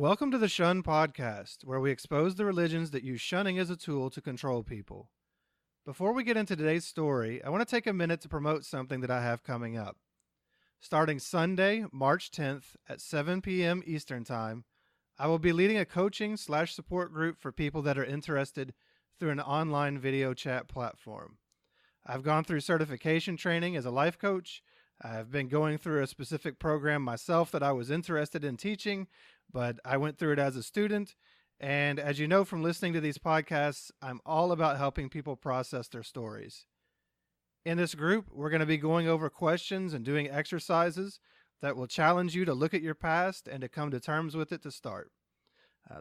Welcome to the Shun Podcast, where we expose the religions that use shunning as a tool to control people. Before we get into today's story, I want to take a minute to promote something that I have coming up. Starting Sunday, March 10th at 7 p.m. Eastern Time, I will be leading a coaching/support group for people that are interested through an online video chat platform. I've gone through certification training as a life coach. I've been going through a specific program myself that I was interested in teaching, but I went through it as a student. And as you know from listening to these podcasts, I'm all about helping people process their stories. In this group, we're going to be going over questions and doing exercises that will challenge you to look at your past and to come to terms with it to start.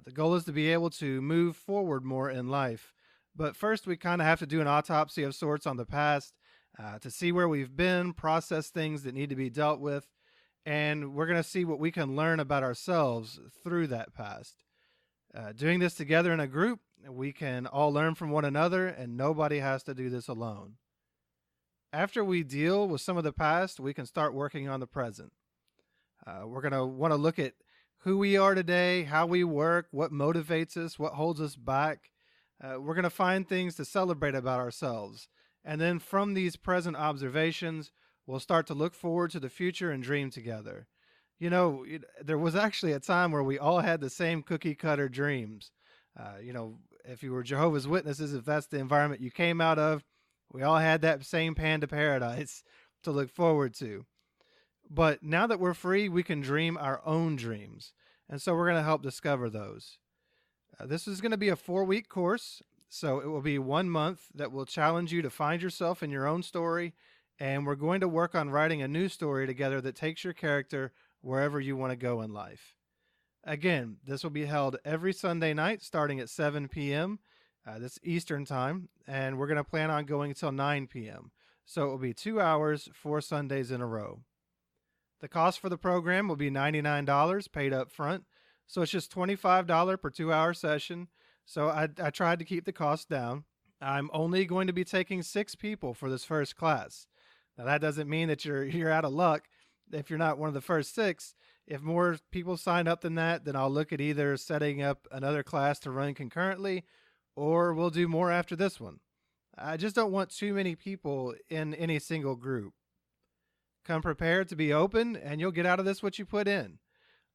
The goal is to be able to move forward more in life. But first, we kind of have to do an autopsy of sorts on the past to see where we've been, process things that need to be dealt with, and we're going to see what we can learn about ourselves through that past. Doing this together in a group, we can all learn from one another, and nobody has to do this alone. After we deal with some of the past, we can start working on the present. We're going to want to look at who we are today, how we work, what motivates us, what holds us back. We're going to find things to celebrate about ourselves. And then from these present observations, we'll start to look forward to the future and dream together. You know, there was actually a time where we all had the same cookie cutter dreams. If you were Jehovah's Witnesses, if that's the environment you came out of, we all had that same panda paradise to look forward to. But now that we're free, we can dream our own dreams. And so we're going to help discover those. This is going to be a 4-week course. So it will be 1 month that will challenge you to find yourself in your own story. And we're going to work on writing a new story together that takes your character wherever you want to go in life. Again, this will be held every Sunday night starting at 7 p.m. That's Eastern Time. And we're going to plan on going until 9 p.m. So it will be 2 hours, 4 Sundays in a row. The cost for the program will be $99 paid up front. So it's just $25 per 2-hour session. So I tried to keep the cost down. I'm only going to be taking 6 people for this first class. Now that doesn't mean that you're out of luck if you're not one of the first 6. If more people sign up than that, then I'll look at either setting up another class to run concurrently, or we'll do more after this one. I just don't want too many people in any single group. Come prepared to be open, and you'll get out of this what you put in.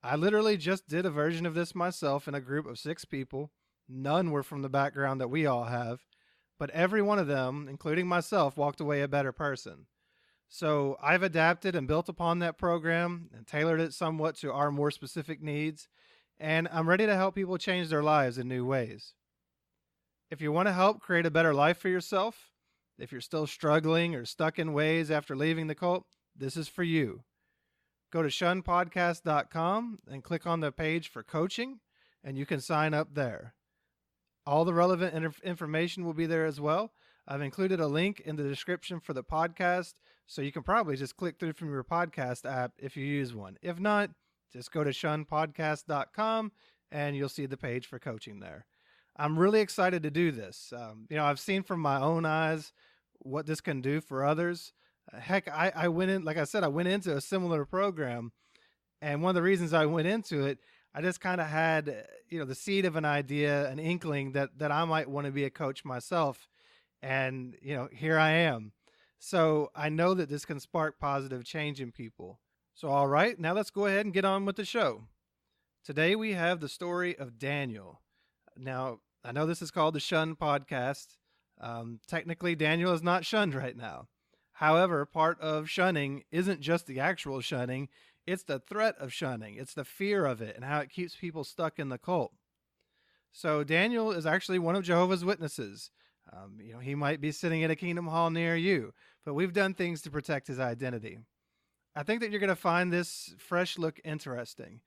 I literally just did a version of this myself in a group of 6 people. None were from the background that we all have, but every one of them, including myself, walked away a better person. So I've adapted and built upon that program and tailored it somewhat to our more specific needs, and I'm ready to help people change their lives in new ways. If you want to help create a better life for yourself, if you're still struggling or stuck in ways after leaving the cult, this is for you. Go to shunpodcast.com and click on the page for coaching, and you can sign up there. All the relevant information will be there as well. I've included a link in the description for the podcast, so you can probably just click through from your podcast app if you use one. If not, just go to shunpodcast.com and you'll see the page for coaching there. I'm really excited to do this. I've seen from my own eyes what this can do for others. Heck, I went into a similar program, and one of the reasons I went into it, I just kind of had, the seed of an idea, an inkling that I might want to be a coach myself. And, here I am. So I know that this can spark positive change in people. So, all right, now let's go ahead and get on with the show. Today we have the story of Daniel. Now, I know this is called the Shun Podcast. Technically, Daniel is not shunned right now. However, part of shunning isn't just the actual shunning, it's the threat of shunning. It's the fear of it and how it keeps people stuck in the cult. So Daniel is actually one of Jehovah's Witnesses. He might be sitting at a Kingdom Hall near you, but we've done things to protect his identity. I think that you're going to find this fresh look interesting.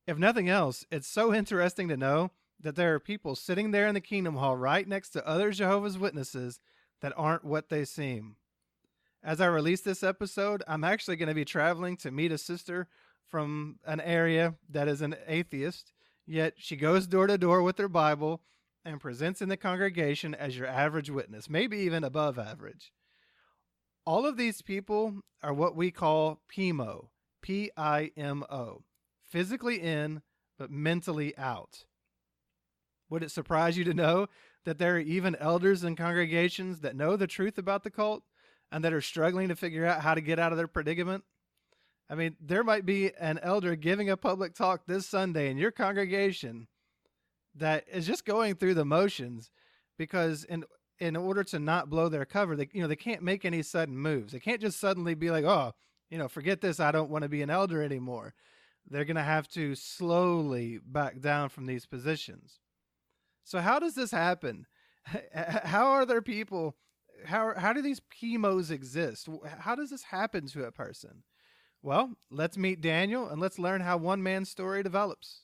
If nothing else, it's so interesting to know that there are people sitting there in the Kingdom Hall right next to other Jehovah's Witnesses that aren't what they seem. As I release this episode, I'm actually going to be traveling to meet a sister from an area that is an atheist, yet she goes door to door with her Bible and presents in the congregation as your average witness, maybe even above average. All of these people are what we call PIMO, P-I-M-O, physically in but mentally out. Would it surprise you to know that there are even elders in congregations that know the truth about the cult and that are struggling to figure out how to get out of their predicament? I mean, there might be an elder giving a public talk this Sunday in your congregation that is just going through the motions because in order to not blow their cover, they can't make any sudden moves. They can't just suddenly be like, oh, forget this. I don't want to be an elder anymore. They're going to have to slowly back down from these positions. So how does this happen? How are there people? How do these pee-moes exist? How does this happen to a person? Well, let's meet Daniel and let's learn how one man's story develops.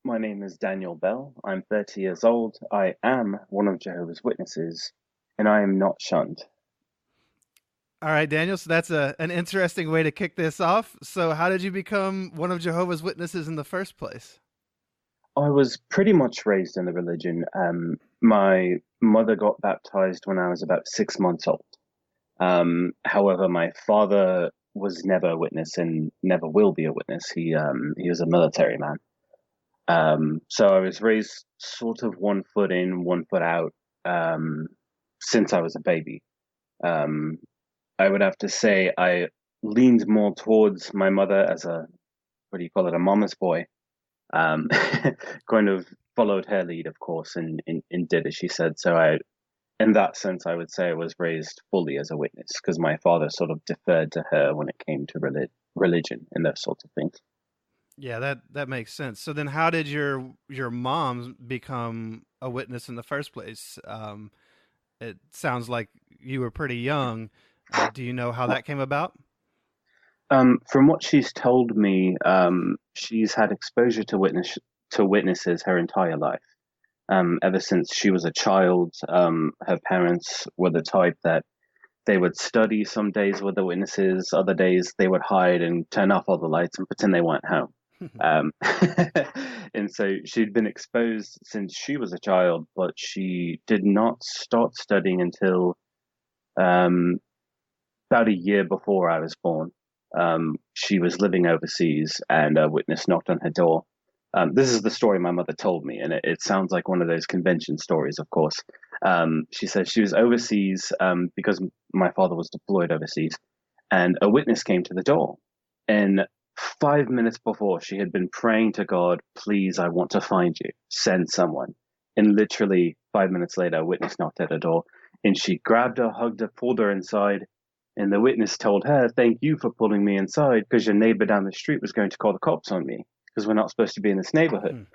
My name is Daniel Bell. I'm 30 years old. I am one of Jehovah's Witnesses, and I am not shunned. All right, Daniel, so that's an interesting way to kick this off. So how did you become one of Jehovah's Witnesses in the first place? I was pretty much raised in the religion. My mother got baptized when I was about 6 months old. However, my father was never a witness and never will be a witness. He was a military man. So I was raised sort of 1 foot in, 1 foot out, since I was a baby. I would have to say I leaned more towards my mother as a mama's boy. Kind of followed her lead, of course, and did as she said. So in that sense, I would say I was raised fully as a witness because my father sort of deferred to her when it came to religion and those sorts of things. Yeah, that makes sense. So then how did your mom become a witness in the first place? It sounds like you were pretty young. Do you know how that came about? From what she's told me, she's had exposure to witnesses her entire life. Ever since she was a child, her parents were the type that they would study some days with the witnesses, other days they would hide and turn off all the lights and pretend they weren't home. And so she'd been exposed since she was a child, but she did not start studying until about a year before I was born. She was living overseas and a witness knocked on her door. This is the story my mother told me, and it sounds like one of those convention stories, of course. She said she was overseas because my father was deployed overseas, and a witness came to the door. And 5 minutes before, she had been praying to God, please, I want to find you, send someone. And literally 5 minutes later, a witness knocked at her door, and she grabbed her, hugged her, pulled her inside. And the witness told her, thank you for pulling me inside because your neighbor down the street was going to call the cops on me because we're not supposed to be in this neighborhood.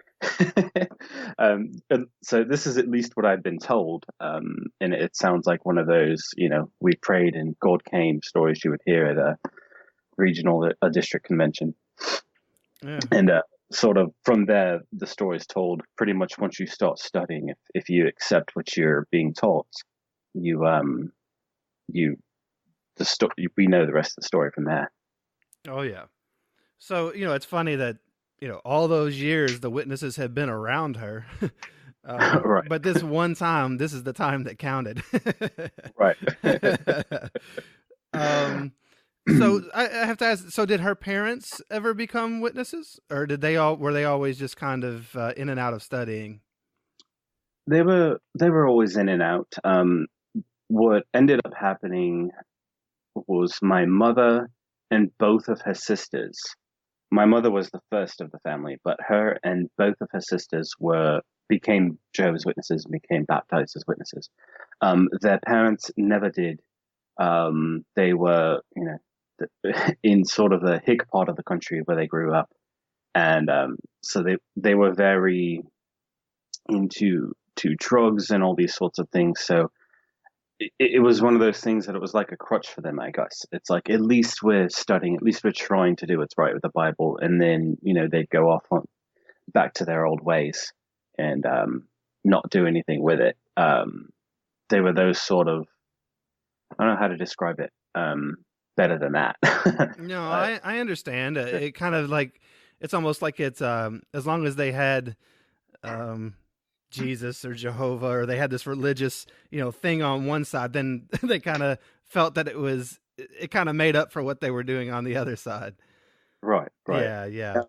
So this is at least what I'd been told. And it sounds like one of those, we prayed and God came stories you would hear at a regional, a district convention. Yeah. And sort of from there, the story is told pretty much once you start studying. If you accept what you're being taught, we know the rest of the story from there. Oh, yeah. So, it's funny that, all those years the witnesses have been around her. Right. But this one time, this is the time that counted. Right. So I have to ask, so did her parents ever become witnesses, or were they always just kind of in and out of studying? They were always in and out. What ended up happening was my mother and both of her sisters. My mother was the first of the family, but her and both of her sisters became Jehovah's Witnesses and became baptized as witnesses. Their parents never did. They were, in sort of the hick part of the country where they grew up, and so they were very into drugs and all these sorts of things. So it was one of those things that it was like a crutch for them, I guess. It's like, at least we're studying, at least we're trying to do what's right with the Bible. And then, they'd go off back to their old ways and not do anything with it. They were those sort of, I don't know how to describe it better than that. No, I understand. It kind of like, it's almost like it's, as long as they had Jesus or Jehovah, or they had this religious, thing on one side, then they kind of felt that it kind of made up for what they were doing on the other side. Right, right. Yeah, yeah. Yeah.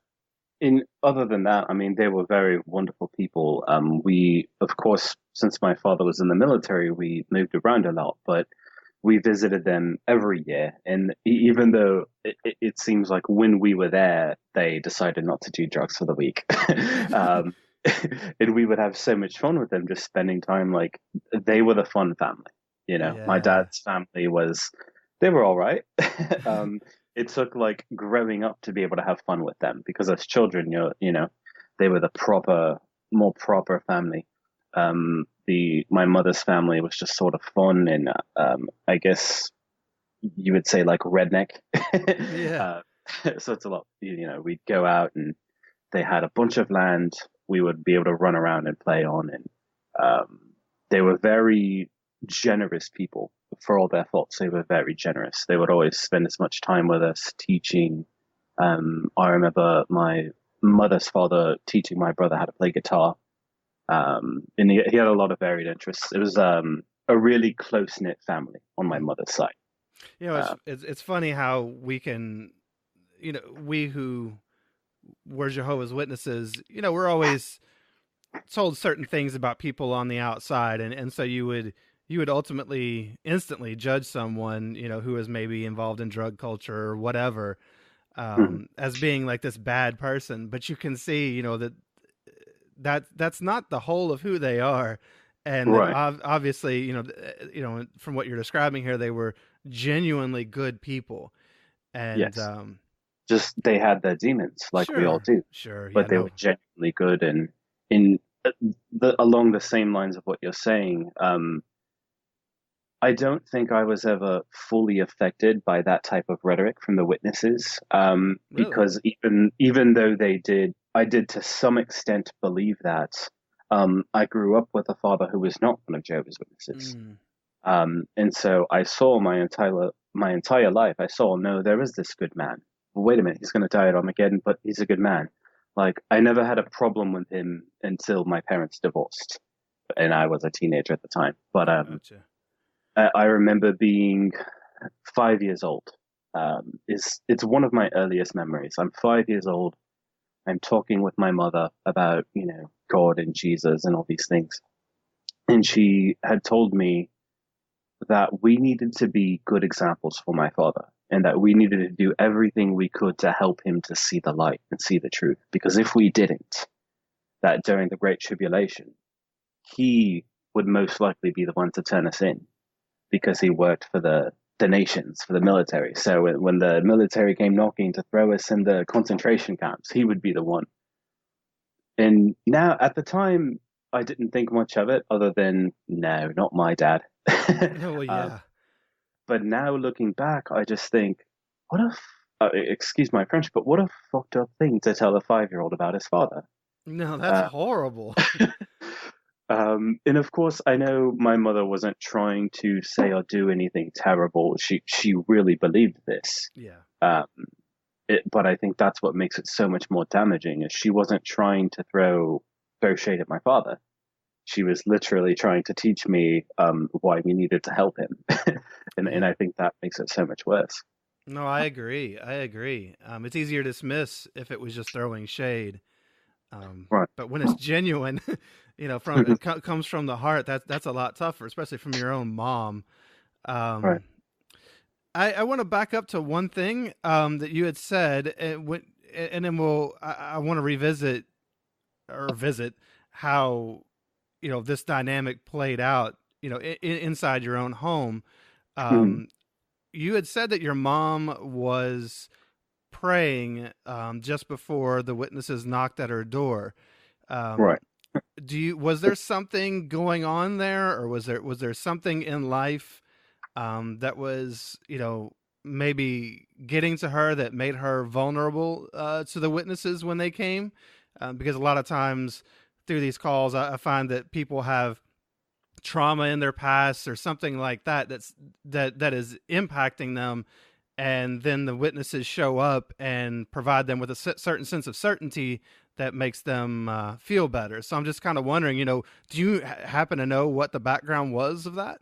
In other than that, I mean, they were very wonderful people. We, of course, since my father was in the military, we moved around a lot, but we visited them every year. And even though it seems like when we were there, they decided not to do drugs for the week. um, and we would have so much fun with them, just spending time like they were the fun family. You know, my Yeah. dad's family was, they were all right. It took like growing up to be able to have fun with them because as children, they were the more proper family. The my mother's family was just sort of fun and I guess you would say like redneck. Yeah. uh, so it's a lot, we'd go out and they had a bunch of land we would be able to run around and play on, and um, they were very generous people. For all their faults, they were very generous. They would always spend as much time with us teaching. I remember my mother's father teaching my brother how to play guitar, and he had a lot of varied interests. It was a really close knit family on my mother's side. You know, Uh, it's funny how we can, we who were Jehovah's Witnesses, we're always told certain things about people on the outside, and so you would ultimately instantly judge someone, who is maybe involved in drug culture or whatever, mhm, as being like this bad person. But you can see, that's not the whole of who they are, and that right. obviously, from what you're describing here, they were genuinely good people, and Yes. Just they had their demons, like we all sure, do, sure, yeah, but they were no, genuinely good. And in along the same lines of what you're saying, I don't think I was ever fully affected by that type of rhetoric from the witnesses, really, because even though I did to some extent believe that. I grew up with a father who was not one of Jehovah's Witnesses, mm, and so I saw my entire life. I saw, no, there is this good man. Well, wait a minute, he's going to die at Armageddon, but he's a good man. Like I never had a problem with him until my parents divorced, and I was a teenager at the time. But gotcha. I remember being 5 years old. It's one of my earliest memories. I'm 5 years old. I'm talking with my mother about God and Jesus and all these things, and she had told me that we needed to be good examples for my father and that we needed to do everything we could to help him to see the light and see the truth. Because if we didn't, that during the Great Tribulation, he would most likely be the one to turn us in because he worked for the nations, for the military. So when the military came knocking to throw us in the concentration camps, he would be the one. And now, at the time, I didn't think much of it other than, no, not my dad. Oh, well, um, yeah. But now looking back, I just think, what a, excuse my French, but what a fucked up thing to tell a 5-year-old about his father. No, that's Uh, horrible. and of course, I know my mother wasn't trying to say or do anything terrible. She really believed this. Yeah. Um, but I think that's what makes it so much more damaging. Is she wasn't trying to throw shade at my father. She was literally trying to teach me why we needed to help him, and Yeah. I think that makes it so much worse. No, I agree. I agree. It's easier to dismiss if it was just throwing shade. Right. But when it's genuine, from it comes from the heart. That's a lot tougher, especially from your own mom. Right. Um, I want to back up to one thing that you had said, and then I want to revisit or visit how this dynamic played out. Inside your own home. Mhm. Um, you had said that your mom was praying just before the witnesses knocked at her door. Right. Um, was there something going on there, or was there something in life that was maybe getting to her that made her vulnerable to the witnesses when they came? Because a lot of times through these calls, I find that people have trauma in their past or something like that that is impacting them, and then the witnesses show up and provide them with a certain sense of certainty that makes them feel better. So I'm just kind of wondering, do you happen to know what the background was of that?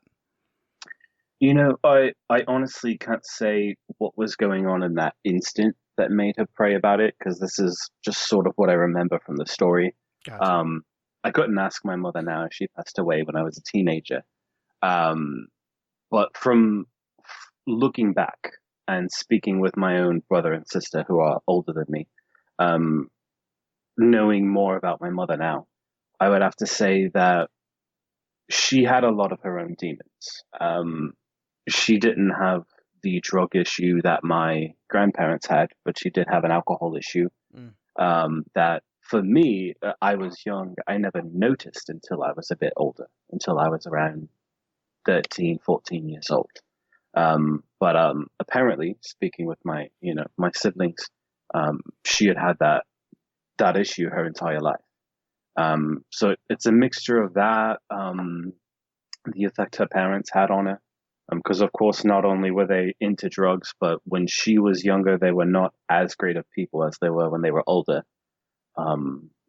I honestly can't say what was going on in that instant. that made her pray about it, because this is just sort of what I remember from the story. Gotcha. Um, I couldn't ask my mother now. She passed away when I was a teenager. Um, but from looking back and speaking with my own brother and sister who are older than me, um, knowing more about my mother now, I would have to say that she had a lot of her own demons. She didn't have the drug issue that my grandparents had, but she did have an alcohol issue. Mm. That for me, I was young. I never noticed until I was a bit older, until I was around 13, 14 years old. But apparently, speaking with my siblings, she had had that issue her entire life. So it's a mixture of that, the effect her parents had on her. Because of course, not only were they into drugs, but when she was younger, they were not as great of people as they were when they were older.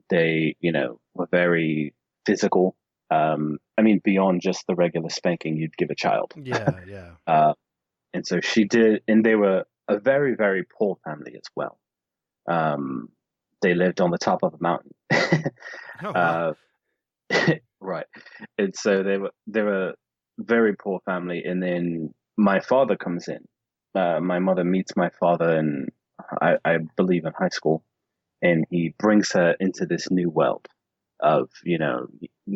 They, were very physical. I mean, beyond just the regular spanking you'd give a child. Yeah, yeah. And so she did, and they were a very, very poor family as well. Um, they lived on the top of a mountain. Oh wow. uh, right. And so they were a very poor family. And then my father comes in. My mother meets my father, and I believe in high school, and he brings her into this new world of,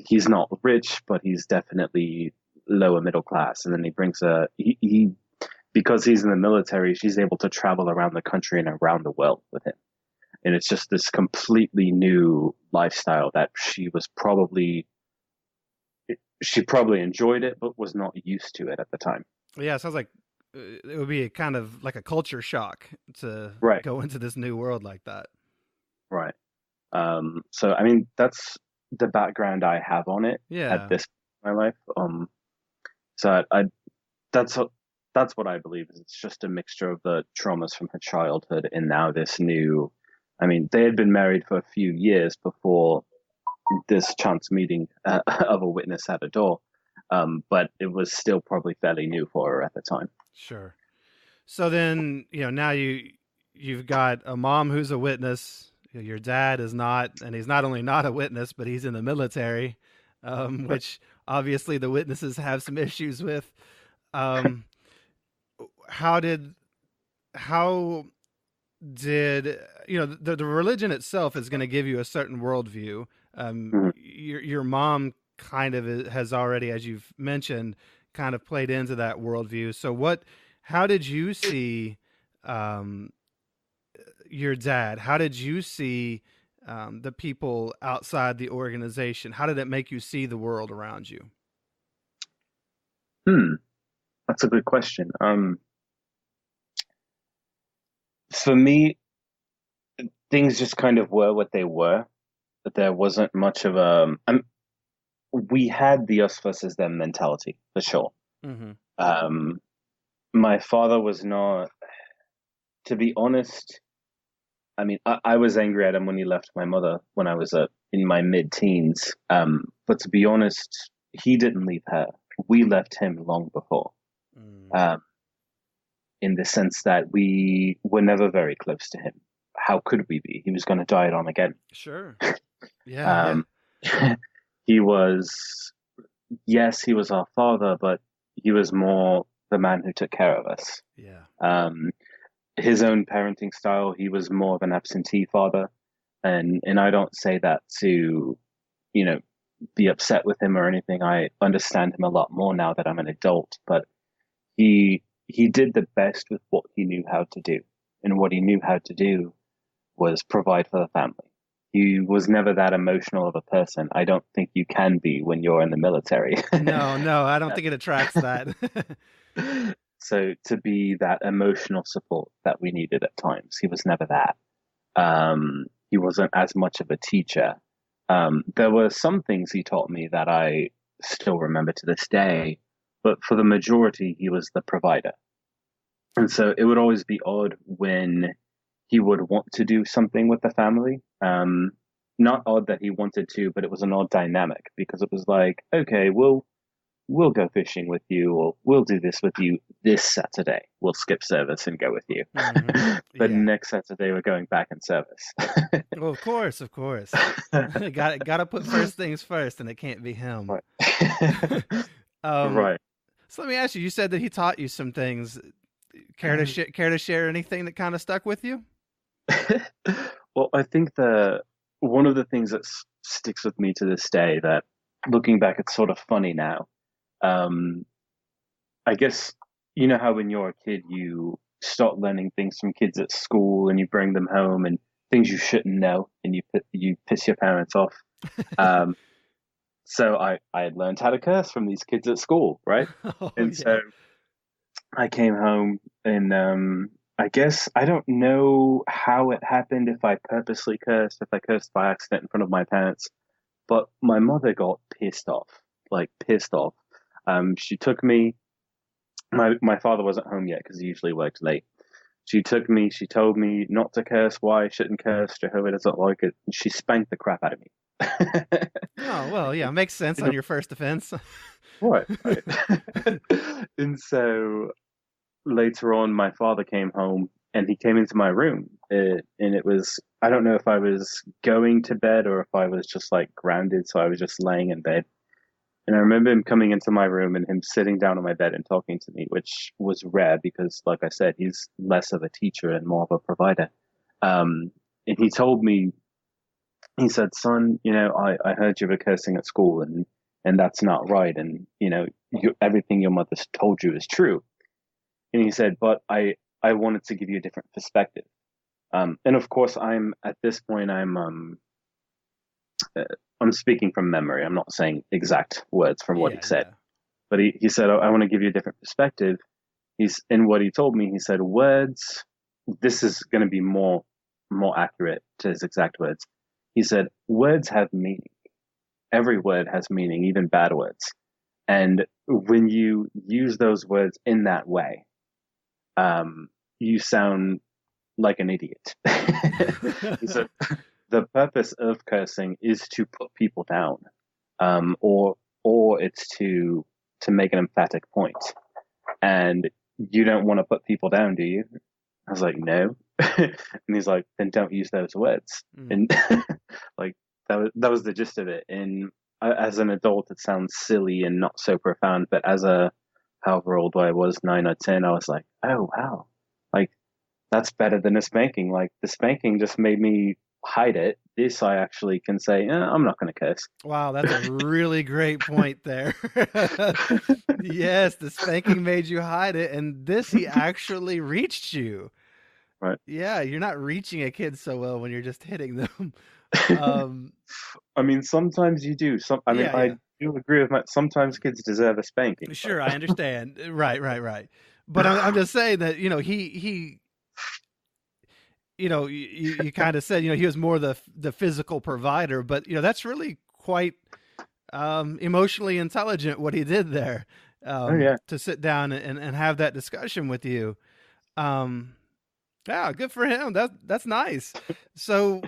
he's not rich, but he's definitely lower middle class. And then he brings her, he because he's in the military, she's able to travel around the country and around the world with him. And it's just this completely new lifestyle that she probably enjoyed it, but was not used to it at the time. Yeah, it sounds like it would be a kind of like a culture shock to Right, go into this new world like that. right. So I mean, that's the background I have on it at Yeah. this point in my life. So that's that's what I believe is it's just a mixture of the traumas from her childhood and now this new. I mean, they had been married for a few years before this chance meeting of a witness at a door, but it was still probably fairly new for her at the time. Sure. So then, now you've got a mom who's a witness. Your dad is not, and he's not only not a witness, but he's in the military, Right. which obviously the witnesses have some issues with. Um, how did how did the religion itself is going to give you a certain worldview. Mhm. Your mom kind of has already, as you've mentioned, kind of played into that worldview. So how did you see um, your dad? How did you see the people outside the organization? How did it make you see the world around you? Hmm, that's a good question. For me, things just kind of were what they were. But there wasn't much of a. We had the us versus them mentality for sure. Mm-hmm. Um, my father was not, to be honest. I mean, I was angry at him when he left my mother when I was in my mid-teens. But to be honest, he didn't leave her. We left him long before. Mm. Um, in the sense that we were never very close to him. How could we be? He was going to die it on again. Sure. Yeah. Yeah. Um, he was, yes, he was our father, but he was more the man who took care of us. Yeah. Um, his own parenting style, he was more of an absentee father, and I don't say that to, you know, be upset with him or anything. I understand him a lot more now that I'm an adult, but he did the best with what he knew how to do, and what he knew how to do was provide for the family. He was never that emotional of a person. I don't think you can be when you're in the military. No, no, I don't think it attracts that. So to be that emotional support that we needed at times, he was never that. He wasn't as much of a teacher. There were some things he taught me that I still remember to this day, but for the majority, he was the provider. And so it would always be odd when he would want to do something with the family. Not odd that he wanted to, but it was an odd dynamic because it was like, okay, we'll go fishing with you, or we'll do this with you this Saturday. We'll skip service and go with you. Hmm. But Yeah. next Saturday we're going back in service. Well, of course, of course. Got to put first things first, and it can't be him. Right. um, Right. so let me ask you. You said that he taught you some things. Care to share anything that kind of stuck with you? Well, I think the one of the things that sticks with me to this day, that looking back, it's sort of funny now. Um, I guess you know how when you're a kid, you start learning things from kids at school, and you bring them home, and things you shouldn't know, and you piss your parents off. Um, so I had learned how to curse from these kids at school, right? Oh And so yeah. I came home, and I guess I don't know how it happened, if I purposely cursed, if I cursed by accident in front of my parents, but my mother got pissed off, like pissed off. She took me. My father wasn't home yet because he usually worked late. She took me. She told me not to curse. Why I shouldn't curse? Jehovah doesn't like it. And she spanked the crap out of me. Oh well, yeah, makes sense on your first offense. Right, right. And so later on, my father came home, and he came into my room. And it was, I don't know if I was going to bed or if I was just like grounded. So I was just laying in bed. And I remember him coming into my room and him sitting down on my bed and talking to me, which was rare because, like I said, he's less of a teacher and more of a provider. And he told me, he said, "Son, I heard you were cursing at school, and that's not right. And, everything your mother's told you is true." And he said, "But I wanted to give you a different perspective." And of course, at this point, I'm speaking from memory. I'm not saying exact words from what he Yeah, said, yeah. but he said, "I want to give you a different perspective." He's in what he told me. He said, "Words. This is going to be more accurate to his exact words." He said, "Words have meaning. Every word has meaning, even bad words. And when you use those words in that way, you sound like an idiot." He said, "The purpose of cursing is to put people down, or it's to make an emphatic point. And you don't want to put people down, do you?" I was like, "No." And he's like, "Then don't use those words." Mm. And like that was the gist of it. And as an adult, it sounds silly and not so profound, but as a however old I was, 9 or 10, I was like, "Oh wow, like that's better than a spanking. Like the spanking just made me hide it. This I actually can say, I'm not going to curse." Wow, that's a really great point there. Yes, the spanking made you hide it, and this he actually reached you. Right. Yeah, you're not reaching a kid so well when you're just hitting them. Um, I mean, sometimes you do. I mean, yeah, I yeah. do agree with Matt. Sometimes kids deserve a spanking, Sure, I but understand. Right, right, right. But I'm just saying that he you kind of said he was more the physical provider, but that's really quite emotionally intelligent what he did there, oh yeah. to sit down and have that discussion with you. Um, yeah, good for him. That's nice. So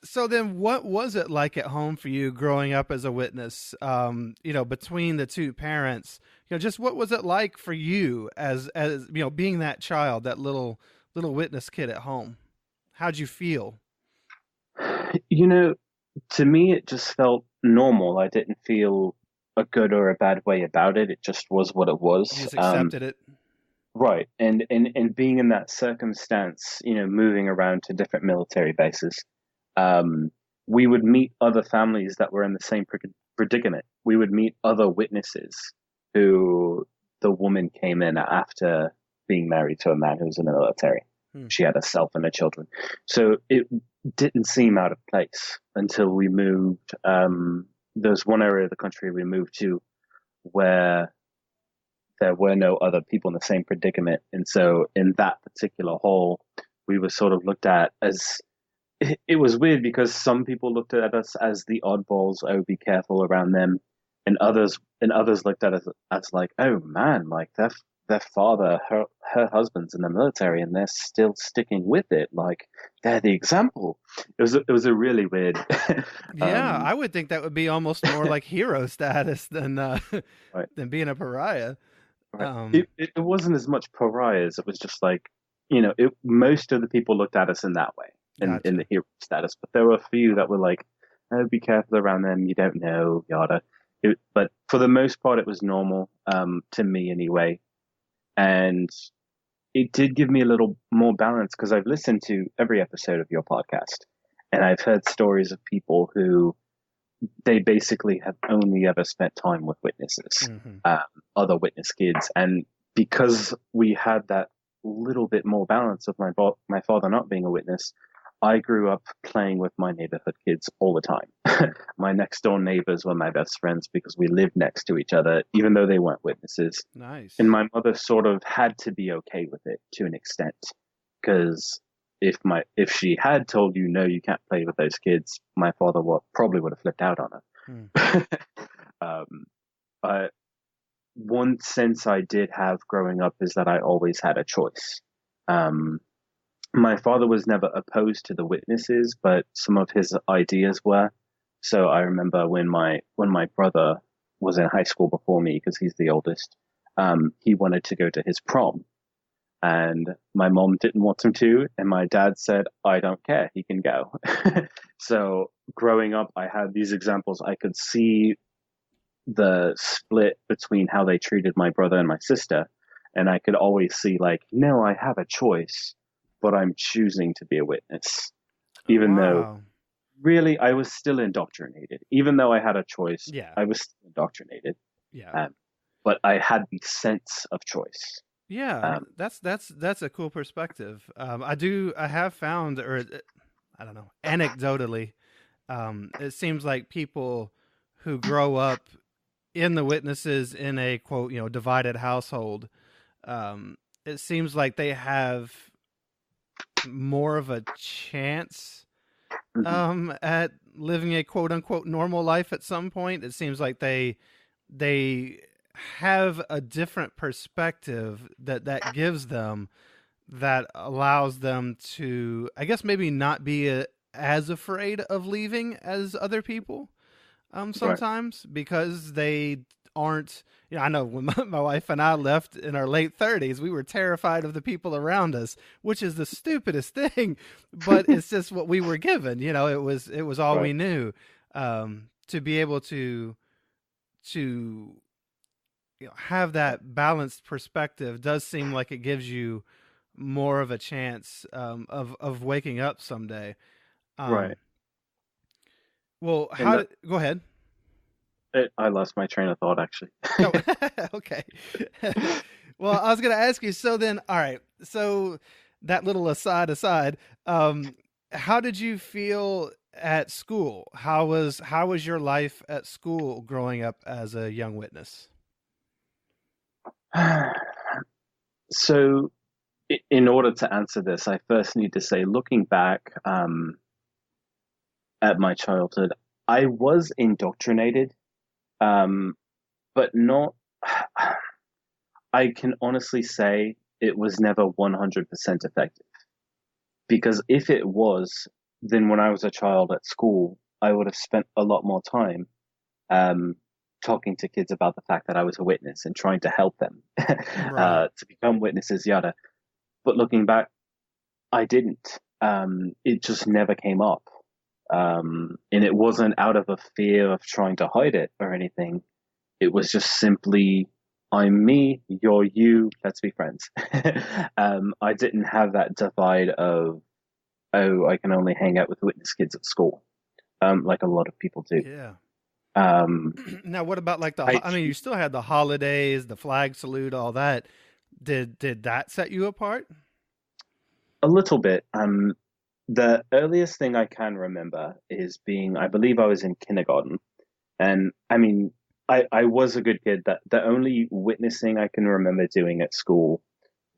so then, what was it like at home for you growing up as a witness? Between the two parents, just what was it like for you as being that child, that little witness kid at home? How'd you feel? You know, to me, it just felt normal. I didn't feel a good or a bad way about it. It just was what it You was. just accepted it. Right. And being in that circumstance, moving around to different military bases, um, we would meet other families that were in the same predicament. We would meet other witnesses who the woman came in after being married to a man who was in the military. Hmm. She had herself and a children. So it didn't seem out of place until we moved. There's one area of the country we moved to where there were no other people in the same predicament. And so in that particular hall, we were sort of looked at as, it was weird because some people looked at us as the oddballs. Oh, be careful around them. And others looked at us as like, oh man, like their father, her husband's in the military, and they're still sticking with it. Like they're the example. It was a really weird. Yeah, um, I would think that would be almost more like hero status than right, than being a pariah. right. Um, It wasn't as much pariahs. It was just like, most of the people looked at us in that way, in gotcha. the hero status. But there were a few that were like, oh, be careful around them. You don't know, yada. But for the most part, it was normal, to me anyway. And it did give me a little more balance because I've listened to every episode of your podcast, and I've heard stories of people who they basically have only ever spent time with witnesses, Hmm. um, other witness kids, and because we had that little bit more balance of my father not being a witness, I grew up playing with my neighborhood kids all the time. My next door neighbors were my best friends because we lived next to each other, even though they weren't witnesses. And Nice. my mother sort of had to be okay with it to an extent, because if she had told you no, you can't play with those kids, my father probably would have flipped out on Hmm. her. um, but one sense I did have growing up is that I always had a choice. Um, my father was never opposed to the witnesses, but some of his ideas were. So I remember when my brother was in high school before me, because he's the oldest, he wanted to go to his prom, and my mom didn't want him to, and my dad said, "I don't care, he can go." So growing up, I had these examples. I could see the split between how they treated my brother and my sister, and I could always see like, no, I have a choice, but I'm choosing to be a witness, Oh, even though wow. really I was still indoctrinated. Even though I had a choice, Yeah. I was still indoctrinated. Yeah. Um, but I had the sense of choice. Yeah. Um, That's a cool perspective. I have found, or I don't know, anecdotally, it seems like people who grow up in the witnesses in a quote, divided household, um, it seems like they have more of a chance mhm, at living a quote unquote normal life at some point. It seems like they have a different perspective that gives them, that allows them to, I guess, maybe not be as afraid of leaving as other people, right, sometimes, because they aren't. I know when my wife and I left in our late 30s, we were terrified of the people around us, which is the stupidest thing, but it's just what we were given. It was all we right, knew. To be able to have that balanced perspective does seem like it gives you more of a chance, of waking up someday. right. Um, well, And go ahead. I lost my train of thought actually. Oh, okay. Well, I was going to ask you. So then, all right. So that little aside, um, how did you feel at school? How was your life at school growing up as a young witness? So, in order to answer this, I first need to say, looking back, at my childhood, I was indoctrinated, um, but not. I can honestly say it was never 100% effective, because if it was, then when I was a child at school, I would have spent a lot more time, um, talking to kids about the fact that I was a witness and trying to help them Right. to become witnesses, yada. But looking back, I didn't. It just never came up. And it wasn't out of a fear of trying to hide it or anything. It was just simply, I'm me, you're you, let's be friends. I didn't have that divide of, oh, I can only hang out with witness kids at school, like a lot of people do. Yeah. Um, Now, what about like I I mean, you still had the holidays, the flag salute, all that. Did that set you apart? A little bit. The earliest thing I can remember is being, I believe I was in kindergarten. And I mean, I was a good kid. That the only witnessing I can remember doing at school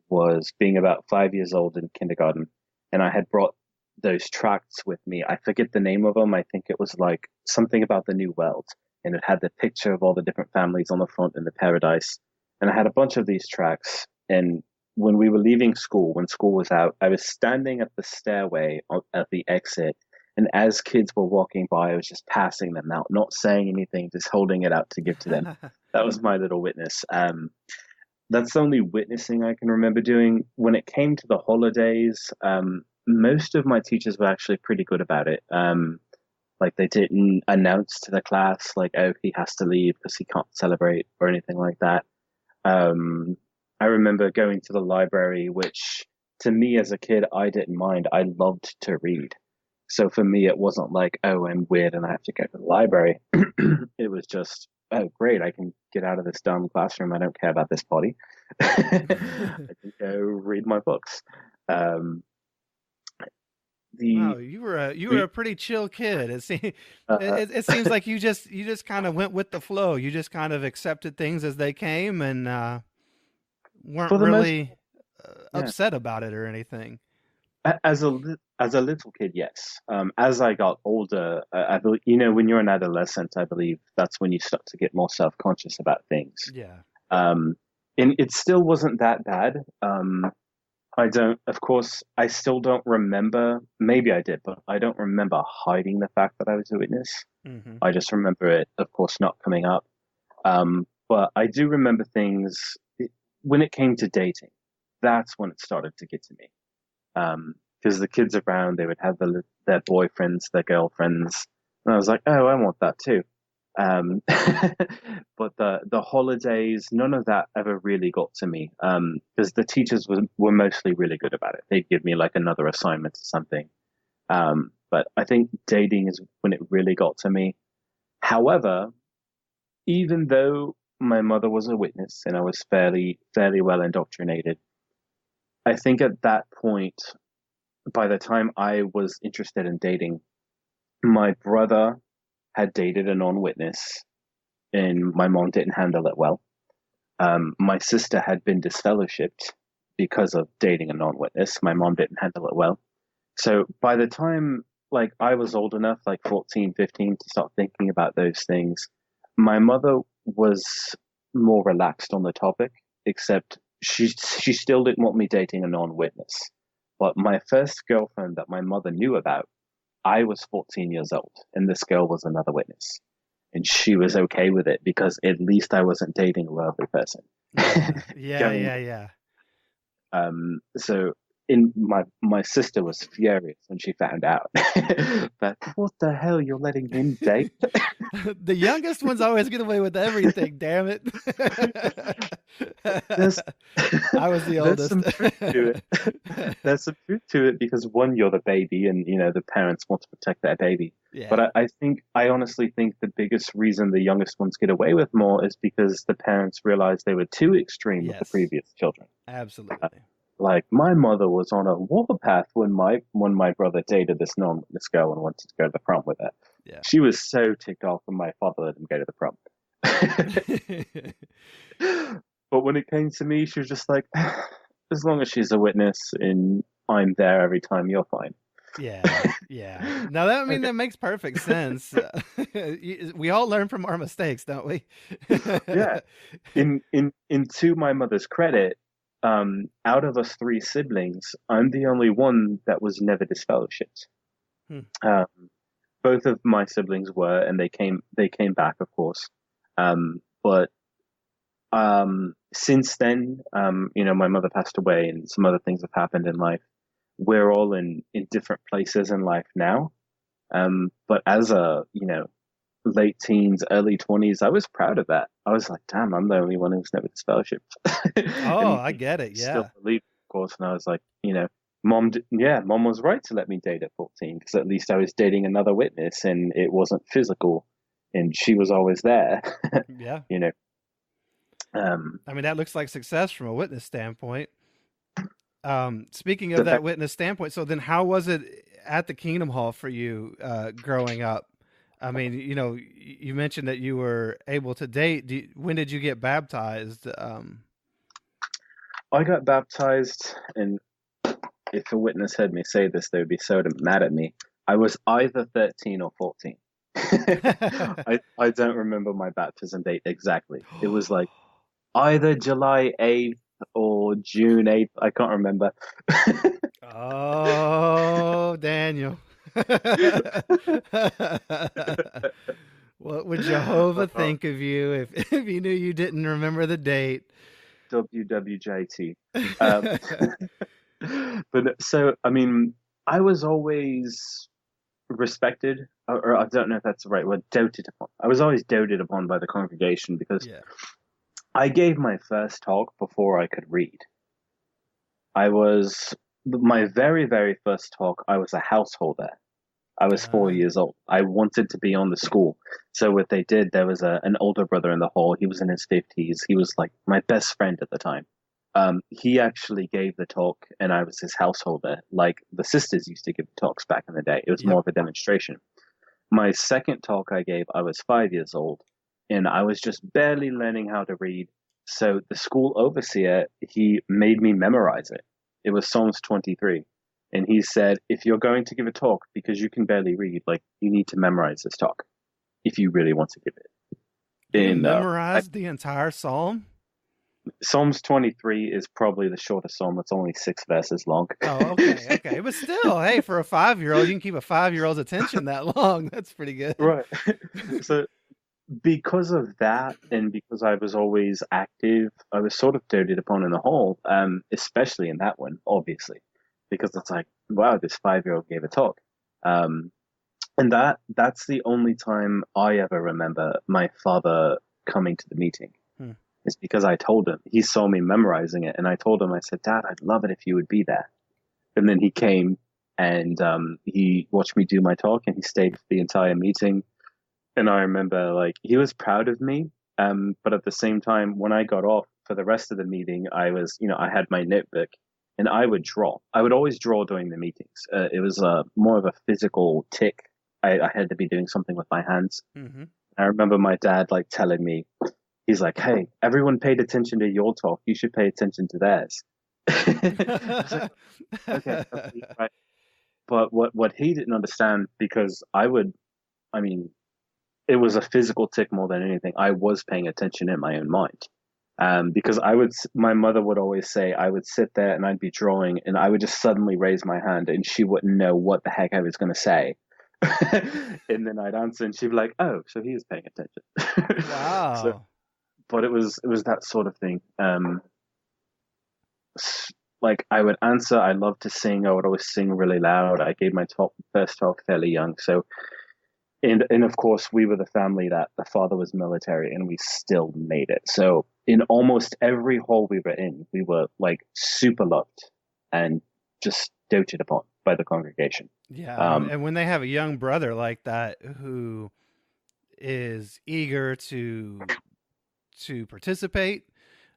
was being about 5 years old in kindergarten, and I had brought those tracts with me. I forget the name of them. I think it was like something about the New World, and it had the picture of all the different families on the front in the paradise. and I had a bunch of these tracts. And when we were leaving school, when school was out, I was standing at the stairway at the exit. And as kids were walking by, I was just passing them out, not saying anything, just holding it out to give to them. That was my little witness. That's the only witnessing I can remember doing. When it came to the holidays, most of my teachers were actually pretty good about it. Like they didn't announce to the class like, oh, he has to leave because he can't celebrate or anything like that. I remember going to the library, which to me as a kid, I didn't mind. I loved to read. So for me, it wasn't like, oh, I'm weird and I have to go to the library. It was just, oh, great, I can get out of this dumb classroom. I don't care about this potty. I can go read my books. Wow, The you were a pretty chill kid. It seems like you just kind of went with the flow. You just kind of accepted things as they came and weren't for the most, really yeah. upset about it or anything. As a little kid, yes. As I got older, I believe, when you're an adolescent, I believe that's when you start to get more self-conscious about things. Yeah. Um, and it still wasn't that bad. I don't, of course, I still don't remember. Maybe I did, but I don't remember hiding the fact that I was a witness. Hmm. I just remember it, of course, not coming up. But I do remember things when it came to dating. That's when it started to get to me. Because the kids around, they would have their boyfriends, their girlfriends, and I was like, oh, I want that too. Um, but the holidays, none of that ever really got to me. Because the teachers were mostly really good about it. They'd give me like another assignment or something. But I think dating is when it really got to me. However, even though my mother was a witness and I was fairly well indoctrinated, I think at that point, by the time I was interested in dating, my brother had dated a non-witness, and my mom didn't handle it well. My sister had been disfellowshipped because of dating a non-witness. My mom didn't handle it well. So by the time like I was old enough, like 14, 15, to start thinking about those things, my mother was more relaxed on the topic, except she still didn't want me dating a non-witness. But my first girlfriend that my mother knew about, I was 14 years old, and this girl was another witness. And she was okay with it because at least I wasn't dating a worldly person. Yeah. Yeah. Going, Yeah. Yeah. so in my sister was furious when she found out that what the hell you're letting him date. The youngest ones always get away with everything. Damn it! There's I was the there's oldest. some truth to it. There's some truth to it because one, you're the baby, and the parents want to protect their baby. But Yeah. I honestly think the biggest reason the youngest ones get away with more is because the parents realize they were too extreme with the Yes. previous children. Absolutely. Like my mother was on a warpath when my brother dated this girl and wanted to go to the prom with her. Yeah. She was so ticked off when my father let him go to the prom. But when it came to me, she was just like, as long as she's a witness and I'm there every time, you're fine. Yeah, yeah. Now that I mean Okay. that makes perfect sense. We all learn from our mistakes, don't we? Yeah. In to my mother's credit, out of us three siblings, I'm the only one that was never disfellowshipped. Hmm. Um, both of my siblings were, and they came back, of course. But since then, my mother passed away, and some other things have happened in life. We're all in different places in life now. But as a late teens, early 20s, I was proud of that. I was like, damn, I'm the only one who's never disfellowshipped. Oh, and I get it. still Yeah. believe, of course. And I was like, mom was right to let me date at 14 because at least I was dating another witness and it wasn't physical, and she was always there. Yeah. you know. Um, I mean that looks like success from a witness standpoint. Speaking of but that witness standpoint, so then how was it at the Kingdom Hall for you growing up? I mean, you mentioned that you were able to date. When did you get baptized? I got baptized, and if a witness heard me say this, they would be so mad at me. I was either 13 or 14. I don't remember my baptism date exactly. It was like either July 8th or June 8th. I can't remember. Oh, Daniel. What would Jehovah Uh, think of you if he knew you didn't remember the date? WWJT. Um, but so, I mean, I was always respected, or I don't know if that's the right word, doted upon. I was always doted upon by the congregation because Yeah. I gave my first talk before I could read. I was my very, very first talk, I was a householder. I was four Uh, years old. I wanted to be on the school. So what they did, there was an older brother in the hall. He was in his 50s. He was like my best friend at the time. He actually gave the talk, and I was his householder. Like the sisters used to give talks back in the day. It was more yep. of a demonstration. My second talk I gave, I was 5 years old, and I was just barely learning how to read. So the school overseer, he made me memorize it. It was Psalms 23. And he said, if you're going to give a talk because you can barely read, like you need to memorize this talk if you really want to give it. You And memorized the entire psalm? Psalms 23 is probably the shortest psalm. It's only 6 verses long. Oh, okay, okay. But still, hey, for a 5-year-old, you can keep a 5-year-old's attention that long. That's pretty good. Right. So because of that, and because I was always active, I was sort of doted upon in the hall, especially in that one, obviously, because it's like, wow, this 5-year-old gave a talk. Um, and that's the only time I ever remember my father coming to the meeting. Hmm. It's because I told him, he saw me memorizing it, and I told him, I said, Dad, I'd love it if you would be there. And then he came and he watched me do my talk, and he stayed for the entire meeting. And I remember like he was proud of me. But at the same time, when I got off for the rest of the meeting, I was, I had my notebook and I would draw. I would always draw during the meetings. It was more of a physical tick. I had to be doing something with my hands. Hmm. I remember my dad like telling me, he's like, "Hey, everyone paid attention to your talk. You should pay attention to theirs." I was like, "Okay, that's right." But what he didn't understand because I mean, it was a physical tick more than anything. I was paying attention in my own mind. Because my mother would always say, I would sit there and I'd be drawing and I would just suddenly raise my hand and she wouldn't know what the heck I was going to say. And then I'd answer and she'd be like, oh, so he is paying attention. So, Wow. but it was that sort of thing. Like I would answer, I love to sing. I would always sing really loud. I gave my first talk fairly young. So and of course, we were the family that the father was military, and we still made it. So in almost every hall we were in, we were like super loved and just doted upon by the congregation. Yeah, and, Um, and when they have a young brother like that who is eager to participate,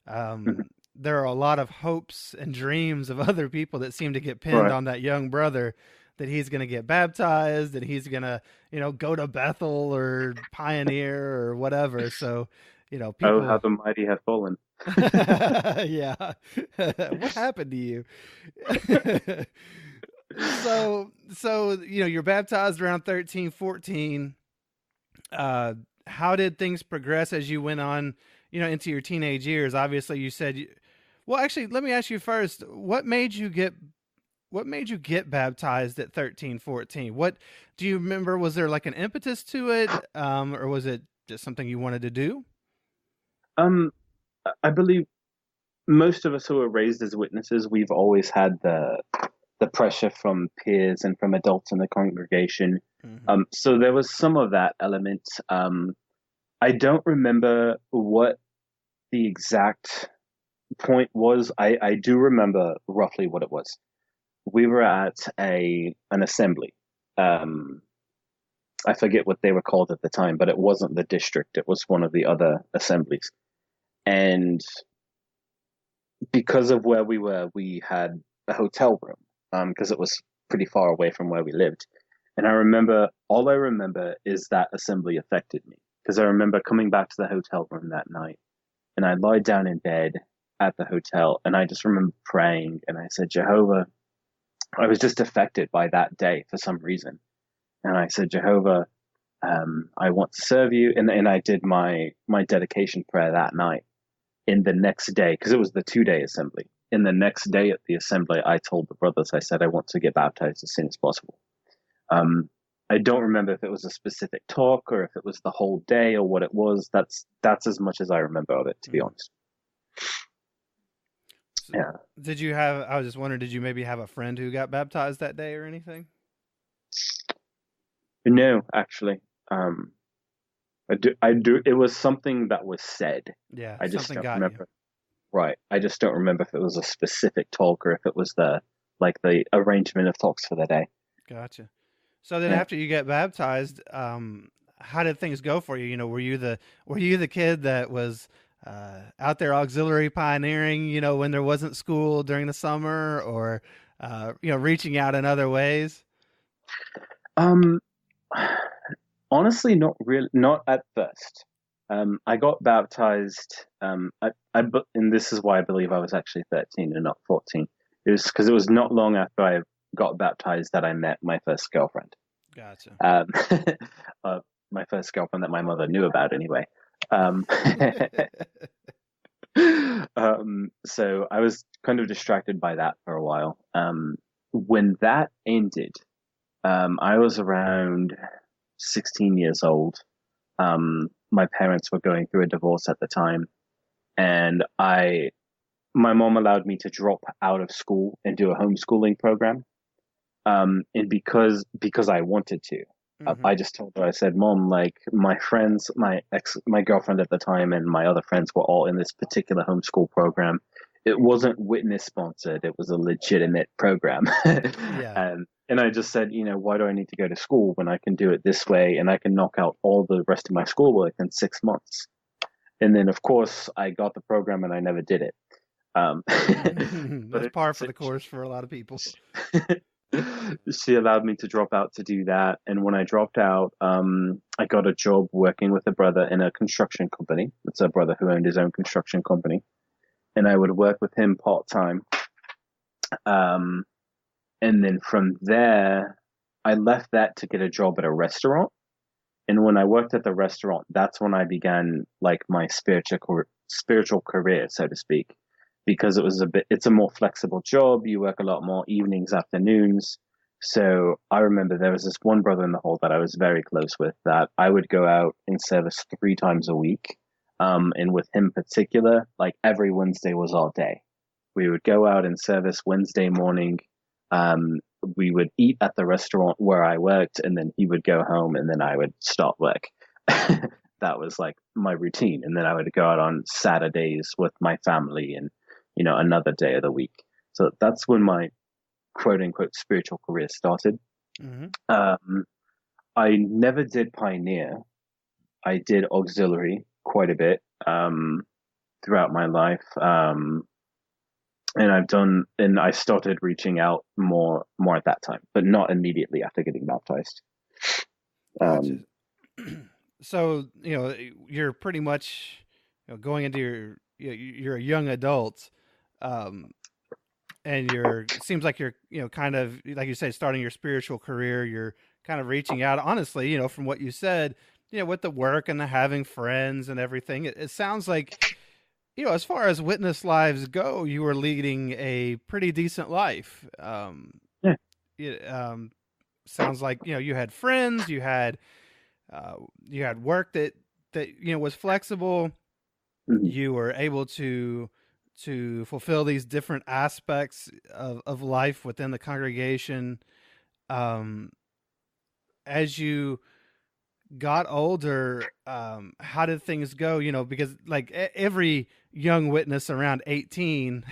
mhm, there are a lot of hopes and dreams of other people that seem to get pinned right. on that young brother, that he's going to get baptized, that he's going to, go to Bethel or Pioneer or whatever. So, Oh, how people. the mighty have fallen. Yeah. What happened to you? So, you're baptized around 13, 14. Uh, how did things progress as you went on, into your teenage years? Obviously, you said well, actually, let me ask you first, what made you get baptized at 13, 14? What do you remember? Was there like an impetus to it? Or was it just something you wanted to do? Um, I believe most of us who were raised as witnesses, we've always had the pressure from peers and from adults in the congregation. Hmm. So there was some of that element. I don't remember what the exact point was. I do remember roughly what it was. We were at an assembly. Um, I forget what they were called at the time, but it wasn't the district. It was one of the other assemblies. And because of where we were, we had a hotel room because it was pretty far away from where we lived. And all I remember is that assembly affected me because I remember coming back to the hotel room that night and I lied down in bed at the hotel and I just remember praying and I said, Jehovah, I was just affected by that day for some reason. And I said, Jehovah, I want to serve you. And I did my dedication prayer that night. in the next day, because it was the 2 day assembly. In the next day at the assembly, I told the brothers, I said, I want to get baptized as soon as possible. Um, I don't remember if it was a specific talk or if it was the whole day or what it was. That's as much as I remember of it, to be Mm. honest. So Yeah. did you have? I was just wondering, did you maybe have a friend who got baptized that day or anything? No, actually. Um, I do. It was something that was said. Yeah, I just something don't got you. remember. Right. I just don't remember if it was a specific talk or if it was the arrangement of talks for the day. Gotcha. So then, Yeah. after you get baptized, how did things go for you? Were you the kid that was out there auxiliary pioneering? When there wasn't school during the summer, or reaching out in other ways. Um, Honestly, not really, not at first. I got baptized. And this is why I believe I was actually 13 and not 14. It was because it was not long after I got baptized that I met my first girlfriend. Gotcha. Um, uh, my first girlfriend that my mother knew about anyway. Um, so I was kind of distracted by that for a while. When that ended, I was around 16 years old. My parents were going through a divorce at the time, and my mom allowed me to drop out of school and do a homeschooling program. And because I wanted to, Hmm. I just told her, I said, Mom, like my friends, my girlfriend at the time, and my other friends were all in this particular homeschool program. It wasn't witness sponsored; it was a legitimate program. Yeah. And I just said, why do I need to go to school when I can do it this way and I can knock out all the rest of my schoolwork in 6 months? And then, of course, I got the program and I never did it. But That's it, par for so the course for a lot of people. she allowed me to drop out to do that. And when I dropped out, I got a job working with a brother in a construction company. It's a brother who owned his own construction company. And I would work with him part time. Um, and then from there, I left that to get a job at a restaurant. And when I worked at the restaurant, that's when I began like my spiritual career, so to speak, because it's a more flexible job. You work a lot more evenings, afternoons. So I remember there was this one brother in the hall that I was very close with that I would go out in service 3 times a week. And with him in particular, like every Wednesday was our day. We would go out in service Wednesday morning. Um, we would eat at the restaurant where I worked, and then he would go home, and then I would start work. That was like my routine. And then I would go out on Saturdays with my family and, another day of the week. So that's when my quote unquote spiritual career started. Hmm. Um, I never did pioneer. I did auxiliary quite a bit throughout my life. And I started reaching out more at that time, but not immediately after getting baptized. Gotcha. Um, So you're pretty much going into you're a young adult, um, and you're seems like you're kind of like you say starting your spiritual career. You're kind of reaching out. Honestly, from what you said, with the work and the having friends and everything, it sounds like as far as witness lives go, you were leading a pretty decent life. yeah. It sounds like you had friends, you had work that was flexible. Mhm. You were able to fulfill these different aspects of life within the congregation. Um, as you got older, how did things go? Because like every young witness around 18,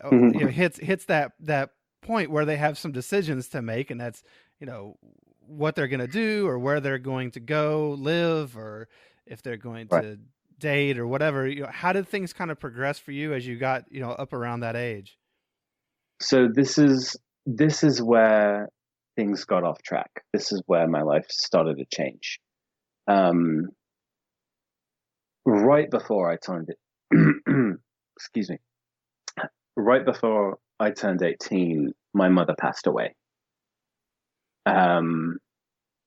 Mhm. hits that point where they have some decisions to make, and that's you know what they're going to do or where they're going to go live or if they're going Right. to date or whatever. How did things kind of progress for you as you got up around that age? So this is where things got off track. This is where my life started to change. Um, right before I turned it, excuse me, right before I turned 18, my mother passed away. Um,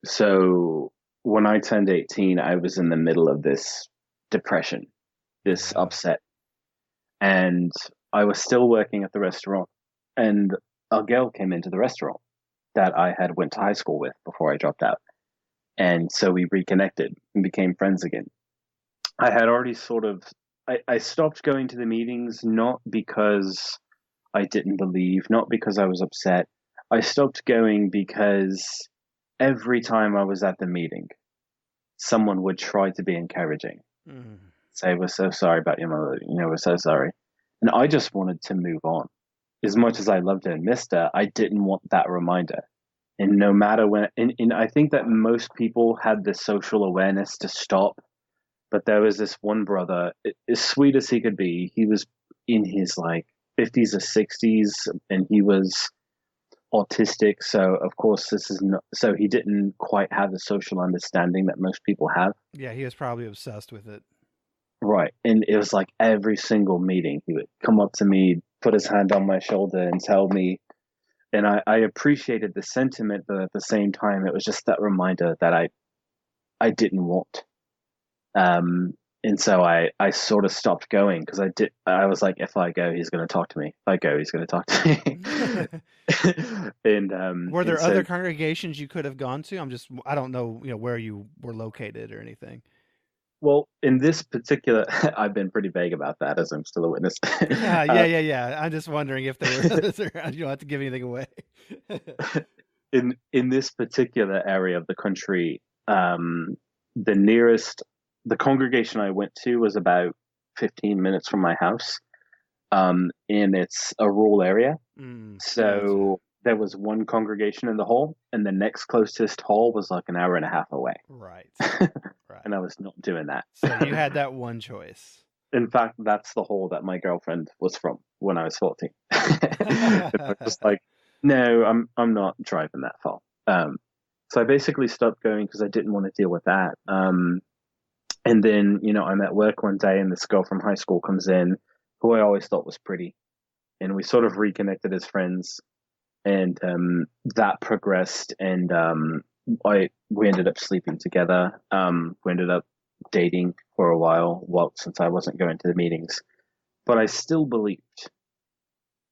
so when I turned 18, I was in the middle of this depression, this Yeah. upset. and I was still working at the restaurant, and a girl came into the restaurant that I had went to high school with before I dropped out. And so we reconnected and became friends again. I had already I stopped going to the meetings not because I didn't believe, not because I was upset. I stopped going because every time I was at the meeting, someone would try to be encouraging, Mm. say, "We're so sorry about your mother, we're so sorry." And I just wanted to move on. As much as I loved her and missed her, I didn't want that reminder. And no matter when, and I think that most people had the social awareness to stop. But there was this one brother, as sweet as he could be, he was in his like 50s or 60s, and he was autistic. So of course, this is not. So he didn't quite have the social understanding that most people have. Yeah, he was probably obsessed with it. Right, and it was like every single meeting, he would come up to me, put his hand on my shoulder, and tell me. And I appreciated the sentiment, but at the same time, it was just that reminder that I didn't want. Um, and so I sort of stopped going because I was like, if I go, he's going to talk to me. If I go, he's going to talk to me. Were And there so, other congregations you could have gone to? I don't know, where you were located or anything. well, in this particular, I've been pretty vague about that as I'm still a witness. Yeah, uh, yeah. I'm just wondering if there were others around. You don't have to give anything away. in this particular area of the country, the nearest the congregation I went to was about 15 minutes from my house. And it's a rural area. Gotcha. So there was one congregation in the hall, and the next closest hall was like an hour and a half away. Right. Right. And I was not doing that. So you had that one choice. In fact, that's the hall that my girlfriend was from when I was 14. And I was just like, no, I'm not driving that far. So I basically stopped going because I didn't want to deal with that. And then, I'm at work one day, and this girl from high school comes in, who I always thought was pretty, and we sort of reconnected as friends, and that progressed, and we ended up sleeping together. We ended up dating for a while, well, since I wasn't going to the meetings, but I still believed.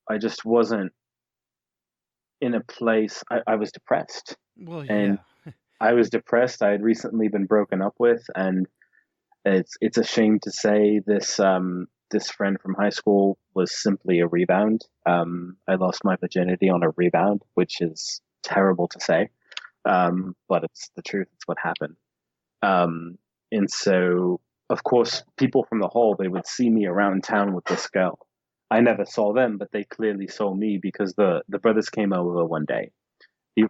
I just wasn't in a place. I was depressed, Well, and yeah. I was depressed. I had recently been broken up with, and it's a shame to say this friend from high school was simply a rebound. I lost my virginity on a rebound, which is terrible to say, but it's the truth. It's what happened. Um, and so, of course, people from the hall, they would see me around town with this girl. I never saw them, but they clearly saw me because the brothers came over one day.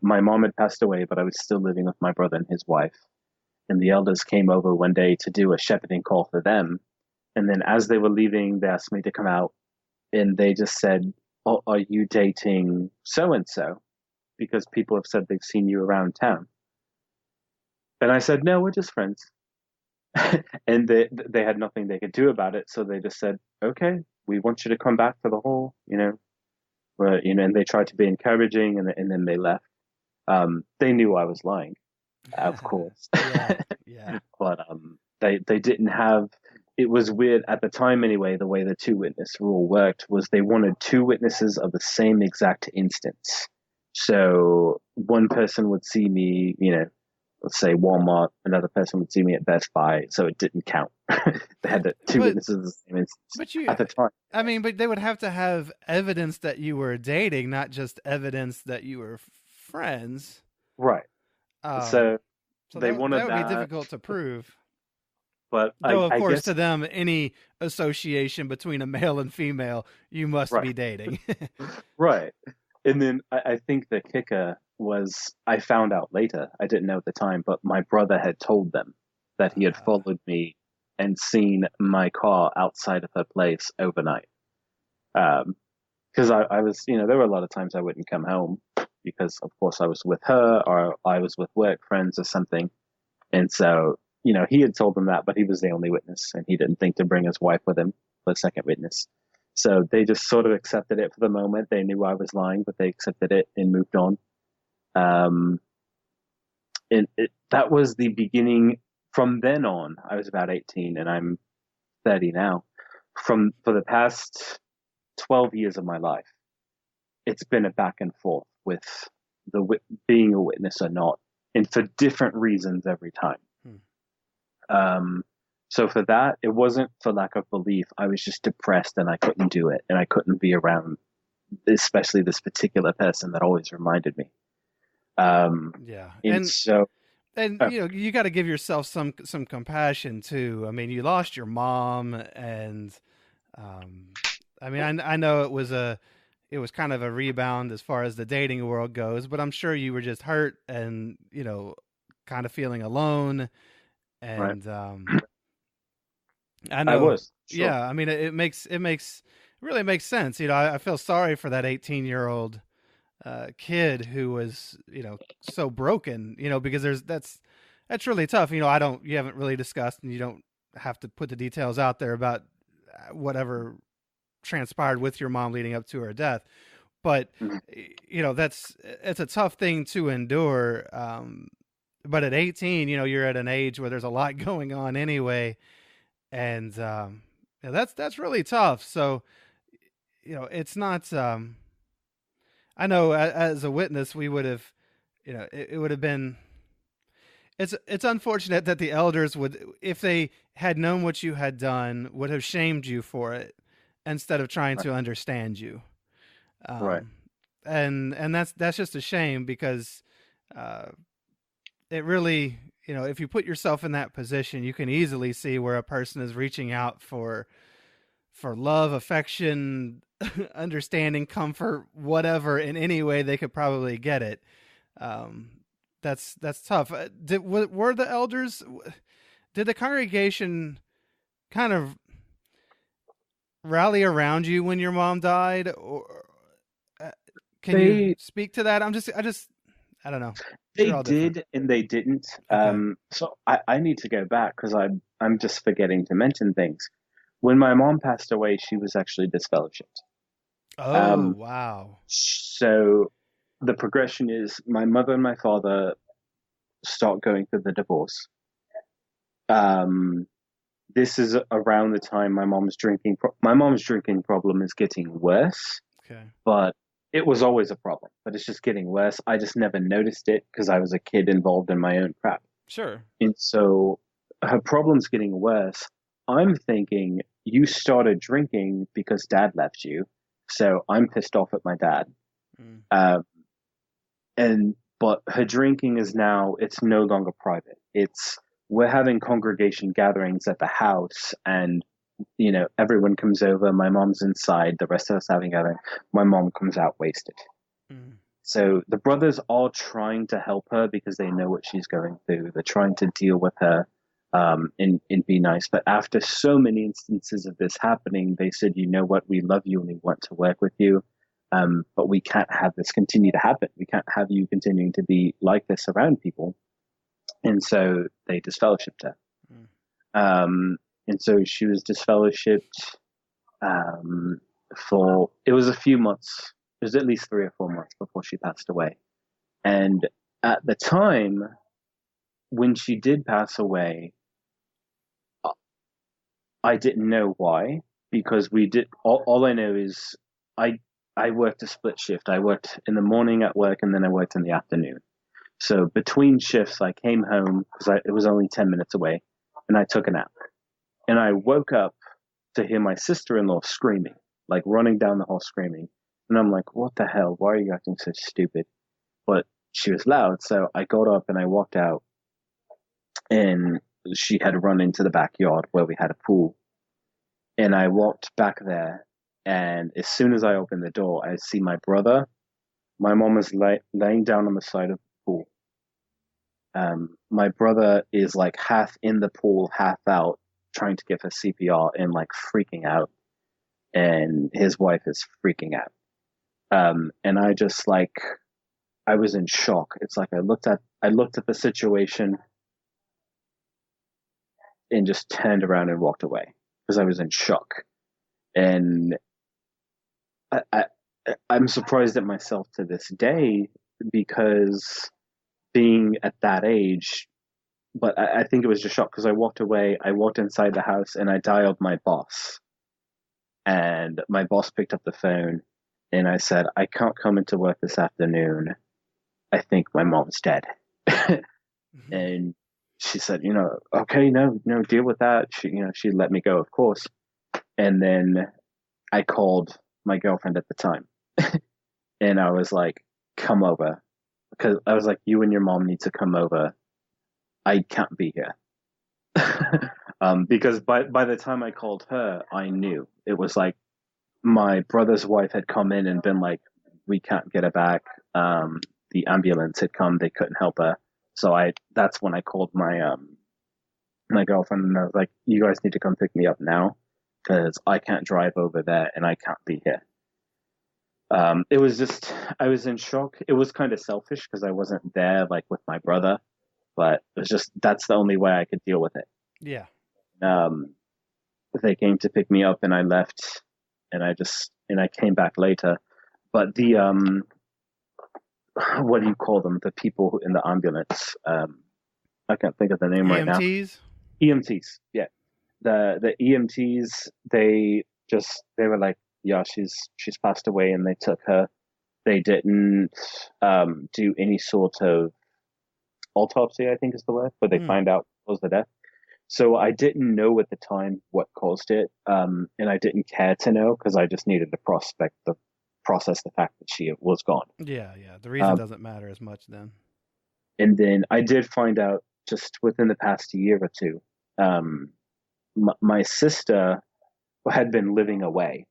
My mom had passed away, but I was still living with my brother and his wife. And the elders came over one day to do a shepherding call for them. And then as they were leaving, they asked me to come out, and they just said, "Oh, are you dating so and so? Because people have said they've seen you around town." And I said, "No, we're just friends." And they had nothing they could do about it, so they just said, "Okay, we want you to come back to the hall, and they tried to be encouraging, and then they left. They knew I was lying, of course. Yeah, yeah. But they didn't have. It was weird at the time anyway. The way the two witness rule worked was they wanted two witnesses of the same exact instance. So one person would see me, let's say Walmart, another person would see me at Best Buy, so it didn't count. They had the two But witnesses of the same instance but you at the time. I mean, but they would have to have evidence that you were dating, not just evidence that you were friends. Right. Um, So so they that wanted would be that, difficult to prove. but Though, of I course, guess to them, any association between a male and female, you must right, be dating. right. And then I think the kicker was I found out later. I didn't know at the time, but my brother had told them that he had uh, followed me and seen my car outside of her place overnight. Because I was, there were a lot of times I wouldn't come home because, of course, I was with her or I was with work friends or something. And so, he had told them that, but he was the only witness and he didn't think to bring his wife with him for a second witness. So they just sort of accepted it for the moment. They knew I was lying, but they accepted it and moved on. Um, and that was the beginning. From then on, I was about 18 and I'm 30 now. for the past 12 years of my life, it's been a back and forth with being a witness or not, and for different reasons every time. Hmm. So for that, it wasn't for lack of belief. I was just depressed and I couldn't do it, and I couldn't be around, especially this particular person that always reminded me. Yeah. And so, And uh, you got to give yourself some compassion too. I mean, you lost your mom, and um, I mean, I know it was kind of a rebound as far as the dating world goes, but I'm sure you were just hurt and kind of feeling alone. right, And I I know, was sure. yeah. I mean, it really makes sense. I feel sorry for that 18-year-old kid who was so broken. Because that's really tough. I don't you haven't really discussed, and you don't have to put the details out there about whatever transpired with your mom leading up to her death. But Mhm. it's a tough thing to endure. But at 18, you're at an age where there's a lot going on anyway, and yeah, that's really tough. So it's not. I know as a witness, we would have, it would have been. It's unfortunate that the elders would, if they had known what you had done, would have shamed you for it instead of trying Right, to understand you. right. Um, and that's just a shame because uh, it really, if you put yourself in that position, you can easily see where a person is reaching out for love, affection, understanding, comfort, whatever, in any way they could probably get it. Um, that's tough. Were the elders? Did the congregation kind of rally around you when your mom died, or uh, can you They speak to that? I don't know. they They're all different. did and they didn't. Okay. So I need to go back because I'm just forgetting to mention things. When my mom passed away, she was actually disfellowshipped. Oh Um, wow. so the progression is my mother and my father start going through the divorce. Um, this is around the time my mom's drinking problem is getting worse, Okay. but it was always a problem, but it's just getting worse. I just never noticed it because I was a kid involved in my own crap. Sure. And so her problem's getting worse. I'm thinking you started drinking because dad left you. So I'm pissed off at my dad. Mm. Um, but her drinking is now, it's no longer private. We're having congregation gatherings at the house, and everyone comes over. My mom's inside, the rest of us having gathering. My mom comes out wasted. Mm. So the brothers are trying to help her because they know what she's going through. They're trying to deal with her, and be nice. But after so many instances of this happening, they said, you know what, we love you and we want to work with you. But we can't have this continue to happen. We can't have you continuing to be like this around people. And so they disfellowshipped her. Mm. Um, and so she was disfellowshipped for, it was a few months. It was at least 3 or 4 months before she passed away. And at the time, when she did pass away, I didn't know why, because all I know is I I worked a split shift. I worked in the morning at work and then I worked in the afternoon. So between shifts, I came home because it was only 10 minutes away, and I took a nap. And I woke up to hear my sister-in-law screaming, like running down the hall screaming. And I'm like, what the hell? Why are you acting so stupid? But she was loud, so I got up and I walked out, and she had run into the backyard where we had a pool. And I walked back there, and as soon as I opened the door, I see my brother. My mom is laying down on the side of the pool. My brother is like half in the pool, half out, trying to give her CPR and like freaking out, and his wife is freaking out. And I was in shock. It's like I looked at the situation and just turned around and walked away because I was in shock. And I, I I'm surprised at myself to this day because being at that age, but I think it was just shock because I walked away. I walked inside the house and I dialed my boss. And my boss picked up the phone and I said, I can't come into work this afternoon. I think my mom's dead. And she said, okay, no, deal with that. She let me go, of course. And then I called my girlfriend at the time and I was like, come over. Because I was like, you and your mom need to come over. I can't be here. Because by the time I called her, I knew it was like my brother's wife had come in and been like, we can't get her back. The ambulance had come, they couldn't help her. So that's when I called my girlfriend and I was like, you guys need to come pick me up now because I can't drive over there and I can't be here. It was just, I was in shock. It was kind of selfish because I wasn't there like with my brother, but it was just, that's the only way I could deal with it. Yeah. Um, they came to pick me up and I left and I came back later. But what do you call them? The people in the ambulance. I can't think of the name right now. EMTs? EMTs, yeah. The EMTs, they were like, yeah, she's passed away, and they took her. They didn't do any sort of autopsy, I think is the word, where they find out what was the death. So I didn't know at the time what caused it, and I didn't care to know because I just needed to process the fact that she was gone. Yeah. The reason doesn't matter as much then. And then I did find out just within the past year or two, my sister had been living away.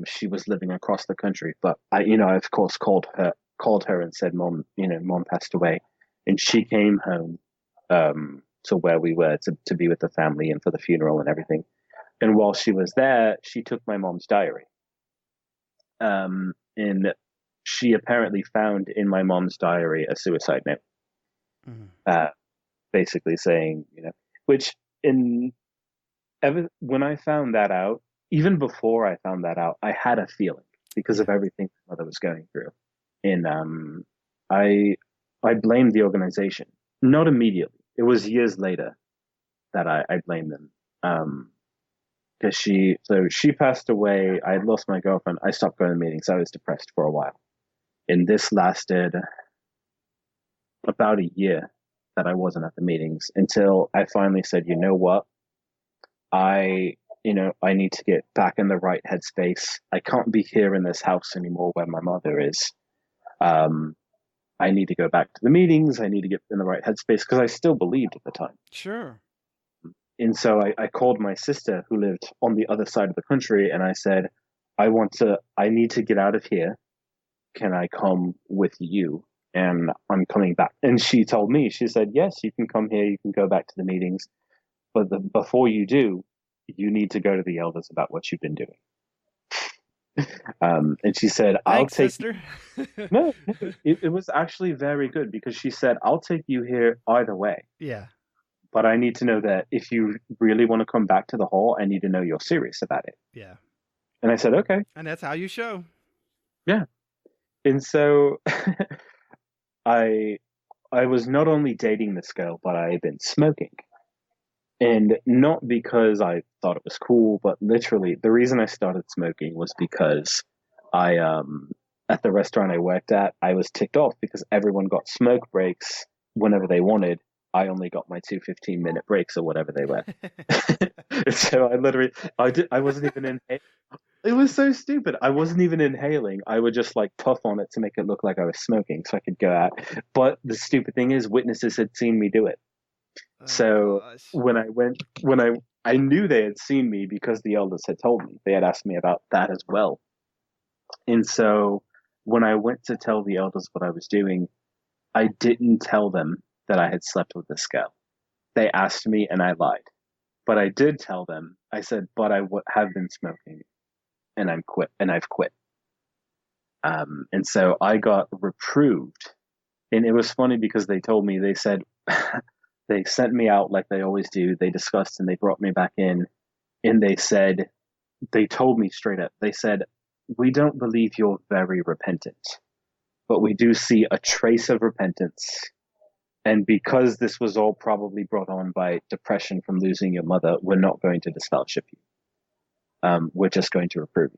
She was living across the country, but I of course called her and said, Mom, Mom passed away. And she came home, to where we were to be with the family and for the funeral and everything. And while she was there, she took my mom's diary. And she apparently found in my mom's diary a suicide note, basically saying, which when I found that out, even before I found that out, I had a feeling because of everything my mother was going through. And I blamed the organization, not immediately. It was years later that I blamed them. Because she passed away. I had lost my girlfriend. I stopped going to meetings. I was depressed for a while. And this lasted about a year that I wasn't at the meetings until I finally said, you know what? I need to get back in the right headspace. I can't be here in this house anymore where my mother is. I need to go back to the meetings. I need to get in the right headspace because I still believed at the time. Sure. And so I called my sister who lived on the other side of the country and I said, I need to get out of here. Can I come with you? And I'm coming back. And she told me, she said, yes, you can come here. You can go back to the meetings. But before you do, you need to go to the elders about what you've been doing. And she said, I'll take sister. No, it was actually very good because she said, I'll take you here either way. Yeah. But I need to know that if you really want to come back to the hall, I need to know you're serious about it. Yeah. And I said, okay. And that's how you show. Yeah. And so I was not only dating this girl, but I had been smoking. And not because I thought it was cool, but literally the reason I started smoking was because I at the restaurant I worked at, I was ticked off because everyone got smoke breaks whenever they wanted. I only got my 2 15-minute breaks or whatever they were. So I wasn't even inhaling. It was so stupid. I wasn't even inhaling. I would just like puff on it to make it look like I was smoking so I could go out. But the stupid thing is witnesses had seen me do it. Oh, so gosh. I knew they had seen me because the elders had told me. They had asked me about that as well. And so when I went to tell the elders what I was doing, I didn't tell them that I had slept with this girl. They asked me and I lied. But I did tell them, I said, but I have been smoking and I've quit. And so I got reproved. And it was funny because they told me, they said, they sent me out like they always do. They discussed and they brought me back in. And they told me straight up, they said, we don't believe you're very repentant, but we do see a trace of repentance. And because this was all probably brought on by depression from losing your mother, we're not going to disfellowship you. We're just going to reprove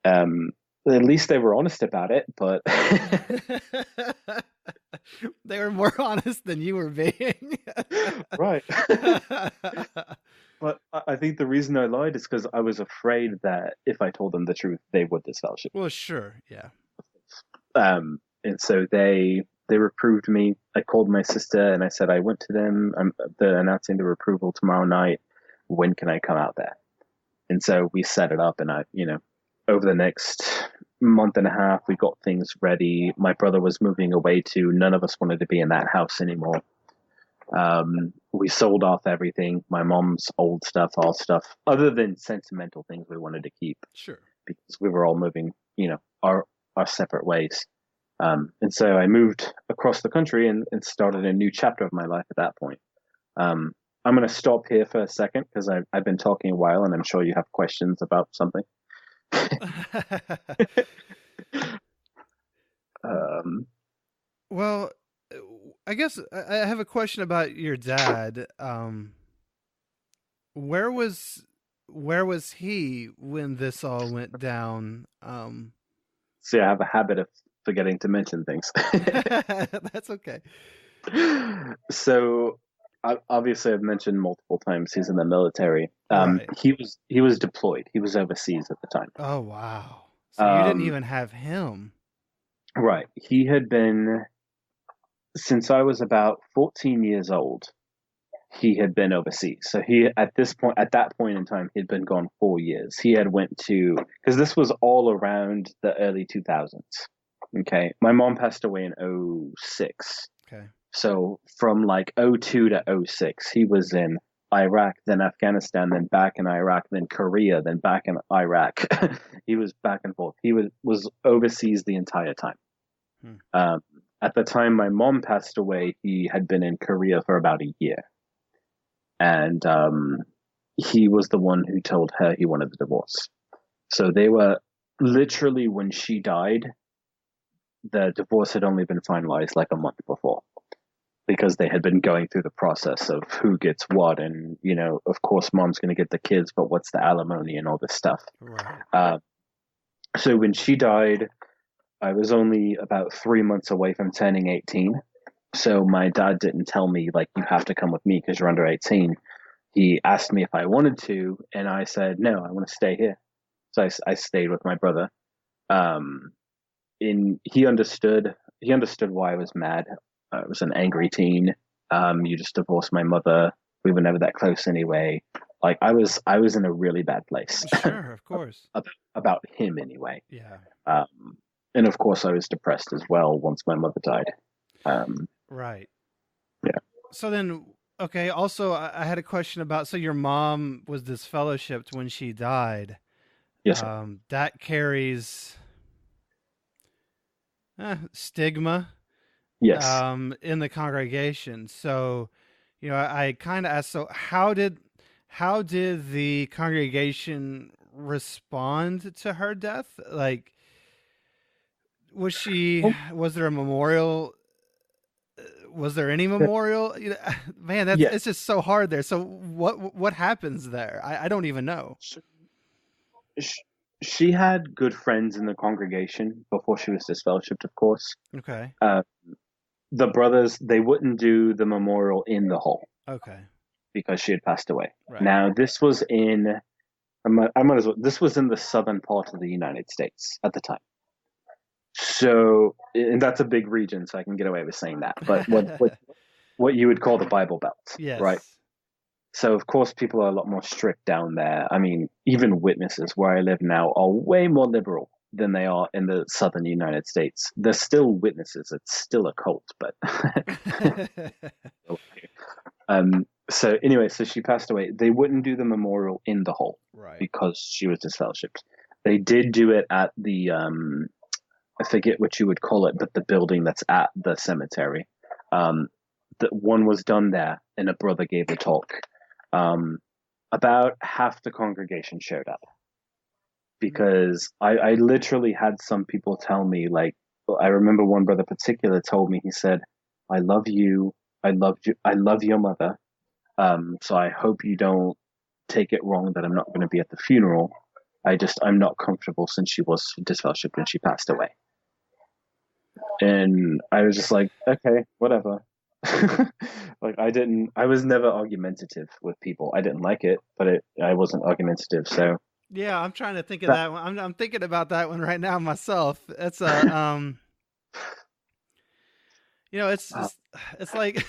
you. At least they were honest about it, but They were more honest than you were being. right. But I think the reason I lied is because I was afraid that if I told them the truth, they would disfellowship. Well, sure, yeah. And so they reproved me. I called my sister and I said I went to them. They're announcing the reproval tomorrow night. When can I come out there? And so we set it up, and over the next month and a half, we got things ready. My brother was moving away too. None of us wanted to be in that house anymore. We sold off everything, my mom's old stuff, all stuff, other than sentimental things we wanted to keep. Sure. Because we were all moving, our separate ways. And so I moved across the country and started a new chapter of my life at that point. I'm going to stop here for a second because I've been talking a while, and I'm sure you have questions about something. Well, I guess I have a question about your dad. Where was he when this all went down? See, I have a habit of forgetting to mention things. That's okay. So, obviously, I've mentioned multiple times he's in the military. Right. He was deployed. He was overseas at the time. Oh wow! So you didn't even have him. Right. He had been, since I was about 14 years old, he had been overseas. So at that point in time, he'd been gone 4 years. He had went to, because this was all around the early 2000s. Okay. My mom passed away in 2006. Okay. So from like 2002 to 2006, he was in Iraq, then Afghanistan, then back in Iraq, then Korea, then back in Iraq. He was back and forth. He was overseas the entire time. At the time my mom passed away, he had been in Korea for about a year. And he was the one who told her he wanted the divorce. So they were literally, when she died, the divorce had only been finalized like a month before, because they had been going through the process of who gets what. And, of course, mom's going to get the kids, but what's the alimony and all this stuff. Right. So when she died, I was only about 3 months away from turning 18. So my dad didn't tell me, like, you have to come with me because you're under 18. He asked me if I wanted to, and I said, no, I want to stay here. So I stayed with my brother. He understood why I was mad. I was an angry teen. You just divorced my mother. We were never that close anyway. Like, I was in a really bad place. Sure, of course. About him anyway. Yeah. And of course I was depressed as well once my mother died. Right. Yeah. So then, okay, also I had a question about, so your mom was disfellowshipped when she died. Yes. That carries stigma. Yes. In the congregation. So, I kind of asked, so how did the congregation respond to her death? Like, was there a memorial? Was there any memorial? Man, it's just so hard there. So what happens there? I don't even know. She had good friends in the congregation before she was disfellowshipped, of course. Okay. The brothers, they wouldn't do the memorial in the hall. Okay. Because she had passed away. Right. Now, this was in, this was in the southern part of the United States at the time. So, and that's a big region, so I can get away with saying that. But what you would call the Bible Belt, yes. Right? So, of course, people are a lot more strict down there. I mean, even witnesses where I live now are way more liberal than they are in the southern United States. They're still witnesses. It's still a cult, but so anyway, so she passed away. They wouldn't do the memorial in the hall, right, because she was disfellowshipped. They did do it at the I forget what you would call it, but the building that's at the cemetery. The one was done there, and a brother gave a talk. About half the congregation showed up, because I literally had some people tell me, like, I remember one brother in particular told me, he said, I love you, I love your mother, so I hope you don't take it wrong that I'm not going to be at the funeral. I'm not comfortable since she was disfellowshipped and she passed away. And I was just like, okay, whatever. Like I was never argumentative with people. I didn't like it, but I wasn't argumentative. So Yeah, I'm trying to think of that, that one. I'm thinking about that one right now myself. It's a it's uh, just it's like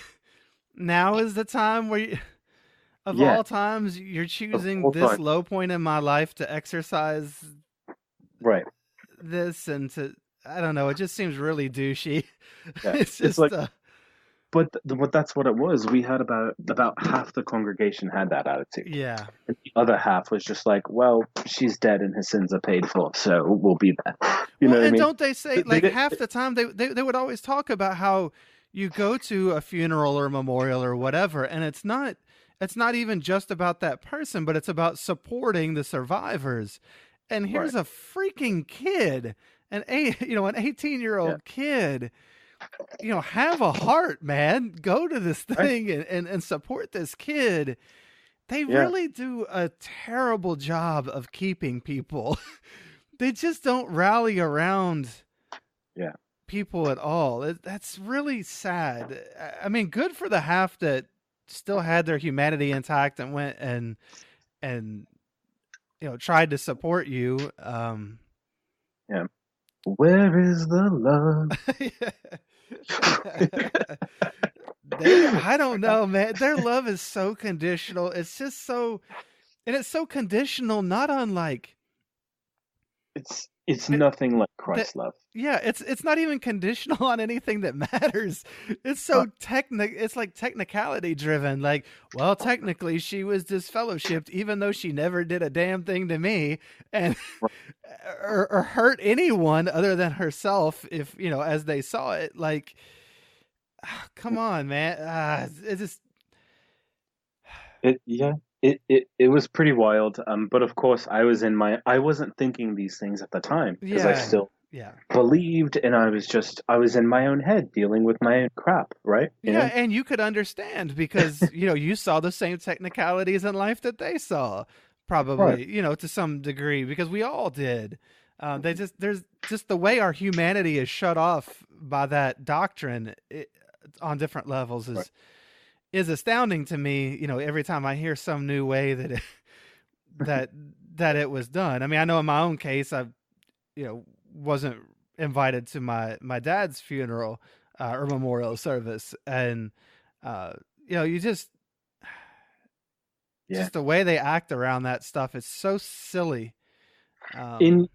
now is the time where of yeah, all times you're of choosing all this time. low point in my life to exercise Right. this and to I don't know, it just seems really douchey. Yeah. It's It's just like, but that's what it was. We had about half the congregation had that attitude. yeah. And the other half was just like, well, she's dead and her sins are paid for, so we'll be there. You Well, know what I and mean? don't they say They like did, half the time they would always talk about how you go to a funeral or memorial or whatever, and it's not even just about that person, but it's about supporting the survivors. And right. here's a freaking kid, an 18-year-old Yeah. kid. Have a heart, man. Go to this Right. thing and support this kid. They Yeah. really do a terrible job of keeping people. They just don't rally around Yeah. people at all. That's really sad. I mean, good for the half that still had their humanity intact and went and tried to support you. Yeah. Where is the love? I don't know, man. Their love is so conditional. It's just so, and it's so conditional, not unlike It's it, nothing like that. Christ's love. Yeah, it's not even conditional on anything that matters. It's Right. so it's like technicality driven. Like, well, technically she was disfellowshipped even though she never did a damn thing to me and Right. or hurt anyone other than herself if, as they saw it. Like, come on, man. It's just Yeah. It was pretty wild. But of course I wasn't thinking these things at the time because I yeah. still Yeah. believed and I was in my own head dealing with my own crap, right? You Yeah, know? and you could understand because, you saw the same technicalities in life that they saw, Right. probably, to some degree, because we all did. There's just the way our humanity is shut off by that doctrine on different levels Right. is astounding to me. Every time I hear some new way that that it was done. I mean, I know in my own case, I, wasn't invited to my dad's funeral or memorial service, and uh, you Yeah. just the way they act around that stuff is so silly. In Um,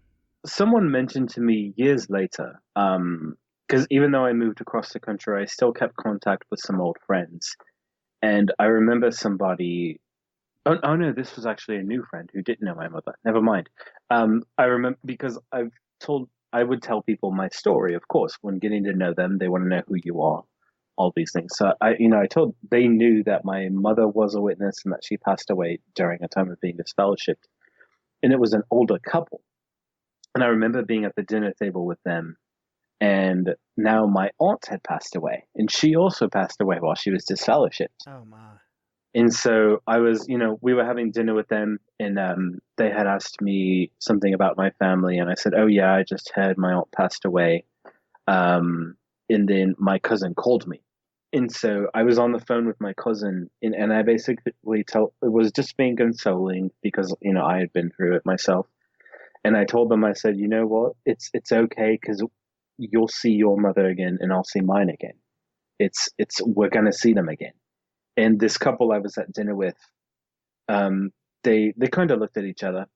Someone mentioned to me years later, because even though I moved across the country, I still kept contact with some old friends. And I remember somebody. Oh no, this was actually a new friend who didn't know my mother. Never mind. I remember because I would tell people my story, of course. When getting to know them, they want to know who you are, all these things. So they knew that my mother was a witness and that she passed away during a time of being disfellowshipped. And it was an older couple. And I remember being at the dinner table with them. And now my aunt had passed away, and she also passed away while she was disfellowshipped. oh my. And so we were having dinner with them, and they had asked me something about my family, and I said, "Oh yeah, I just heard my aunt passed away." And then my cousin called me, and so I was on the phone with my cousin, and I basically it was just being consoling because I had been through it myself, and I told them, I said, you know what, it's okay because you'll see your mother again, and I'll see mine again. It's we're gonna see them again. And this couple I was at dinner with, um, they kind of looked at each other.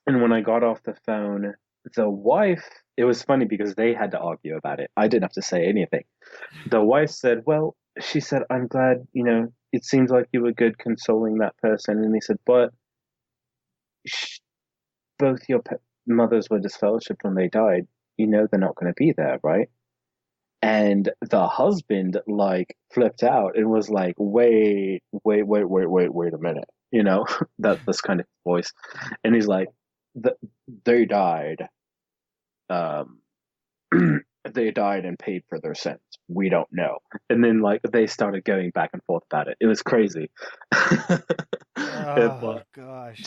And when I got off the phone, the wife, it was funny because they had to argue about it. I didn't have to say anything. The wife said, well, she said, I'm glad, it seems like you were good consoling that person. And he said, but sh- both your mothers were disfellowshipped when they died. They're not going to be there, right? And the husband like flipped out and was like, wait a minute, this kind of voice. And he's like, they died. Um, they died and paid for their sins. We don't know. And then like they started going back and forth about it. It was crazy. Oh But gosh.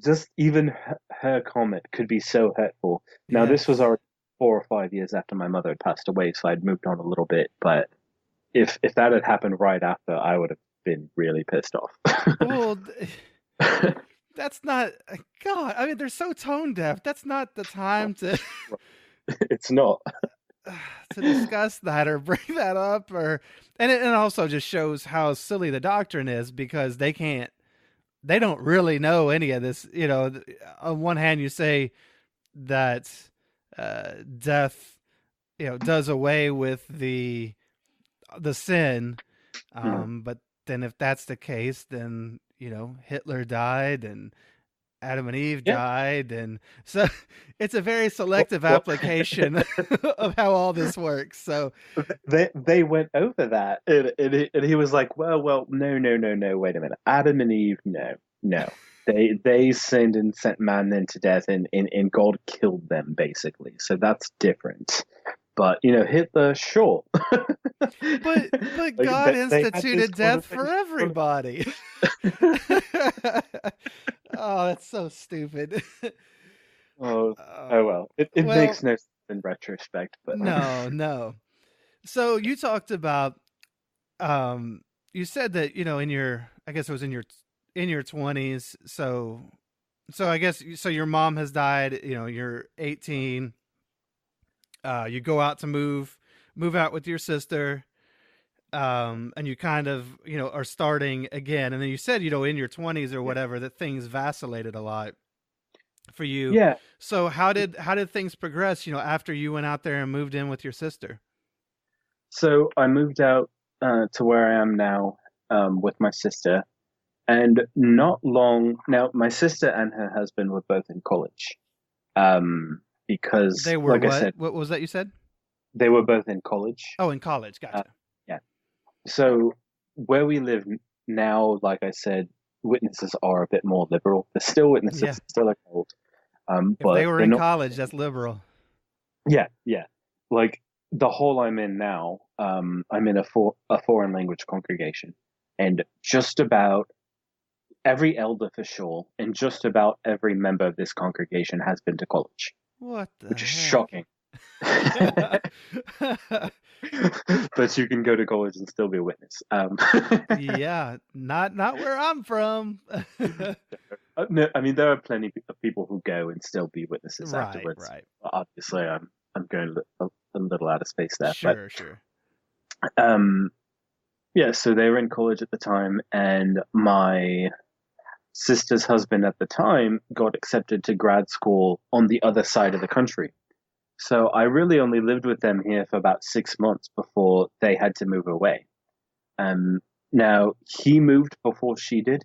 just even her comment could be so hurtful. Now, this was Yes. already 4 or 5 years after my mother had passed away, so I'd moved on a little bit. But if that had happened right after, I would have been really pissed off. Well, that's not God. I mean, they're so tone deaf. That's not the time to It's not. to discuss that or bring that up, or and it also just shows how silly the doctrine is because they don't really know any of this. You know, on one hand, you say that death, does away with the sin, Mhm. but then if that's the case, then Hitler died and Adam and Eve Yeah. died, and so it's a very What, selective what? application of how all this works. So They went over that, and he was like, well, no, no, no, no, wait a minute, Adam and Eve, no, no, they sinned and sent man into death, and God killed them basically, so that's different. But Hitler, sure. but Like God they had this instituted death for conversation. everybody. Oh, that's so stupid. Oh, oh Oh, well, it well, makes no sense in retrospect, but no, no. So you talked about you said that in your I guess it was in your 20s. So I guess so your mom has died, you're 18. You go out to move out with your sister, and you kind of are starting again, and then you said in your 20s or yeah, whatever that things vacillated a lot for you. yeah. So how did things progress after you went out there and moved in with your sister? So I moved out to where I am now with my sister. And not long now, my sister and her husband were both in college. Because, They were like I what said, what was that you said? they were both in college. Oh, in college, Uh, gotcha. yeah. So where we live now, like I said, witnesses are a bit more liberal. They're still Yeah, witnesses, still a cult, if they but were they're in not. college, that's liberal. Yeah, yeah. Like the hall I'm in now, I'm in a foreign language congregation, and just about every elder for sure, and just about every member of this congregation has been to college, What the which is heck? shocking. But you can go to college and still be a witness. Yeah, not where I'm from. No, I mean there are plenty of people who go and still be witnesses Right, afterwards. right. Obviously, I'm going a little out of space there, but Sure, sure. um, yeah. So they were in college at the time, and my sister's husband at the time got accepted to grad school on the other side of the country. So I really only lived with them here for about 6 months before they had to move away. Um, Now he moved before she did,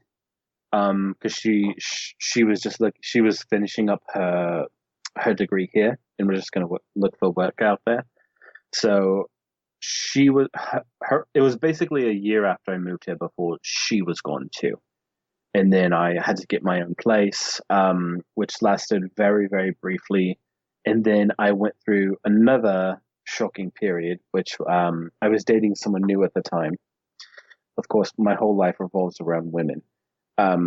because she was just like she was finishing up her degree here and was just going to look for work out there. So she was her. It was basically a year after I moved here before she was gone too, and then I had to get my own place, which lasted very, very briefly. And then I went through another shocking period, which I was dating someone new at the time. Of course, my whole life revolves around women. I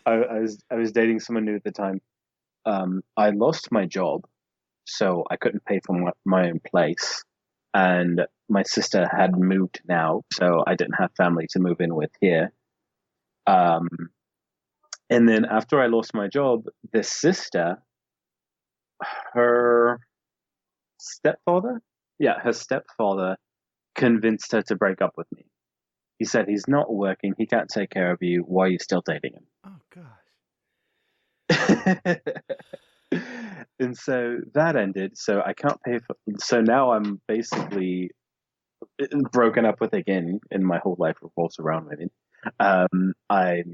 was dating someone new at the time. I lost my job, so I couldn't pay for my own place, and my sister had moved now, so I didn't have family to move in with here. Um, And then after I lost my job, the sister, her stepfather, yeah, her stepfather convinced her to break up with me. He said he's not working, he can't take care of you. Why are you still dating Oh gosh. him? And so that ended. So I can't pay for. So now I'm basically broken up with again, and my whole life revolves around women. I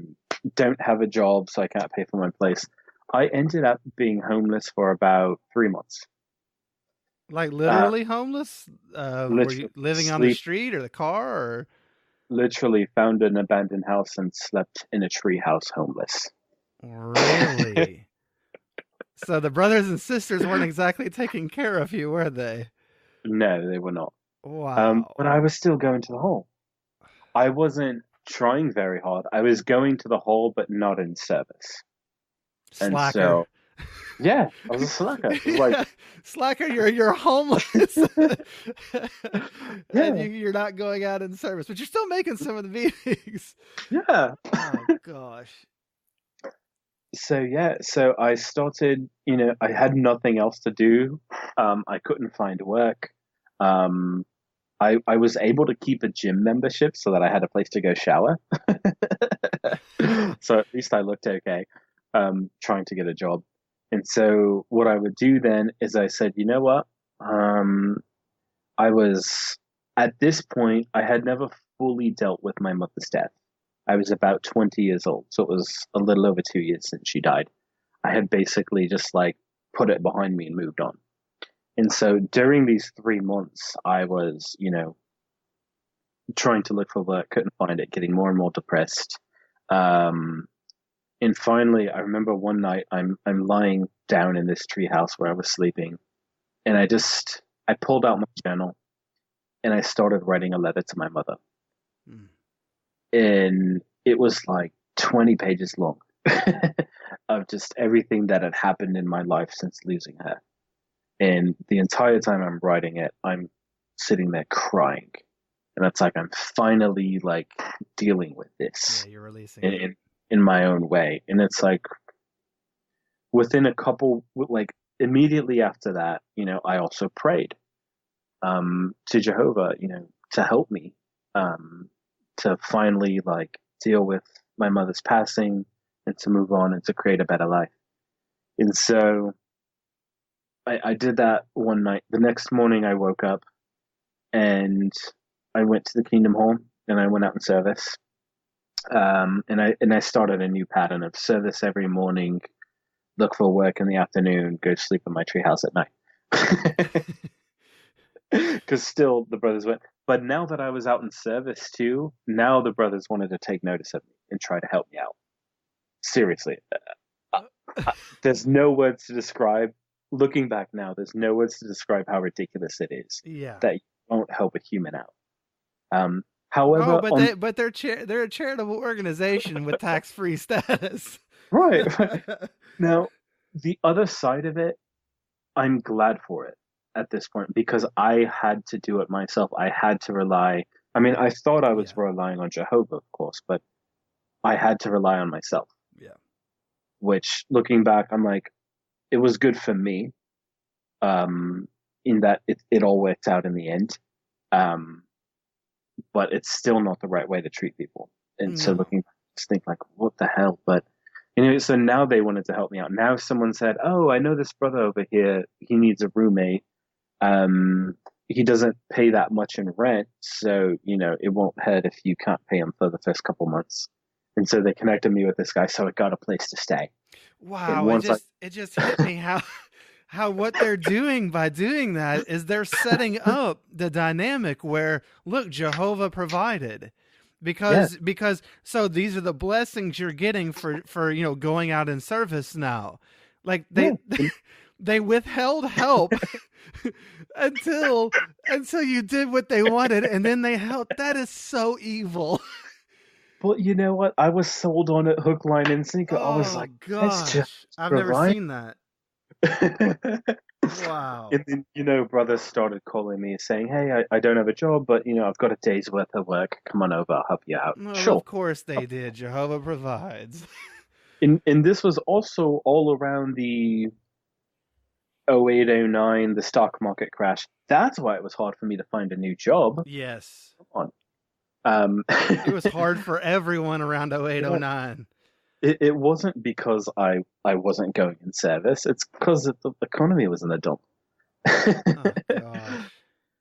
don't have a job, so I can't pay for my place. I ended up being homeless for about 3 months. Like Uh, literally homeless? Were you Literally living on the sleep, street or the car or literally found an abandoned house and slept in a tree house homeless. really? So the brothers and sisters weren't exactly taking care of you, were they? No, they were not. But Wow. I was still going to the hole. I wasn't trying very hard. I was going to the hall, but not in service. And Slacker. so, yeah, I was a slacker. It was like, Slacker, you're homeless. And yeah, you're not going out in service, but you're still making some of the meetings. yeah. Oh gosh. So yeah, so I started, I had nothing else to do. I couldn't find work. Um, I was able to keep a gym membership so that I had a place to go shower. So at least I looked okay, trying to get a job. And so what I would do then is I said, you know what? Um, I was at this point, I had never fully dealt with my mother's death. I was about 20 years old, so it was a little over 2 years since she died. I had basically just like put it behind me and moved on. And so during these 3 months, I was, trying to look for work, couldn't find it, getting more and more depressed. Um, and finally, I remember one night I'm lying down in this treehouse where I was sleeping, and I pulled out my journal and I started writing a letter to my mother. Mm. And it was like 20 pages long of just everything that had happened in my life since losing her. And the entire time I'm writing it, I'm sitting there crying. And it's like I'm finally like dealing with this Yeah, you're releasing in, it. in my own way. And it's like within like immediately after that, I also prayed to Jehovah, to help me, to finally like deal with my mother's passing and to move on and to create a better life. And so I did that one night. The next morning I woke up and I went to the Kingdom Hall and I went out in service. And I started a new pattern of service every morning, look for work in the afternoon, go sleep in my treehouse at night. Because still the brothers went. But now that I was out in service too, now the brothers wanted to take notice of me and try to help me out. Seriously, there's no words to describe. Looking back now, there's no words to describe how ridiculous it is Yeah. that you won't help a human out. Oh, However, but they're a charitable organization with tax-free status. right now, the other side of it, I'm glad for it at this point because I had to do it myself. I had to rely. I mean, I thought I was Yeah. relying on Jehovah, of course, but I had to rely on myself. Yeah. Which, looking back, I'm like, it was good for me, in that it all worked out in the end. Um, but it's still not the right way to treat people. And so No. looking back, I just think like, what the hell? But so now they wanted to help me out. Now someone said, "Oh, I know this brother over here. He needs a roommate. Um, he doesn't pay that much in rent, so it won't hurt if you can't pay him for the first couple months." And so they connected me with this guy, so I got a place to stay. And Wow, once it just hit me how what they're doing by doing that is they're setting up the dynamic where look, Jehovah provided. yeah, Because so these are the blessings you're getting for going out in service now. Like yeah, they withheld help until you did what they wanted and then they helped. That is so evil. but you know what? I was sold on it hook, line, and sinker. I was Oh like, let's just gosh. I've never provide. seen that. And Wow. then, brothers started calling me saying, "Hey, I don't have a job, but I've got a day's worth of work. Come on over, I'll help you out." Well, Sure. of course they did. Jehovah provides. And this was also all around the 08, 09, the stock market crash. That's why it was hard for me to find a new job. Yes. Come on. It was hard for everyone around 08, Yeah. 09. It wasn't because I wasn't going in service. It's because the economy was in the dump. Oh gosh.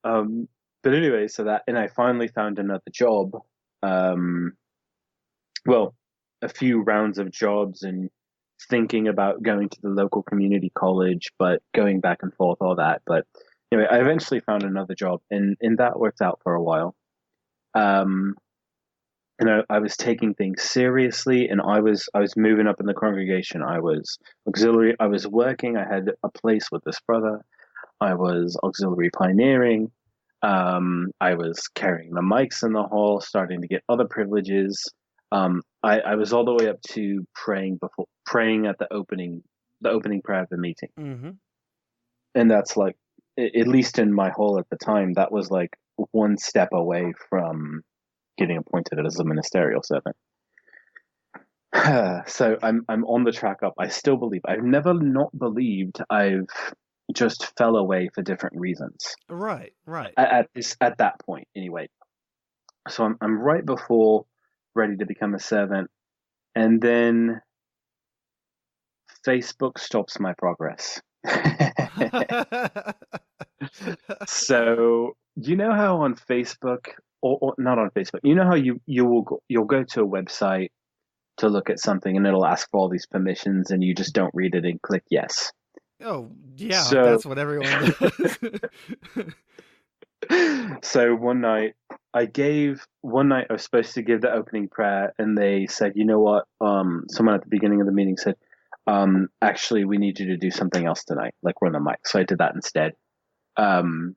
Um, but anyway, and I finally found another job. Um, well, a few rounds of jobs and thinking about going to the local community college, but going back and forth, all that. But anyway, I eventually found another job, and that worked out for a while. Um, and I was taking things seriously, and I was moving up in the congregation. I was auxiliary. I was working. I had a place with this brother. I was auxiliary pioneering. I was carrying the mics in the hall, starting to get other privileges. I was all the way up to praying at the opening prayer of the meeting, Mm-hmm. and that's like, at least in my hall at the time, that was like one step away from getting appointed as a ministerial servant. So I'm on the track up. I still believe. I've never not believed. I've just fell away for different reasons Right, right. at that point anyway. So I'm right before ready to become a servant, and then Facebook stops my progress. So you know how on Facebook, or not on Facebook, you know how you'll go to a website to look at something and it'll ask for all these permissions and you just don't read it and click yes. Oh, yeah, So that's what everyone does. so one night I was supposed to give the opening prayer, and they said, you know what? Someone at the beginning of the meeting said, actually, we need you to do something else tonight, like run the mic. So I did that instead. Um,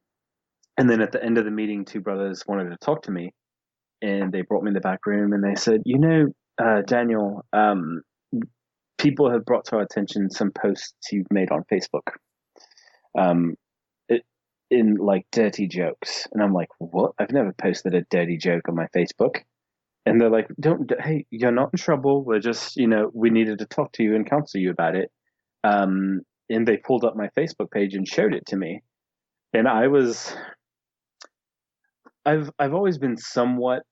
and then at the end of the meeting, two brothers wanted to talk to me, and they brought me in the back room, and they said, Daniel, people have brought to our attention some posts you've made on Facebook. Um, in like dirty jokes. And I'm like, what? I've never posted a dirty joke on my Facebook. And they're like, hey, you're not in trouble. We're just, we needed to talk to you and counsel you about it. And they pulled up my Facebook page and showed it to me. And I've always been somewhat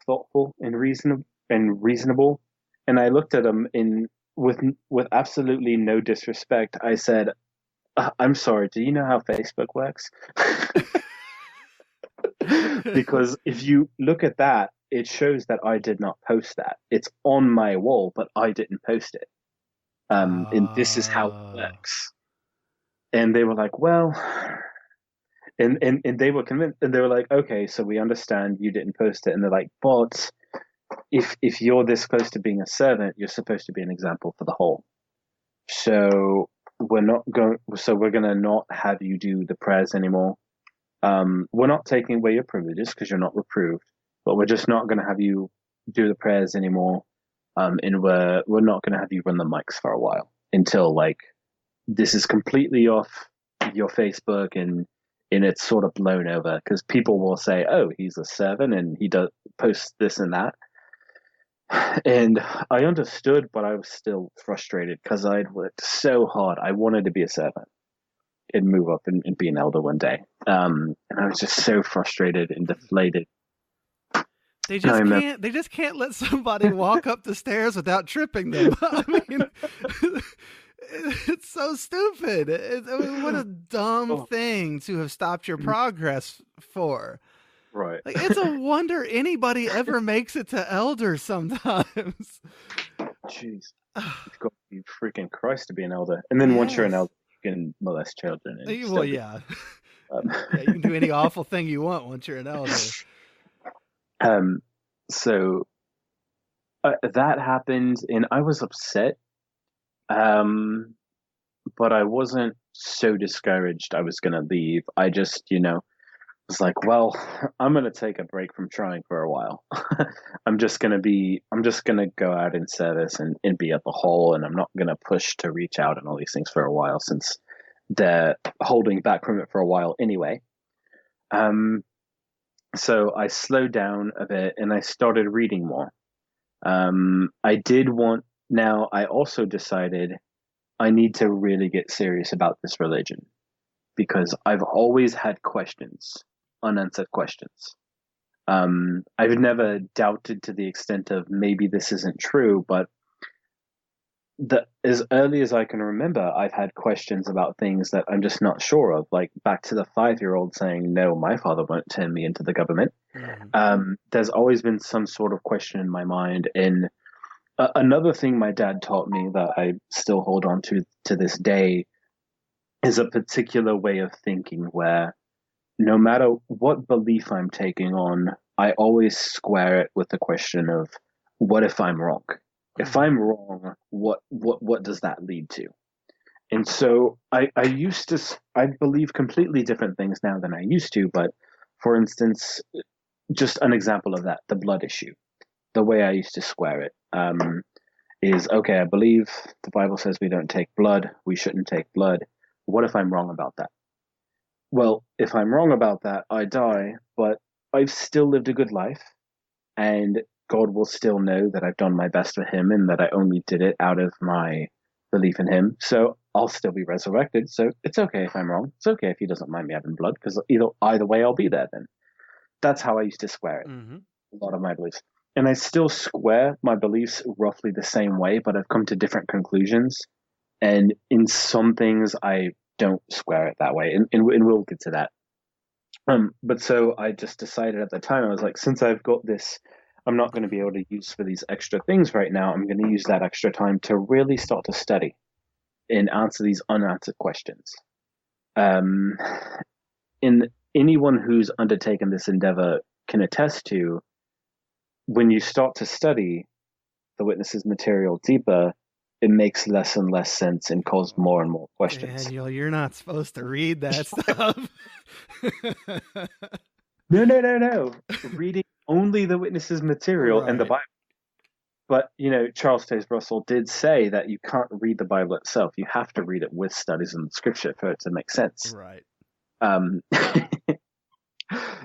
thoughtful and reasonable. And I looked at them with absolutely no disrespect. I said, I'm sorry, do you know how Facebook works? Because if you look at that, it shows that I did not post that. It's on my wall, but I didn't post it. And this is how it uh, works. And they were like, well, and they were convinced, and they were like, okay, so we understand you didn't post it. And they're like, but if you're this close to being a servant, you're supposed to be an example for the whole. So we're gonna not have you do the prayers anymore. We're not taking away your privileges because you're not reproved, but we're just not gonna have you do the prayers anymore. And we're not gonna have you run the mics for a while until like this is completely off your Facebook and it's sort of blown over because people will say, oh, he's a servant and he does post this and that. And I understood, but I was still frustrated because I'd worked so hard. I wanted to be a servant and move up and be an elder one day. And I was just so frustrated and deflated. they And I just remember, can't. They just can't let somebody walk up the stairs without tripping them. I mean, it's so stupid. I mean, what a dumb oh, thing to have stopped your progress for. right. Like, it's a wonder anybody ever makes it to elder sometimes. Jeez. You've got to be freaking Christ to be an elder. And then once you're an Yes. elder, you can molest children and Well, still be. yeah. Um, Yeah, you can do any awful thing you want once you're an elder. um, so that happened, and I was upset. But I wasn't so discouraged I was going to leave. I just, was like, well, I'm going to take a break from trying for a while. I'm just going to go out in service and be at the hall. And I'm not going to push to reach out and all these things for a while since they're holding back from it for a while anyway. So I slowed down a bit and I started reading more. Now I also decided I need to really get serious about this religion because I've always had questions, unanswered questions. I've never doubted to the extent of maybe this isn't true, but as early as I can remember, I've had questions about things that I'm just not sure of, like back to the 5-year-old saying, no, my father won't turn me into the government. There's always been some sort of question in my mind. And another thing my dad taught me that I still hold on to this day is a particular way of thinking where no matter what belief I'm taking on, I always square it with the question of what if I'm wrong? If I'm wrong, what does that lead to? And so I used to, I believe completely different things now than I used to. But for instance, just an example of that, the blood issue, the way I used to square it is, okay, I believe the Bible says we don't take blood. We shouldn't take blood. What if I'm wrong about that? Well, if I'm wrong about that, I die, but I've still lived a good life, and God will still know that I've done my best for Him and that I only did it out of my belief in Him. So I'll still be resurrected. So it's okay if I'm wrong. It's okay if He doesn't mind me having blood, because either way, I'll be there then. That's how I used to square it. Mm-hmm. A lot of my beliefs. And I still square my beliefs roughly the same way, but I've come to different conclusions. And in some things, I don't square it that way. And we'll get to that. But so I just decided at the time, I was like, since I've got this, I'm not going to be able to use for these extra things right now. I'm going to use that extra time to really start to study and answer these unanswered questions. In anyone who's undertaken this endeavor can attest to, when you start to study the witnesses' material deeper, it makes less and less sense and causes more and more questions. Daniel, you're not supposed to read that stuff. No. Reading only the witnesses' material and the Right. Bible. But, Charles Taze Russell did say that you can't read the Bible itself. You have to read it with studies in the scripture for it to make sense. Right.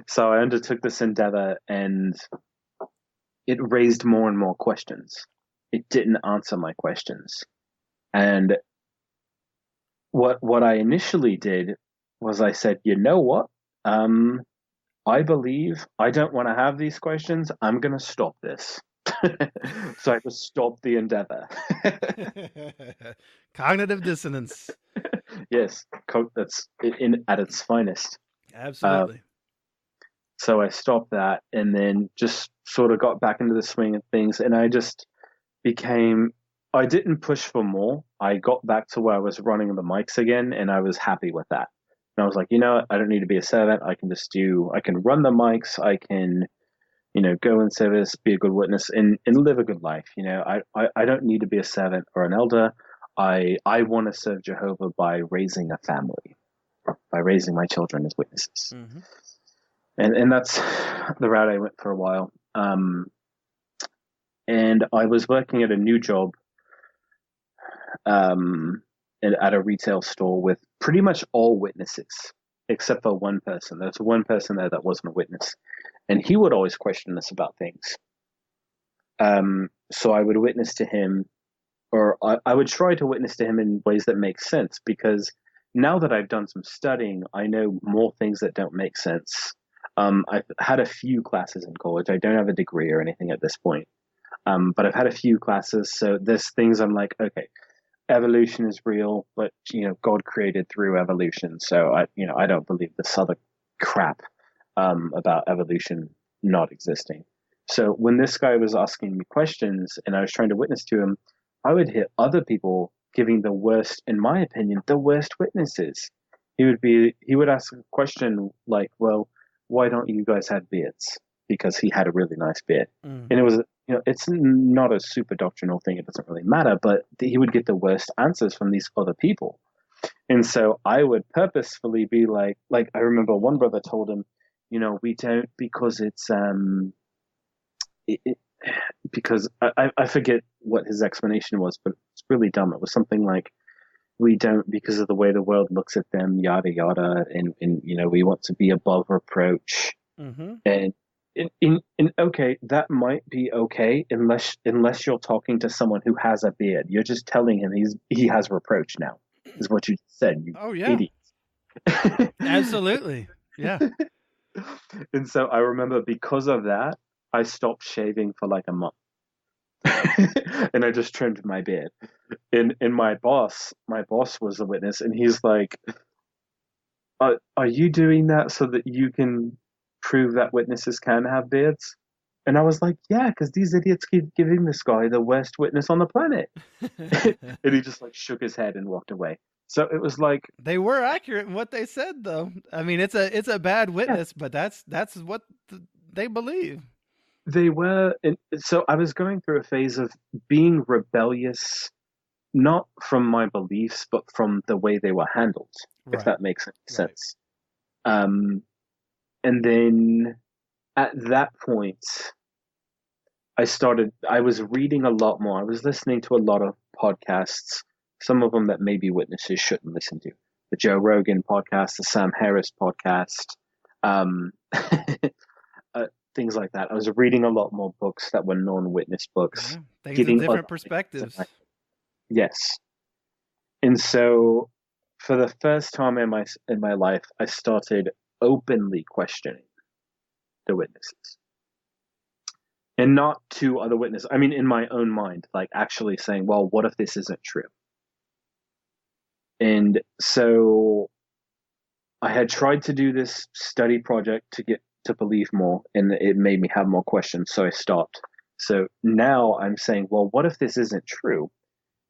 So I undertook this endeavor, and it raised more and more questions. It didn't answer my questions. And what I initially did was I said, you know what? I believe I don't want to have these questions. I'm going to stop this. So I just stopped the endeavor. Cognitive dissonance. Yes, that's at its finest. Absolutely. So I stopped that, and then just sort of got back into the swing of things, and I just I didn't push for more. I got back to where I was running the mics again, and I was happy with that. And I was like, I don't need to be a servant. I can run the mics. I can, go in service, be a good witness, and live a good life. I don't need to be a servant or an elder. I want to serve Jehovah by raising a family, by raising my children as witnesses. Mm-hmm. And that's the route I went for a while. And I was working at a new job at a retail store with pretty much all witnesses, except for one person. There's one person there that wasn't a witness. And he would always question us about things. So I would witness to him, or I would try to witness to him in ways that make sense, because now that I've done some studying, I know more things that don't make sense. I've had a few classes in college. I don't have a degree or anything at this point. But I've had a few classes, so there's things I'm like, okay, evolution is real, but God created through evolution. So I don't believe this other crap about evolution not existing. So when this guy was asking me questions and I was trying to witness to him, I would hear other people giving the worst, in my opinion, the worst witnesses. He would ask a question like, well, why don't you guys have beards? Because he had a really nice beard. Mm. And it was, it's not a super doctrinal thing. It doesn't really matter, but he would get the worst answers from these other people. And so I would purposefully be like I remember one brother told him, we don't, because it's, because I forget what his explanation was, but it's really dumb. It was something like, we don't because of the way the world looks at them, yada, yada. And we want to be above reproach. Mm-hmm. And in okay, that might be okay unless you're talking to someone who has a beard. You're just telling him he has reproach now, is what you said. You idiot. Absolutely. Yeah. And so I remember because of that, I stopped shaving for like a month. And I just trimmed my beard. And my boss was a witness, and he's like, are you doing that so that you can prove that witnesses can have beards? And I was like, yeah, because these idiots keep giving this guy the worst witness on the planet. And he just shook his head and walked away. So it was like, they were accurate in what they said, though. I mean, it's a bad witness, yeah. But that's what they believe. They were. So I was going through a phase of being rebellious not from my beliefs, but from the way they were handled, if Right. that makes any Right. sense. Um, and then at that point, I was reading a lot more. I was listening to a lot of podcasts, some of them that maybe witnesses shouldn't listen to. The Joe Rogan podcast, the Sam Harris podcast, um, things like that. I was reading a lot more books that were non-witness books, Yeah. Things in getting other different ideas in my perspectives. yes. And so for the first time in my life, I started openly questioning the witnesses. And not to other witnesses. I mean, in my own mind, like actually saying, well, what if this isn't true? And so I had tried to do this study project to get to believe more, and it made me have more questions. So I stopped. So now I'm saying, well, what if this isn't true?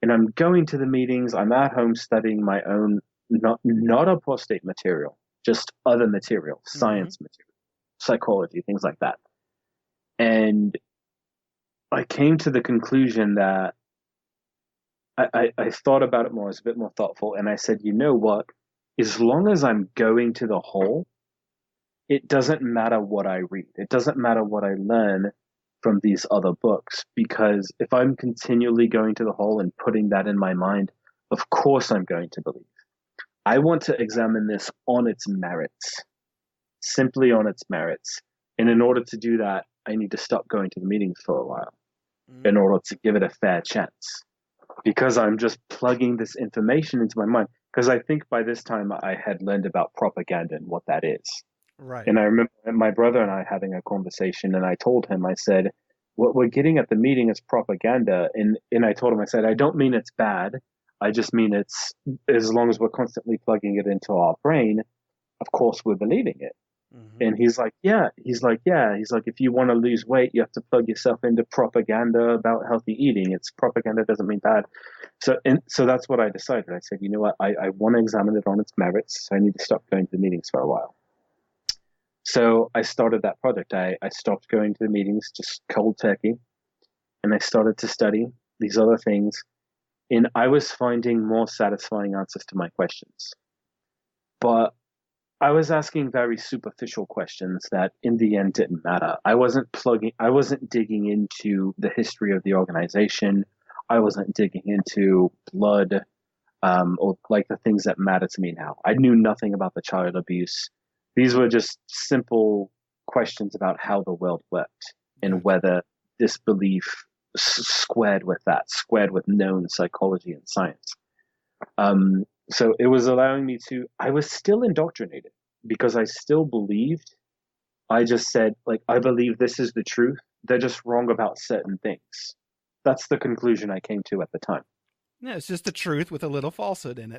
And I'm going to the meetings. I'm at home studying my own, not apostate material, just other material, Hmm. science material, psychology, things like that. And I came to the conclusion that I thought about it more, I was a bit more thoughtful, and I said, you know what? As long as I'm going to the hole, it doesn't matter what I read. It doesn't matter what I learn from these other books, because if I'm continually going to the hole and putting that in my mind, of course I'm going to believe. I want to examine this on its merits, simply on its merits. And in order to do that, I need to stop going to the meetings for a while in Mm. order to give it a fair chance. Because I'm just plugging this information into my mind. Because I think by this time I had learned about propaganda and what that is. Right. And I remember my brother and I having a conversation, and I told him, I said, what we're getting at the meeting is propaganda. And I told him, I said, I don't mean it's bad. I just mean it's, as long as we're constantly plugging it into our brain, of course we're believing it. Hmm. And he's like, if you want to lose weight, you have to plug yourself into propaganda about healthy eating. It's propaganda doesn't mean bad. So that's what I decided. I said, you know what, I want to examine it on its merits. So I need to stop going to the meetings for a while. So I started that project. I stopped going to the meetings, just cold turkey, and I started to study these other things. And I was finding more satisfying answers to my questions. But I was asking very superficial questions that in the end didn't matter. I wasn't digging into the history of the organization. I wasn't digging into blood, or like the things that matter to me now. I knew nothing about the child abuse. These were just simple questions about how the world worked and Gotcha. whether this belief squared with known psychology and science. So it was allowing me to, I was still indoctrinated because I still believed. I just said, like, I believe this is the truth. They're just wrong about certain things. That's the conclusion I came to at the time. Yeah, it's just the truth with a little falsehood in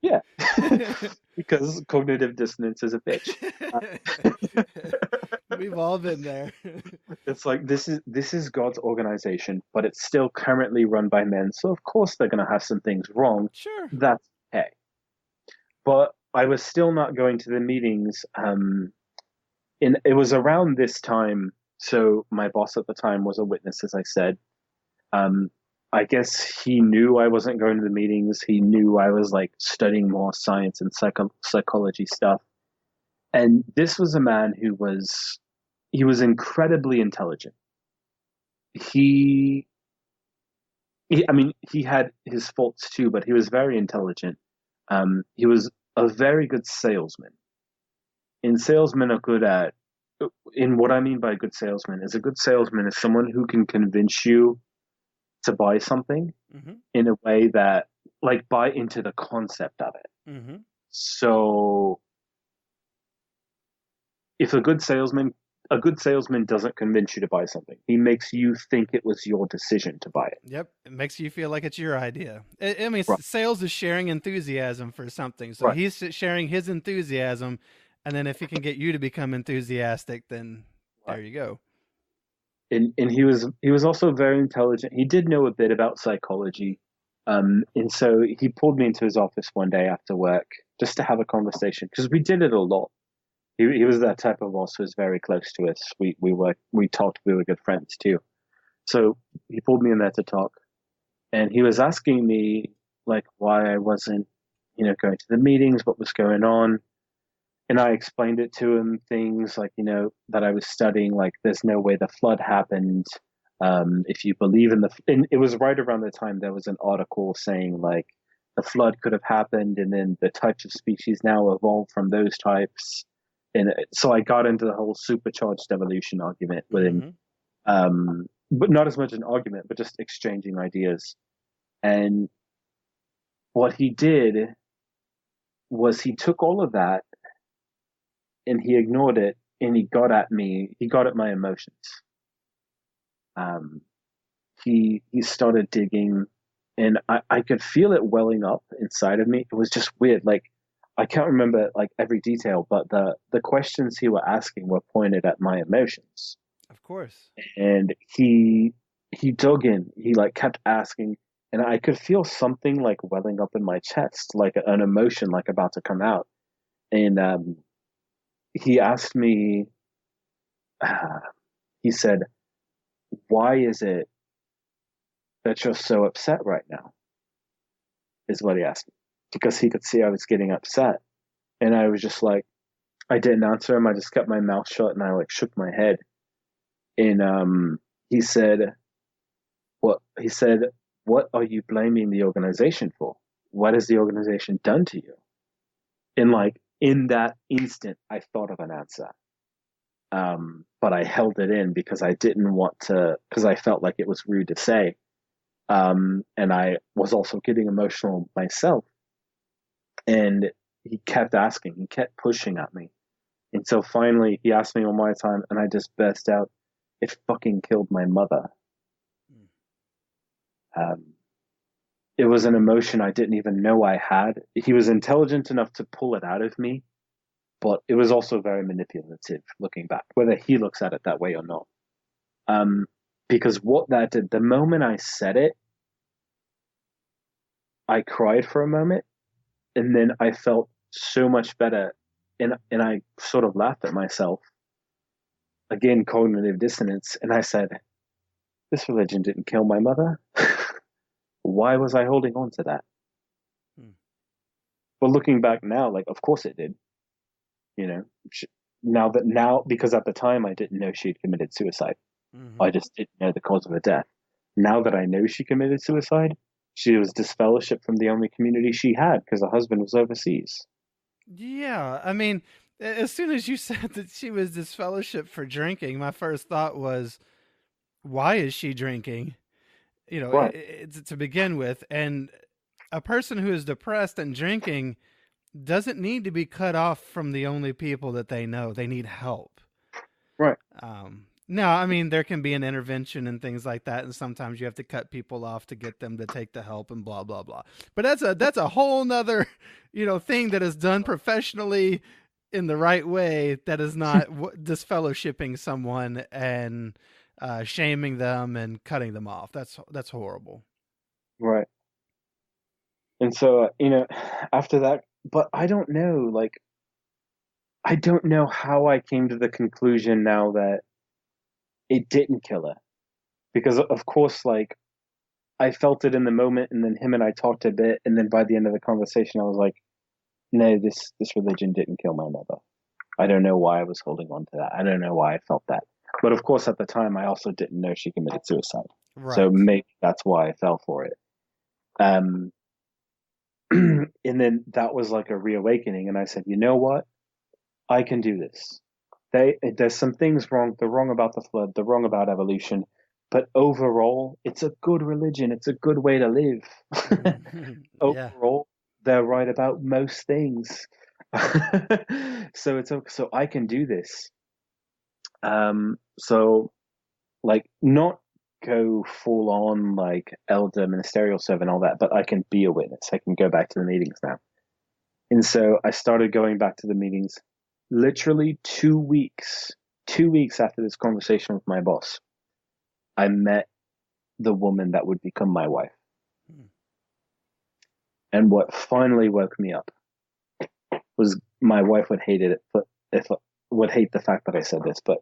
Yeah, it. because cognitive dissonance is a bitch. Uh, We've all been there. it's like this is God's organization, but it's still currently run by men. So of course they're going to have some things wrong. Sure. That's okay. But I was still not going to the meetings. And it was around this time. So my boss at the time was a witness, as I said. Um, I guess he knew I wasn't going to the meetings. He knew I was like studying more science and psychology stuff. And this was a man he was incredibly intelligent. He, I mean, he had his faults too, but he was very intelligent. He was a very good salesman. And salesmen are good at, in what I mean by a good salesman is, a good salesman is someone who can convince you to buy something Hmm. in a way that, like, buy into the concept of it. Hmm. So if a good salesman doesn't convince you to buy something. He makes you think it was your decision to buy it. Yep. It makes you feel like it's your idea. I mean, Right. sales is sharing enthusiasm for something. So Right. he's sharing his enthusiasm. And then if he can get you to become enthusiastic, then there Right. you go. And he was also very intelligent. He did know a bit about psychology. And so he pulled me into his office one day after work just to have a conversation because we did it a lot. He was that type of boss who was very close to us. We talked. We were good friends too. So he pulled me in there to talk, and he was asking me like why I wasn't, going to the meetings, what was going on. And I explained it to him, things like, that I was studying, like there's no way the flood happened. If you believe in and it was right around the time there was an article saying like the flood could have happened and then the types of species now evolved from those types. And so I got into the whole supercharged evolution argument with him, Mm-hmm. but not as much an argument, but just exchanging ideas. And what he did was he took all of that and he ignored it and he got at me. He got at my emotions. Um, he started digging, and I could feel it welling up inside of me. It was just weird. Like I can't remember like every detail, but the questions he were asking were pointed at my emotions. Of course. And he dug in. He like kept asking, and I could feel something like welling up in my chest, like an emotion like about to come out. And he asked me. Uh, he said, "Why is it that you're so upset right now?" Is what he asked me, because he could see I was getting upset, and I was just like, I didn't answer him. I just kept my mouth shut, and I like shook my head. And he said, "What?" He said, "What are you blaming the organization for? What has the organization done to you?" And like in that instant, I thought of an answer, but I held it in because I didn't want to, because I felt like it was rude to say. And I was also getting emotional myself. And he kept asking, he kept pushing at me. And so finally, he asked me one more time, and I just burst out, "It fucking killed my mother." Um, it was an emotion I didn't even know I had. He was intelligent enough to pull it out of me, but it was also very manipulative looking back, whether he looks at it that way or not. Um, because what that did, the moment I said it, I cried for a moment, and then I felt so much better, and I sort of laughed at myself. Again, cognitive dissonance, and I said, "This religion didn't kill my mother. Why was I holding on to that?" Hmm. But looking back now, like, of course it did. You know, now because at the time I didn't know she had committed suicide. Mm-hmm. I just didn't know the cause of her death. Now that I know she committed suicide, she was disfellowshipped from the only community she had because her husband was overseas. Yeah, I mean, as soon as you said that she was disfellowship for drinking, my first thought was, why is she drinking? Right, It's to begin with, and a person who is depressed and drinking doesn't need to be cut off from the only people that they know. They need help. right, No, I mean there can be an intervention and things like that, and sometimes you have to cut people off to get them to take the help and blah blah blah. But that's a whole nother thing that is done professionally in the right way. That is not disfellowshipping someone and shaming them and cutting them off. That's horrible. right. And so, after that, but I don't know, like, I don't know how I came to the conclusion now that it didn't kill her. Because, of course, like, I felt it in the moment, and then him and I talked a bit, and then by the end of the conversation, I was like, no, this religion didn't kill my mother. I don't know why I was holding on to that. I don't know why I felt that. But of course, at the time, I also didn't know she committed suicide. So Right. maybe that's why I fell for it. Um, and then that was like a reawakening. And I said, you know what? I can do this. There's some things wrong. They're wrong about the flood. They're wrong about evolution. But overall, it's a good religion. It's a good way to live. Yeah. Overall, they're right about most things. So it's okay. So I can do this. So like not go full on like elder ministerial servant and all that, but I can be a witness. I can go back to the meetings now. And so I started going back to the meetings literally 2 weeks. 2 weeks after this conversation with my boss, I met the woman that would become my wife. Hmm. And what finally woke me up was my wife would hate it, but if would hate the fact that I said this, but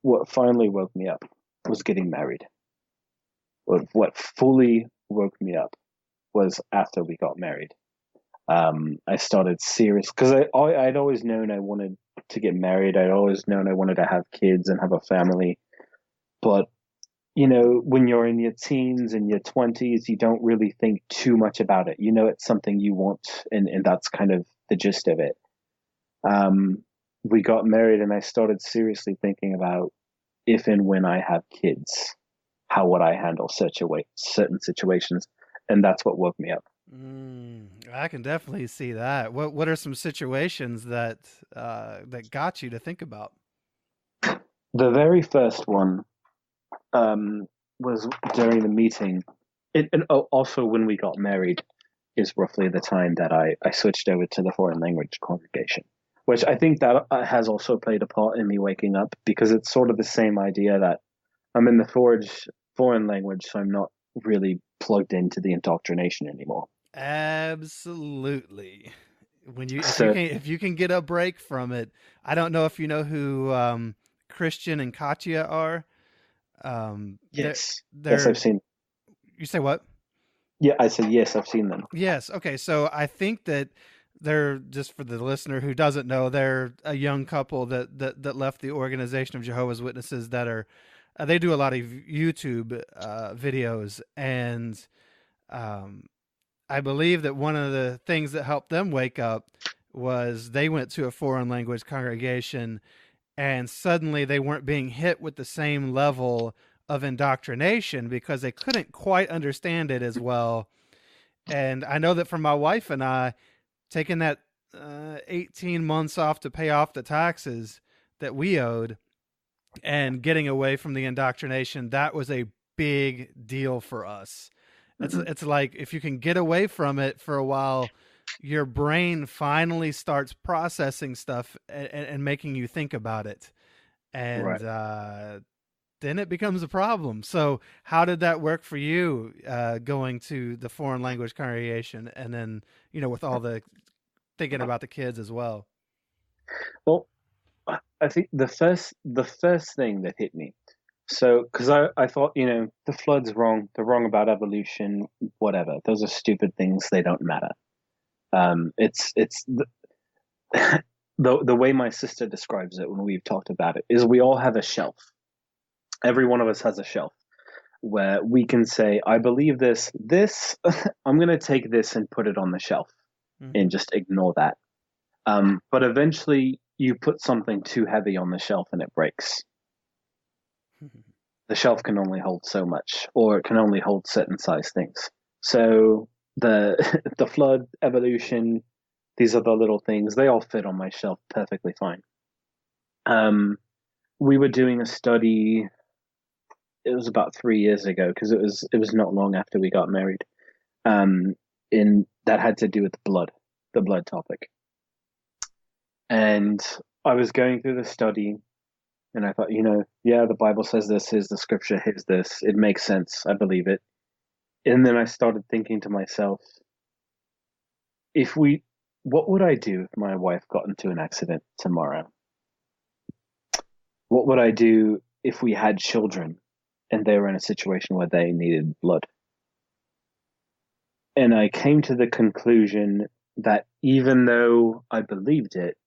what finally woke me up was getting married. What fully woke me up was after we got married. I started serious because I'd always known I wanted to get married. I'd always known I wanted to have kids and have a family. But when you're in your teens and your 20s, you don't really think too much about it. It's something you want, and that's kind of the gist of it. Um, we got married, and I started seriously thinking about if and when I have kids, how would I handle certain situations, and that's what woke me up. I can definitely see that. What are some situations that got you to think about? The very first one was during the meeting. Also, when we got married, is roughly the time that I switched over to the foreign language congregation, which I think that has also played a part in me waking up because it's sort of the same idea that I'm in the foreign language, so I'm not really plugged into the indoctrination anymore. Absolutely. When you So if you can get a break from it, I don't know if you know who Christian and Katya are. They're yes, yes, they're I've seen. you say what? Yeah, I said yes, I've seen them. Yes. Okay. So I think that they're just for the listener who doesn't know, they're a young couple that left the organization of Jehovah's Witnesses that are they do a lot of YouTube videos and um, I believe that one of the things that helped them wake up was they went to a foreign language congregation and suddenly they weren't being hit with the same level of indoctrination because they couldn't quite understand it as well. And I know that for my wife and I, taking that 18 months off to pay off the taxes that we owed and getting away from the indoctrination, that was a big deal for us. Hmm. It's like if you can get away from it for a while, your brain finally starts processing stuff and making you think about it. And Right. then it becomes a problem. So, how did that work for you going to the foreign language congregation and then, with all the thinking about the kids as well? Well, I think the first thing that hit me. So, because I thought, the flood's wrong. They're wrong about evolution. Whatever. Those are stupid things. They don't matter. It's the way my sister describes it when we've talked about it is we all have a shelf. Every one of us has a shelf where we can say, I believe this. This I'm going to take this and put it on the shelf Hmm. and just ignore that. But eventually, you put something too heavy on the shelf and it breaks. The shelf can only hold so much, or it can only hold certain size things. So the the flood, evolution, these other little things, they all fit on my shelf perfectly fine. Um, we were doing a study. It was about 3 years ago because it was not long after we got married. Um, in that had to do with the blood topic, and I was going through the study. And I thought, yeah, the Bible says this, here's the scripture, here's this. It makes sense. I believe it. And then I started thinking to myself, if we, what would I do if my wife got into an accident tomorrow? What would I do if we had children and they were in a situation where they needed blood? And I came to the conclusion that even though I believed it,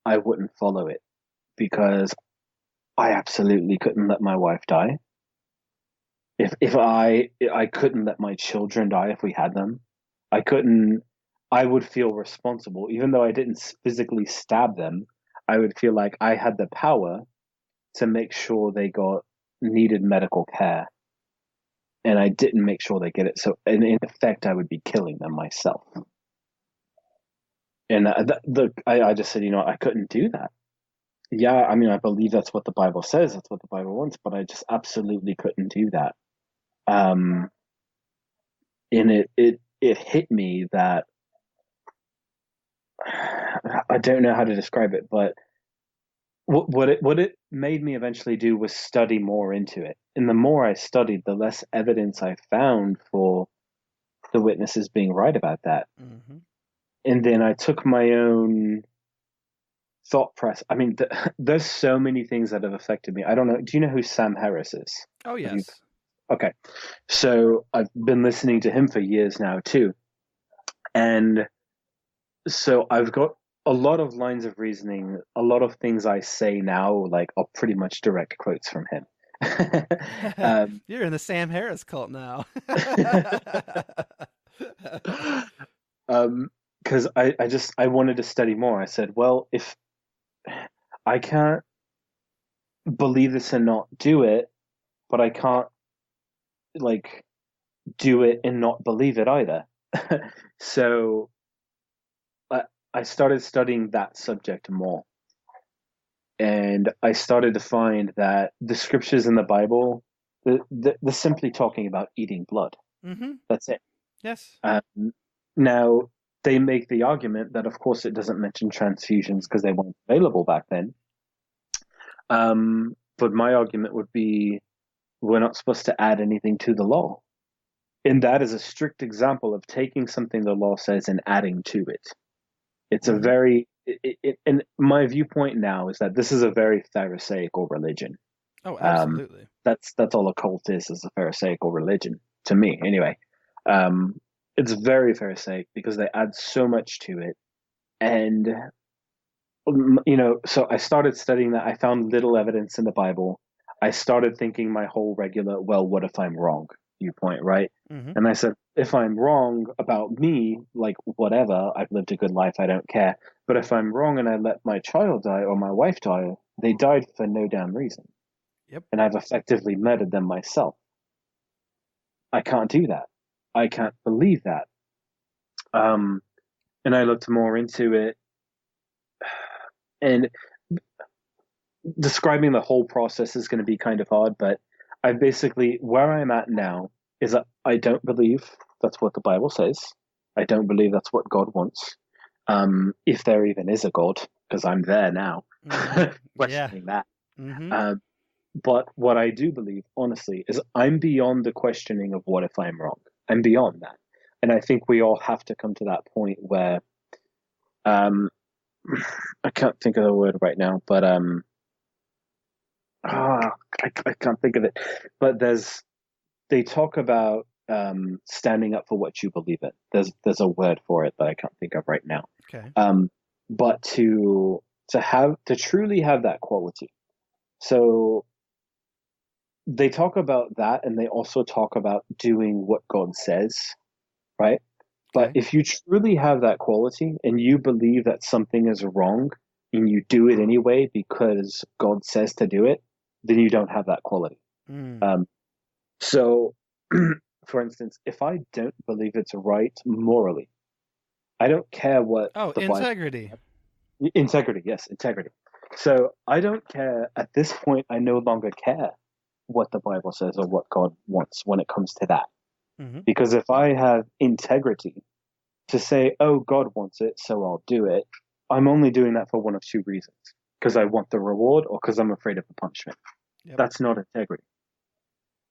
I wouldn't follow it because I absolutely couldn't let my wife die. If I couldn't let my children die if we had them. I couldn't. I would feel responsible, even though I didn't physically stab them. I would feel like I had the power to make sure they got needed medical care, and I didn't make sure they get it. So, in effect, I would be killing them myself. And I just said, I couldn't do that. Yeah, I mean, I believe that's what the Bible says. That's what the Bible wants, but I just absolutely couldn't do that. Um, and it hit me that I don't know how to describe it, but what it made me eventually do was study more into it. And the more I studied, the less evidence I found for the witnesses being right about that. Hmm. And then I took my own thought press. I mean, there's so many things that have affected me. I don't know. Do you know who Sam Harris is? Oh Have you? yes. Okay. So I've been listening to him for years now too. And so I've got a lot of lines of reasoning. A lot of things I say now, like, are pretty much direct quotes from him. um, You're in the Sam Harris cult now. um, because I wanted to study more. I said, well, if I can't believe this and not do it, but I can't like do it and not believe it either. So I, I started studying that subject more. And I started to find that the scriptures in the Bible, they're simply talking about eating blood. Mm-hmm. That's it. Yes. Now, they make the argument that, of course, it doesn't mention transfusions because they weren't available back then. But my argument would be we're not supposed to add anything to the law. And that is a strict example of taking something the law says and adding to it. It's a very, and my viewpoint now is that this is a very Pharisaical religion. Oh, absolutely. That's all a cult is a Pharisaical religion to me, anyway. It's very Pharisaic because they add so much to it, and so I started studying that. I found little evidence in the Bible. I started thinking my whole regular, well, what if I'm wrong viewpoint, right? Mm-hmm. And I said, if I'm wrong about me, like whatever, I've lived a good life, I don't care. But if I'm wrong and I let my child die or my wife die, they died for no damn reason. Yep. And I've effectively murdered them myself. I can't do that. I can't believe that. And I looked more into it, and describing the whole process is going to be kind of hard, but I basically, where I'm at now is that I don't believe that's what the Bible says. I don't believe that's what God wants. If there even is a God, because I'm there now, questioning that. But what I do believe, honestly, is I'm beyond the questioning of what if I'm wrong. I'm beyond that. And I think we all have to come to that point where, I can't think of the word right now, but I can't think of it. But they talk about standing up for what you believe in. There's a word for it that I can't think of right now. Okay. But to truly have that quality. So they talk about that, and they also talk about doing what God says, right? But if you truly have that quality and you believe that something is wrong and you do it anyway because God says to do it, then you don't have that quality. So, for instance, if I don't believe it's right morally, I don't care what the integrity. Integrity, yes, integrity. So I don't care. At this point, I no longer care what the Bible says or what God wants when it comes to that. Because if I have integrity to say, oh, God wants it, so I'll do it, I'm only doing that for one of two reasons. Because I want the reward or because I'm afraid of the punishment. Yep. That's not integrity.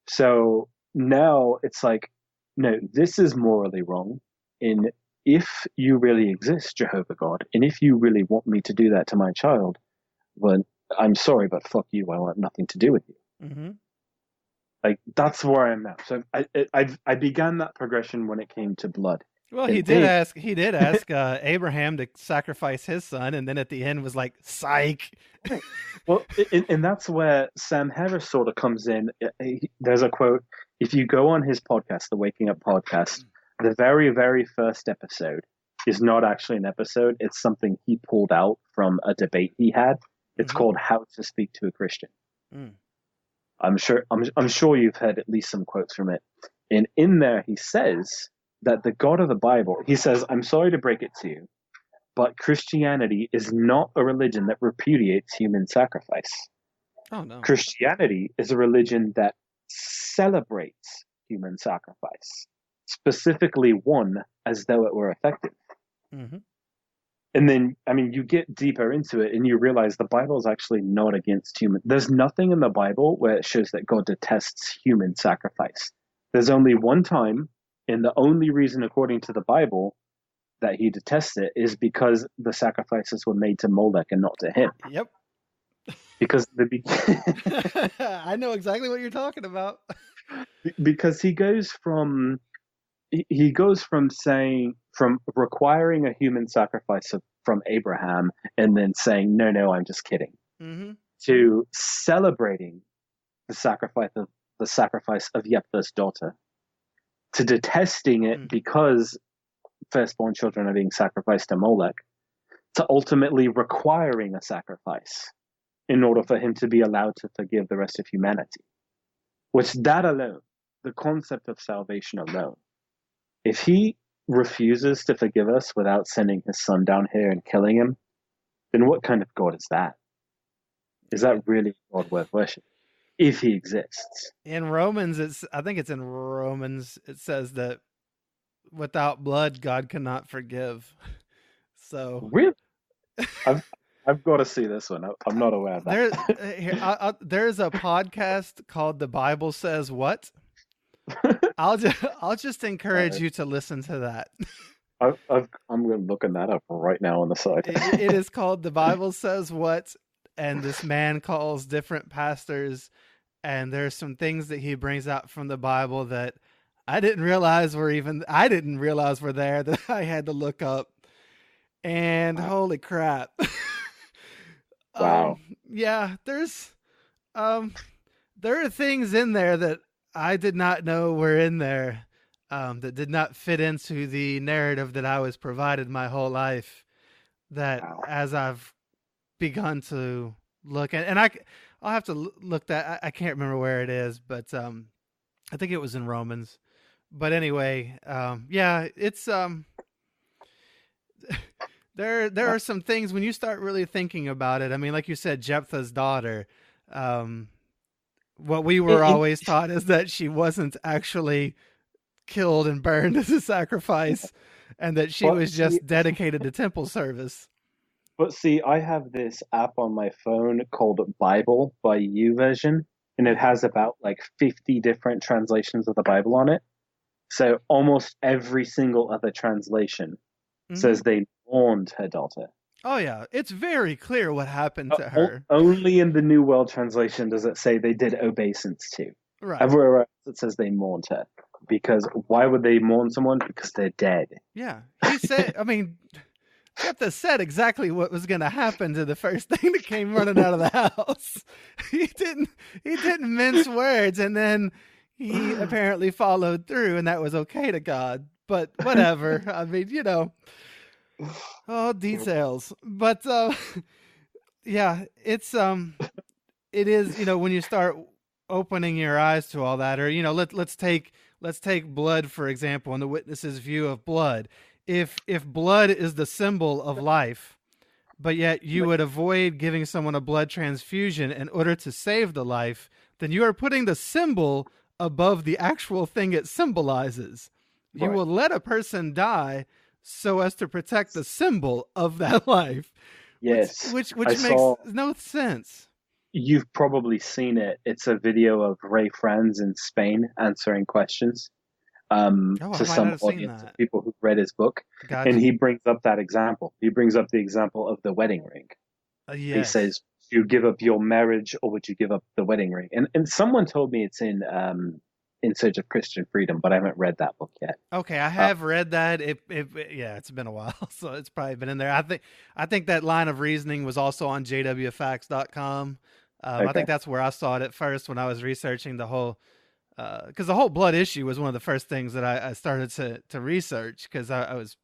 So now it's like, no, this is morally wrong. And if you really exist, Jehovah God, and if you really want me to do that to my child, well, I'm sorry, but fuck you. I want nothing to do with you. Like, that's where I'm at. So I began that progression when it came to blood. Well, he did ask Abraham to sacrifice his son, and then at the end was like, psych. Well, and that's where Sam Harris sort of comes in. There's a quote. If you go on his podcast, the Waking Up podcast, the very, very first episode is not actually an episode. It's something he pulled out from a debate he had. It's called How to Speak to a Christian. I'm sure you've heard at least some quotes from it. And in there, he says that the God of the Bible, he says, I'm sorry to break it to you, but Christianity is not a religion that repudiates human sacrifice. Oh, no. Christianity is a religion that celebrates human sacrifice, specifically one as though it were effective. And then, I mean, you get deeper into it and you realize the Bible is actually not against human. There's nothing in the Bible where it shows that God detests human sacrifice. There's only one time, and the only reason, according to the Bible, that he detests it is because the sacrifices were made to Molech and not to him. Yep. Because I know exactly what you're talking about. Because he goes from requiring a human sacrifice from Abraham and then saying, no, no, I'm just kidding, Mm-hmm. to celebrating the sacrifice of Jephthah's daughter, to detesting it because firstborn children are being sacrificed to Molech, to ultimately requiring a sacrifice in order for him to be allowed to forgive the rest of humanity. Which, that alone, the concept of salvation alone, if he refuses to forgive us without sending his son down here and killing him, then what kind of God is that? Is that really God worth worship? If he exists. In Romans, I think it's in Romans, it says that without blood, God cannot forgive. So Really? I've got to see this one. I'm not aware of that. There's a podcast called The Bible Says What? I'll just encourage you to listen to that. I'm going to look that up right now on the side. It is called The Bible Says What? And this man calls different pastors, and there's some things that he brings out from the Bible that I didn't realize were there, that I had to look up. And holy crap. Wow. Yeah, there are things in there that I did not know were in there, that did not fit into the narrative that I was provided my whole life, that as I've begun to look at, and I'll have to look that, I can't remember where it is, but I think it was in Romans. But anyway, yeah, it's there are some things when you start really thinking about it. I mean, like you said, Jephthah's daughter, what we were always taught is that she wasn't actually killed and burned as a sacrifice, and that she was just dedicated to temple service. But see, I have this app on my phone called Bible by YouVersion, and it has about like 50 different translations of the Bible on it. So almost every single other translation says they mourned her daughter. Oh yeah, it's very clear what happened to her. Only in the New World Translation does it say they did obeisance to. Right. Everywhere else it says they mourned her. Because why would they mourn someone? Because they're dead. Yeah, he said. I mean, Jephthah said exactly what was going to happen to the first thing that came running out of the house. He didn't mince words, and then he apparently followed through, and that was okay to God. But whatever. I mean, details. But yeah, it is, when you start opening your eyes to all that, or let's take blood for example, and the witness's view of blood. If blood is the symbol of life, but yet you would avoid giving someone a blood transfusion in order to save the life, then you are putting the symbol above the actual thing it symbolizes. Right. You will let a person die so as to protect the symbol of that life. Yes. Which makes no sense. You've probably seen it. It's a video of Ray Franz in Spain answering questions. To some audience of people who've read his book. Gotcha. And he brings up that example. He brings up the example of the wedding ring. Yes. He says, "Do you give up your marriage, or would you give up the wedding ring?" And someone told me it's in Search of Christian Freedom, but I haven't read that book yet. Okay, I have read that. It's been a while, so it's probably been in there. I think that line of reasoning was also on jwfacts.com. Okay. I think that's where I saw it at first when I was researching the whole. Because the whole blood issue was one of the first things that I started to research, because I was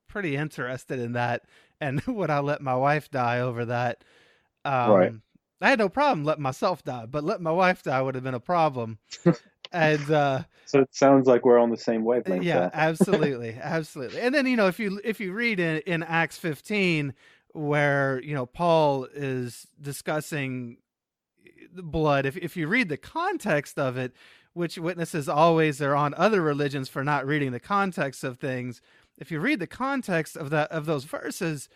pretty interested in that, and would I let my wife die over that? Right. I had no problem letting myself die, but letting my wife die would have been a problem. And so it sounds like we're on the same wavelength. Yeah, absolutely, absolutely. And then if you read in Acts 15, where Paul is discussing blood, if you read the context of it, which witnesses always are on other religions for not reading the context of things, if you read the context of those verses,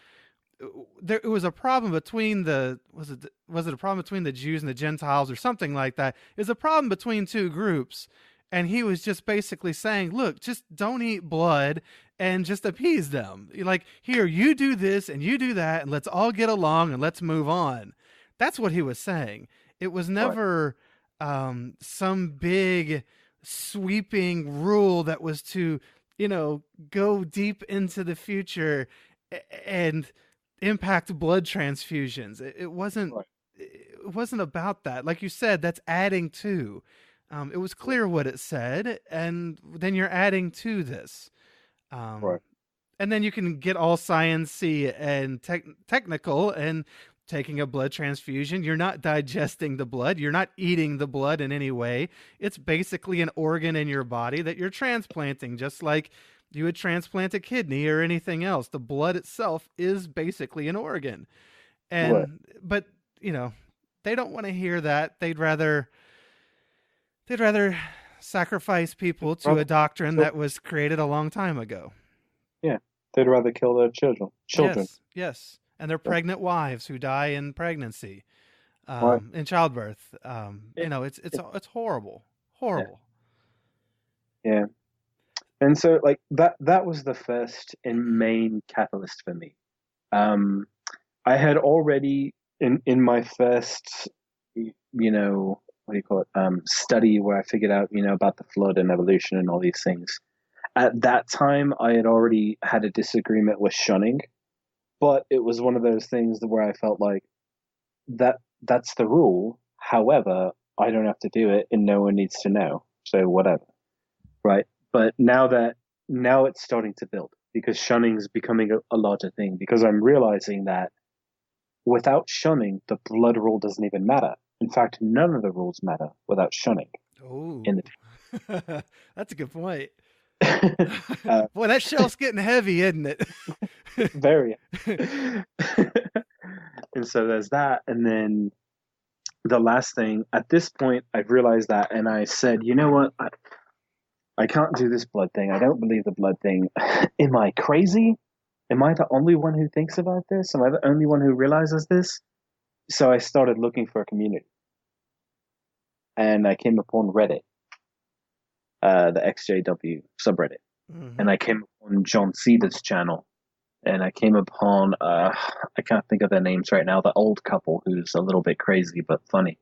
it was a problem between was it a problem between the Jews and the Gentiles or something like that? It was a problem between two groups, and he was just basically saying, look, just don't eat blood and just appease them. Like, here, you do this and you do that, and let's all get along and let's move on. That's what he was saying. It was never some big sweeping rule that was to, you know, go deep into the future and impact blood transfusions. Right. It wasn't about that. Like you said, that's adding to. It was clear what it said, and then you're adding to this. Um, Right. and then you can get all sciencey and technical and taking a blood transfusion. You're not digesting the blood. You're not eating the blood in any way. It's basically an organ in your body that you're transplanting, just like you would transplant a kidney or anything else. The blood itself is basically an organ. Right. But, you know, they don't want to hear that. They'd rather sacrifice people to a Rather, doctrine so, that was created a long time ago. yeah, they'd rather kill their children. Children. Yes, yes, and their Yeah. pregnant wives who die in pregnancy, Right. in childbirth. Yeah. It's horrible, Yeah. horrible. Yeah. And so like that was the first and main catalyst for me. Um, I had already in my first, what do you call it? Study where I figured out, about the flood and evolution and all these things. At that time, I had already had a disagreement with shunning, but it was one of those things where I felt like that's the rule. However, I don't have to do it, and no one needs to know. So whatever, right? But now it's starting to build because shunning is becoming a larger thing because I'm realizing that without shunning, the blood rule doesn't even matter. In fact, none of the rules matter without shunning. In Oh, that's a good point. the Boy, that shelf's getting heavy, isn't it? very. And so there's that, and then the last thing. At this point, I've realized that, and I said, you know what? I can't do this blood thing. I don't believe the blood thing. Am I crazy? Am I the only one who thinks about this? Am I the only one who realizes this? So I started looking for a community, and I came upon Reddit, the XJW subreddit, Hmm. and I came upon John Cedar's channel, and I came upon I can't think of their names right now. The old couple who's a little bit crazy but funny.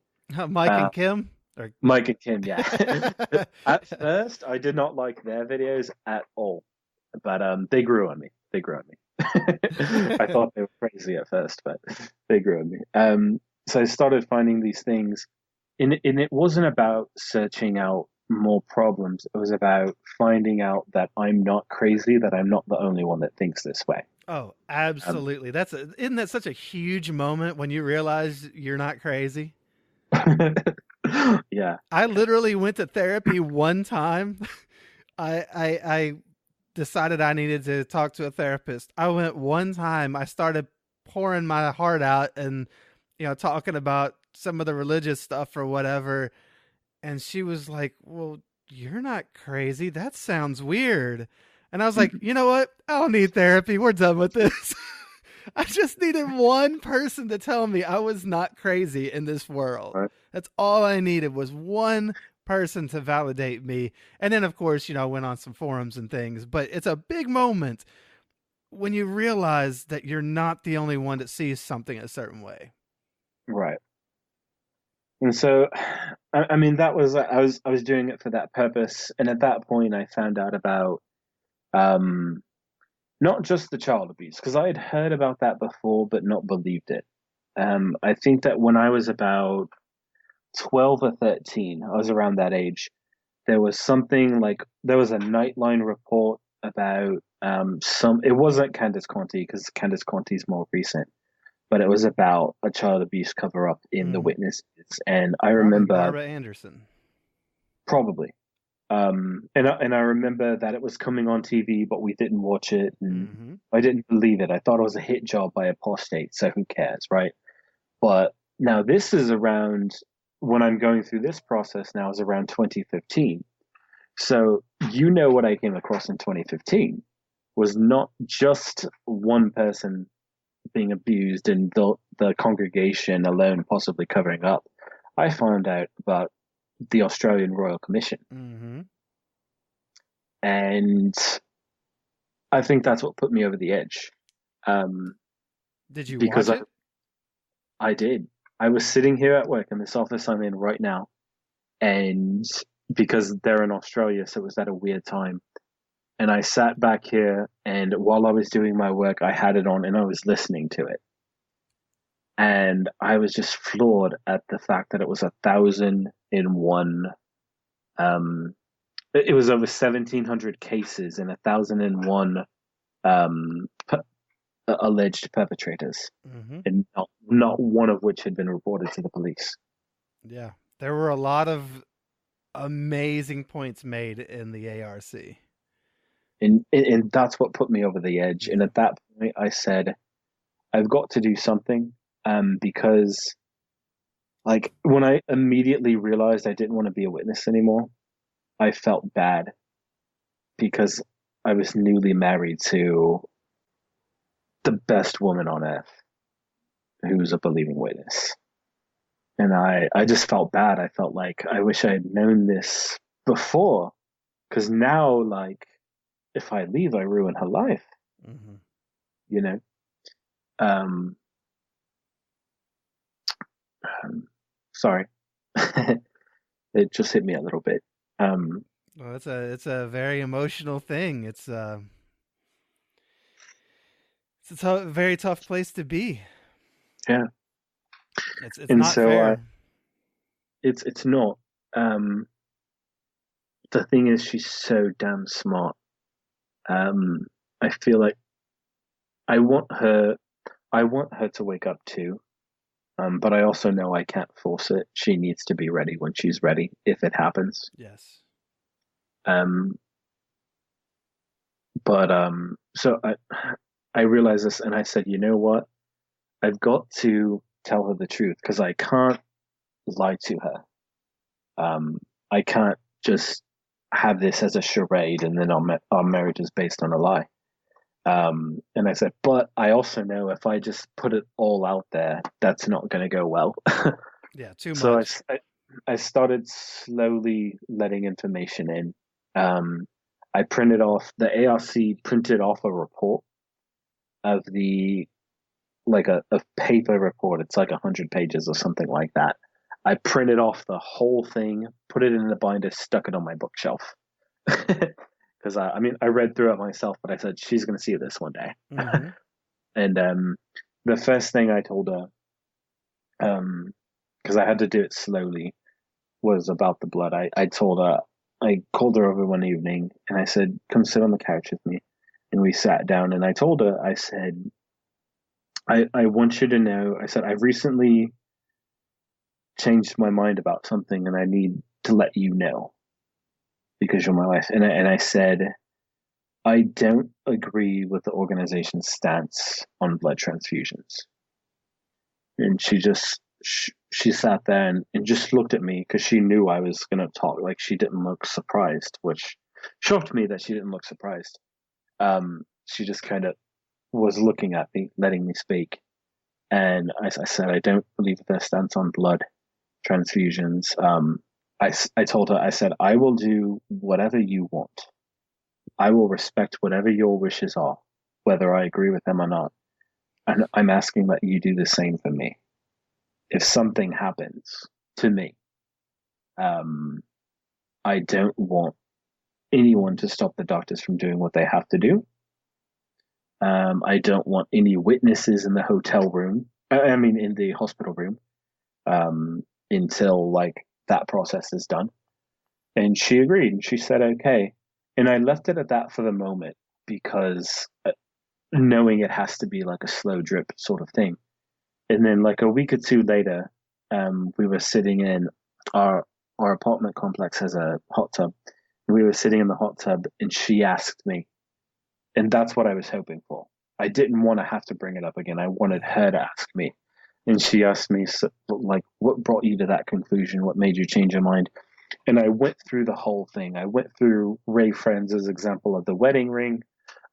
Mike Uh, and Kim. Or... Mike and Kim, yeah. At first, I did not like their videos at all, but they grew on me. They grew on me. I thought they were crazy at first, but they grew on me. So I started finding these things, and it wasn't about searching out more problems. It was about finding out that I'm not crazy, that I'm not the only one that thinks this way. Oh, Um, absolutely. Isn't that such a huge moment when you realize you're not crazy? yeah, I literally went to therapy one time. I decided I needed to talk to a therapist. I went one time. I started pouring my heart out and talking about some of the religious stuff or whatever, and she was like, "Well, you're not crazy. That sounds weird." And I was like, "You know what? I don't need therapy. We're done with this." I just needed one person to tell me I was not crazy in this world. right, That's all I needed was one person to validate me. And then, of course, I went on some forums and things, but it's a big moment when you realize that you're not the only one that sees something a certain way. right. And so, I mean, that was I was doing it for that purpose, and at that point, I found out about um, not just the child abuse because I had heard about that before, but not believed it. I think that when I was about 12 or 13, I was around that age. There was something like there was a Nightline report about some. It wasn't Candace Conti because Candace Conti is more recent, but it was about a child abuse cover up in the Mm-hmm. Witnesses, and I Probably remember Barbara Anderson. probably. And I remember that it was coming on TV, but we didn't watch it, and Mm-hmm. I didn't believe it. I thought it was a hit job by Apostate, so who cares, right? But now this is around when I'm going through this process now is around 2015. So what I came across in 2015 was not just one person being abused and the congregation alone possibly covering up. I found out about the Australian Royal Commission. Mm-hmm. And I think that's what put me over the edge. Um, Did you because watch I, it? I did. I was sitting here at work in this office I'm in right now, And because they're in Australia, so it was at a weird time. And I sat back here, and while I was doing my work, I had it on and I was listening to it. And I was just floored at the fact that it was 1,001. Um, it was over 1,700 cases and 1,001 um, alleged perpetrators, Hmm. and not one of which had been reported to the police. Yeah. There were a lot of amazing points made in the ARC. And that's what put me over the edge. And Yeah. at that point, I said, I've got to do something, because like when I immediately realized I didn't want to be a witness anymore, I felt bad because I was newly married to the best woman on earth who's a believing witness. And I just felt bad. I felt like I wish I had known this before, because now, like, if I leave, I ruin her life, Hmm. you know? Um, Sorry. It just hit me a little bit. Um, Well, it's a very emotional thing. It's a very tough place to be. yeah. It's And not so fair. it's not. Um, the thing is, she's so damn smart. Um, I feel like I want her. I want her to wake up too. But I also know I can't force it. She needs to be ready when she's ready, if it happens. Yes. Um, but I realized this, and I said, you know what? I've got to tell her the truth because I can't lie to her. I can't just have this as a charade, and then our marriage is based on a lie. And I said, but I also know if I just put it all out there, that's not going to go well. Yeah, too So much. I started slowly letting information in. Um, I printed off the ARC printed off a report of the like a paper report. It's like 100 pages or something like that. I printed off the whole thing, put it in a binder, stuck it on my bookshelf. Because I mean, I read through it myself, but I said she's going to see this one day. Hmm. And the first thing I told her, because I had to do it slowly, was about the blood. I told her, I called her over one evening and I said, come sit on the couch with me. And we sat down and I told her, I said, I want you to know, I said, I've recently changed my mind about something and I need to let you know because you're my wife. And I said, I don't agree with the organization's stance on blood transfusions. And she sat there and just looked at me because she knew I was going to talk. Like she didn't look surprised, which shocked me that she didn't look surprised. She just kind of was looking at me, letting me speak. And I said, I don't believe their stance on blood transfusions. I told her, I said, I will do whatever you want. I will respect whatever your wishes are, whether I agree with them or not. And I'm asking that you do the same for me. If something happens to me, um, I don't want anyone to stop the doctors from doing what they have to do. I don't want any witnesses in the hotel room. I mean, in the hospital room, until like that process is done. And she agreed, and she said, "Okay." And I left it at that for the moment because knowing it has to be like a slow drip sort of thing. And then, like a week or two later, we were sitting in our our apartment complex has a hot tub. We were sitting in the hot tub, and she asked me, and that's what I was hoping for. I didn't want to have to bring it up again. I wanted Hmm. her to ask me, and she asked me, so, like, what brought you to that conclusion? What made you change your mind? And I went through the whole thing. I went through Ray Friends' example of the wedding ring.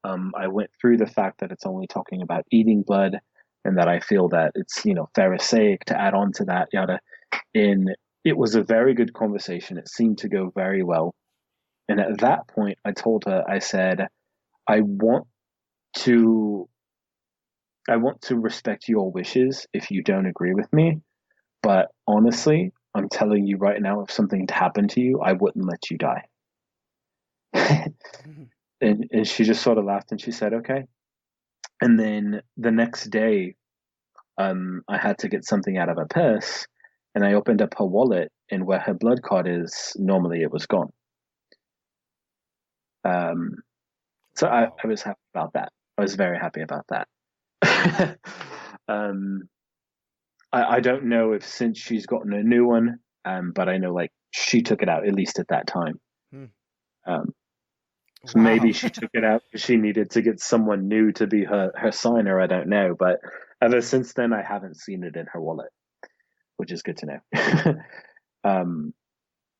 I went through the fact that it's only talking about eating blood, and that I feel that it's Pharisaic to add on to that yada. And it was a very good conversation. It seemed to go very well. And at that point, I told her, I said, I want to I want to respect your wishes if you don't agree with me, but honestly, I'm telling you right now, if something had happened to you, I wouldn't let you die. And she just sort of laughed and she said, okay. And then the next day, I had to get something out of her purse, and I opened up her wallet, and where her blood card is, normally it was gone. Um, so Wow. I was happy about that. I was very happy about that. um, I don't know if since she's gotten a new one, but I know like she took it out at least at that time. Hmm. Um, so maybe Wow. she took it out because she needed to get someone new to be her signer. I don't know, but ever since then, I haven't seen it in her wallet, which is good to know. um,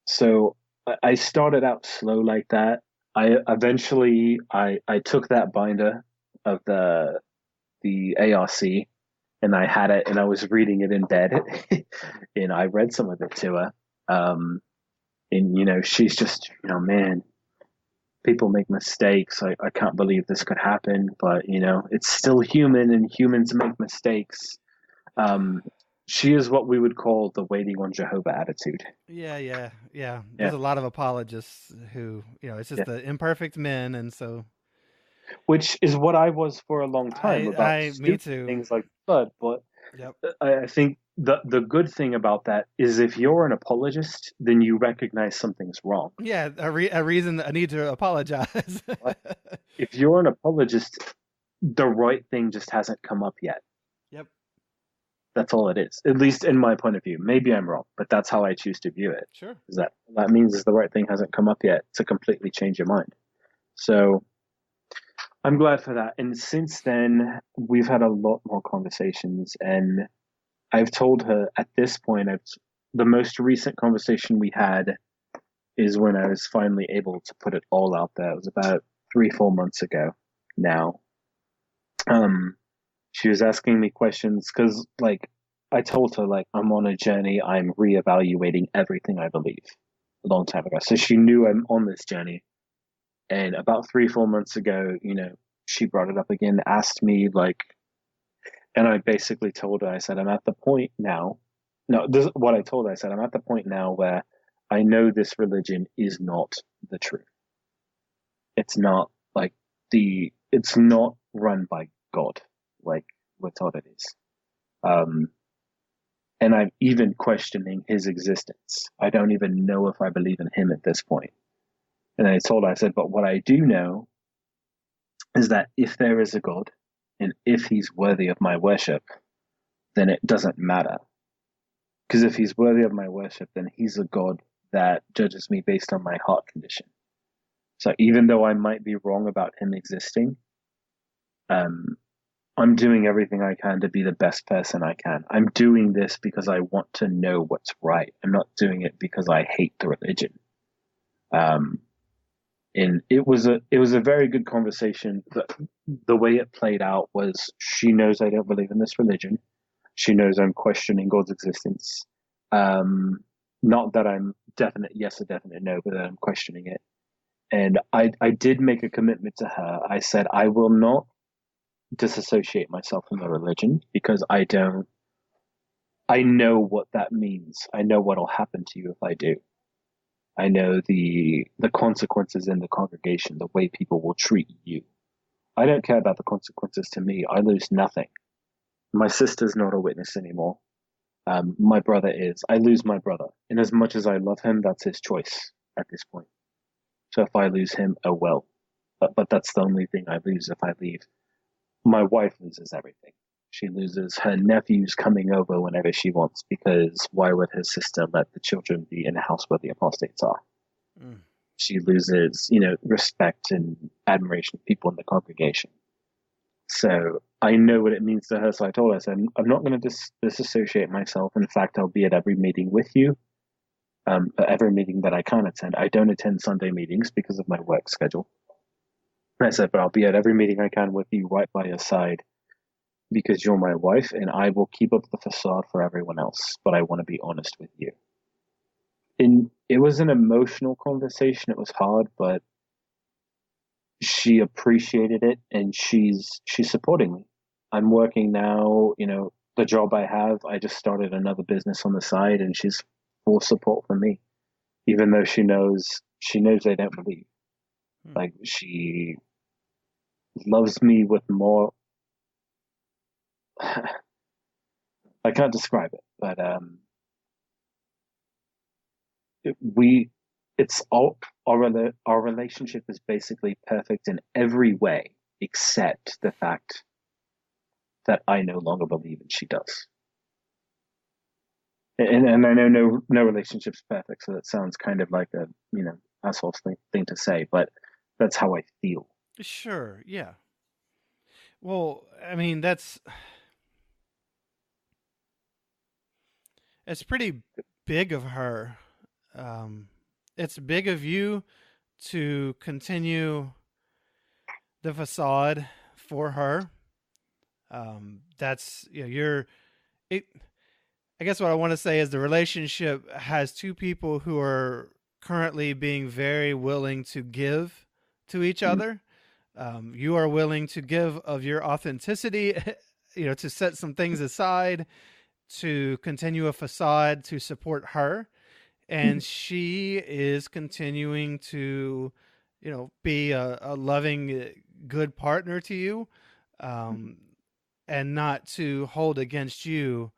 so I started out slow like that. I took that binder of the ARC and I had it and I was reading it in bed and I read some of it to her. And she's just, man, people make mistakes. I can't believe this could happen, but it's still human and humans make mistakes. Um, she is what we would call the waiting on Jehovah attitude. Yeah, yeah, yeah. Yeah, There's a lot of apologists who, it's just yeah. the imperfect men, and so Which is what I was for a long time about me stupid too. things like blood. But Yep. I think the good thing about that is if you're an apologist, then you recognize something's wrong. Yeah, a reason I need to apologize. Right? If you're an apologist, the right thing just hasn't come up yet. Yep. That's all it is. At least in my point of view. Maybe I'm wrong, but that's how I choose to view it. Sure. Is that means is the right thing hasn't come up yet to completely change your mind. So I'm glad for that. And since then, we've had a lot more conversations, and I've told her at this point, the most recent conversation we had is when I was finally able to put it all out there. It was about 3, 4 months ago now. Um, she was asking me questions because, like, I told her, like, I'm on a journey. I'm reevaluating everything I believe a long time ago. So she knew I'm on this journey. And about 3, 4 months ago, she brought it up again, asked me, like, and I basically told her, I said, I'm at the point now. No, this is what I told her. I said, I'm at the point now where I know this religion is not the truth. It's not it's not run by God, like we're taught it is. Um, and I'm even questioning his existence. I don't even know if I believe in him at this point. And I told her, I said, but what I do know is that if there is a God and if he's worthy of my worship, then it doesn't matter. Because if he's worthy of my worship, then he's a God that judges me based on my heart condition. So even though I might be wrong about him existing, I'm doing everything I can to be the best person I can. I'm doing this because I want to know what's right. I'm not doing it because I hate the religion. And it was a very good conversation. The way it played out was she knows I don't believe in this religion. She knows I'm questioning God's existence. Not that I'm definite yes or definite no, but that I'm questioning it. And I did make a commitment to her. I said I will not disassociate myself from the religion because I know what that means. I know what'll happen to you if I do. I know the consequences in the congregation, the way people will treat you. I don't care about the consequences to me. I lose nothing. My sister's not a witness anymore. My brother is. I lose my brother. And as much as I love him, that's his choice at this point. So if I lose him, oh well. But that's the only thing I lose if I leave. My wife loses everything. She loses her nephews coming over whenever she wants because why would her sister let the children be in a house where the apostates are? Mm. She loses, respect and admiration of people in the congregation. So I know what it means to her. So I told her, I said, I'm not going to disassociate myself. In fact, I'll be at every meeting with you. At every meeting that I can attend. I don't attend Sunday meetings because of my work schedule. And I said, but I'll be at every meeting I can with you right by your side because you're my wife and I will keep up the facade for everyone else, but I want to be honest with you. And it was an emotional conversation. It was hard, but she appreciated it and she's supporting me. I'm working now, the job I have, I just started another business on the side and she's for support for me, even though she knows they don't believe. Like, she loves me with more. I can't describe it, but we it's all our relationship is basically perfect in every way except the fact that I no longer believe and she does. And I know no relationship's perfect, so that sounds kind of like a asshole thing to say, but that's how I feel. Sure, yeah. Well, I mean, it's pretty big of her. It's big of you to continue the facade for her. That's you're it. I guess what I want to say is the relationship has two people who are currently being very willing to give to each Mhm. other. You are willing to give of your authenticity, to set some things aside to continue a facade to support her. And she is continuing to, be a loving, good partner to you, um, and not to hold against you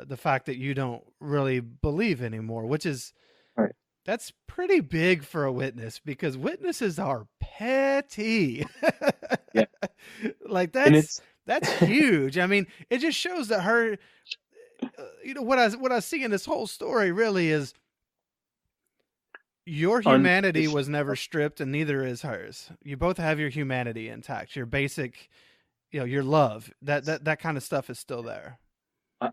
the fact that you don't really believe anymore, which is Right. that's pretty big for a witness because witnesses are petty. Yeah. Like And that's huge. I mean, it just shows that her what I see in this whole story really is your humanity was never stripped and neither is hers. You both have your humanity intact. Your basic, your love, that kind of stuff is still there.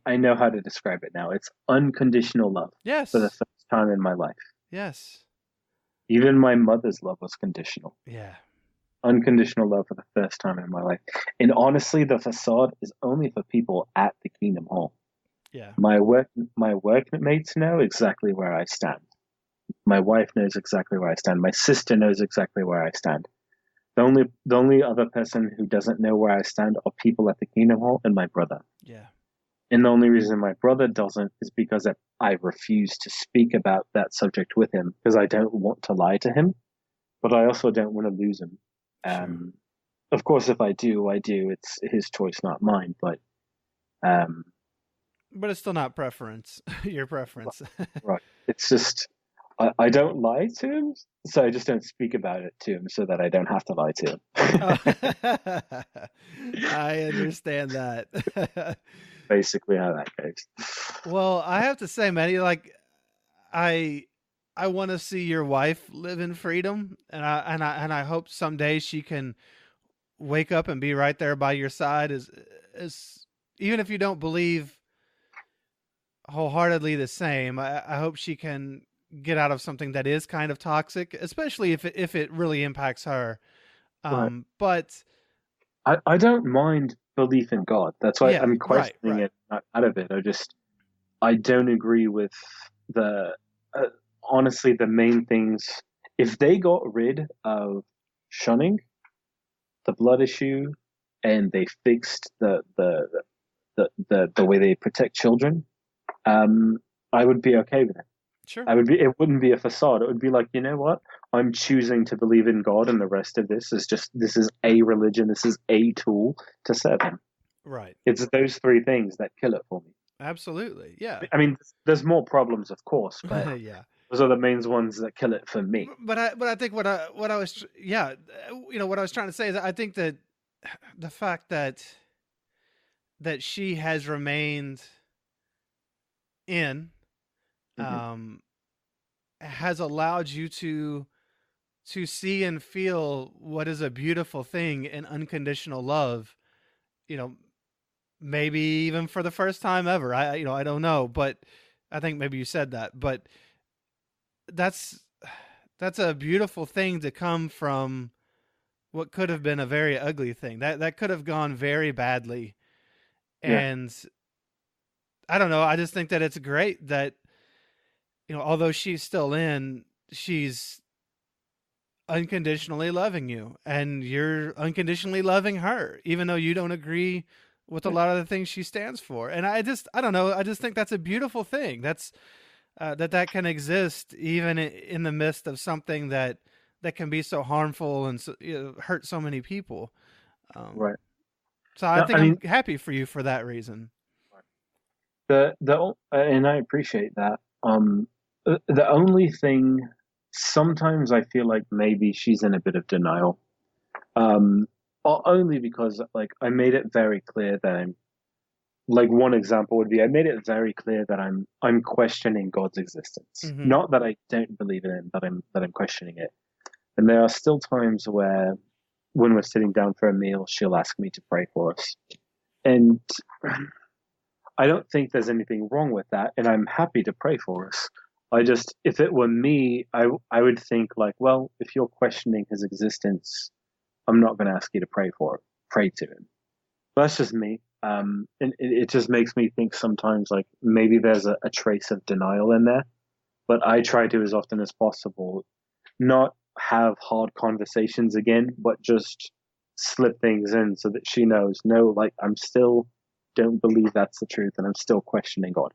I know how to describe it now. It's unconditional love for the Yes. first time in my life. Yes. Even my mother's love was conditional. Yeah. Unconditional love for the first time in my life. And honestly, the facade is only for people at the Kingdom Hall. Yeah. My workmates know exactly where I stand. My wife knows exactly where I stand. My sister knows exactly where I stand. The only other person who doesn't know where I stand are people at the Kingdom Hall and my brother. Yeah. And the only reason my brother doesn't is because I refuse to speak about that subject with him because I don't want to lie to him, but I also don't want to lose him. Sure. Of course, if I do, I do. It's his choice, not mine. Um, But it's still not preference. Your preference. right. It's just I don't lie to him, so I just don't speak about it to him so that I don't have to lie to Oh, him. I understand that. Basically, how that goes. Well, I have to say, Maddie, like I I want to see your wife live in freedom, and I hope someday she can wake up and be right there by your side. As even if you don't believe wholeheartedly the same, I hope she can get out of something that is kind of toxic, especially if it really impacts her. Right. But I don't mind belief in God. That's why yeah, I'm right, questioning right, it out of it. I don't agree with the honestly the main things. If they got rid of shunning, the blood issue, and they fixed the way they protect children, I would be okay with it. sure, I would be. It wouldn't be a facade. It would be like, you know what? I'm choosing to believe in God, and the rest of this is a religion. This is a tool to serve Him. right, It's those three things that kill it for me. absolutely, yeah, I mean, there's more problems, of course, but yeah. those are the main ones that kill it for me. But I think what I was yeah, what I was trying to say is I think that the fact that she has remained in Hmm. um has allowed you to see and feel what is a beautiful thing in unconditional love, you know, maybe even for the first time ever. I don't know, but I think maybe you said that, but that's that's a beautiful thing to come from what could have been a very ugly thing. That could have gone very badly. Yeah, And I don't know, I just think that it's great that although she's still in, she's unconditionally loving you and you're unconditionally loving her even though you don't agree with a yeah, lot of the things she stands for. And I don't know, I just think that's a beautiful thing. That's that can exist even in the midst of something that can be so harmful and so, hurt so many people. Um, Right. so I No, think I I'm mean, happy for you for that reason. the and I appreciate that. The only thing, sometimes I feel like maybe she's in a bit of denial. Um, Only because like I made it very clear that I'm like one example would be I made it very clear that I'm questioning God's existence. Hmm. Not that I don't believe in it, that I'm questioning it. And there are still times where when we're sitting down for a meal, she'll ask me to pray for us. And I don't think there's anything wrong with that, and I'm happy to pray for us. I just, if it were me, I would think like, well, if you're questioning his existence, I'm not going to ask you to pray to him. That's just me. And it just makes me think sometimes like maybe there's a trace of denial in there. But I try to, as often as possible, not have hard conversations again, but just slip things in so that she knows, no, like I'm still don't believe that's the truth, and I'm still questioning God.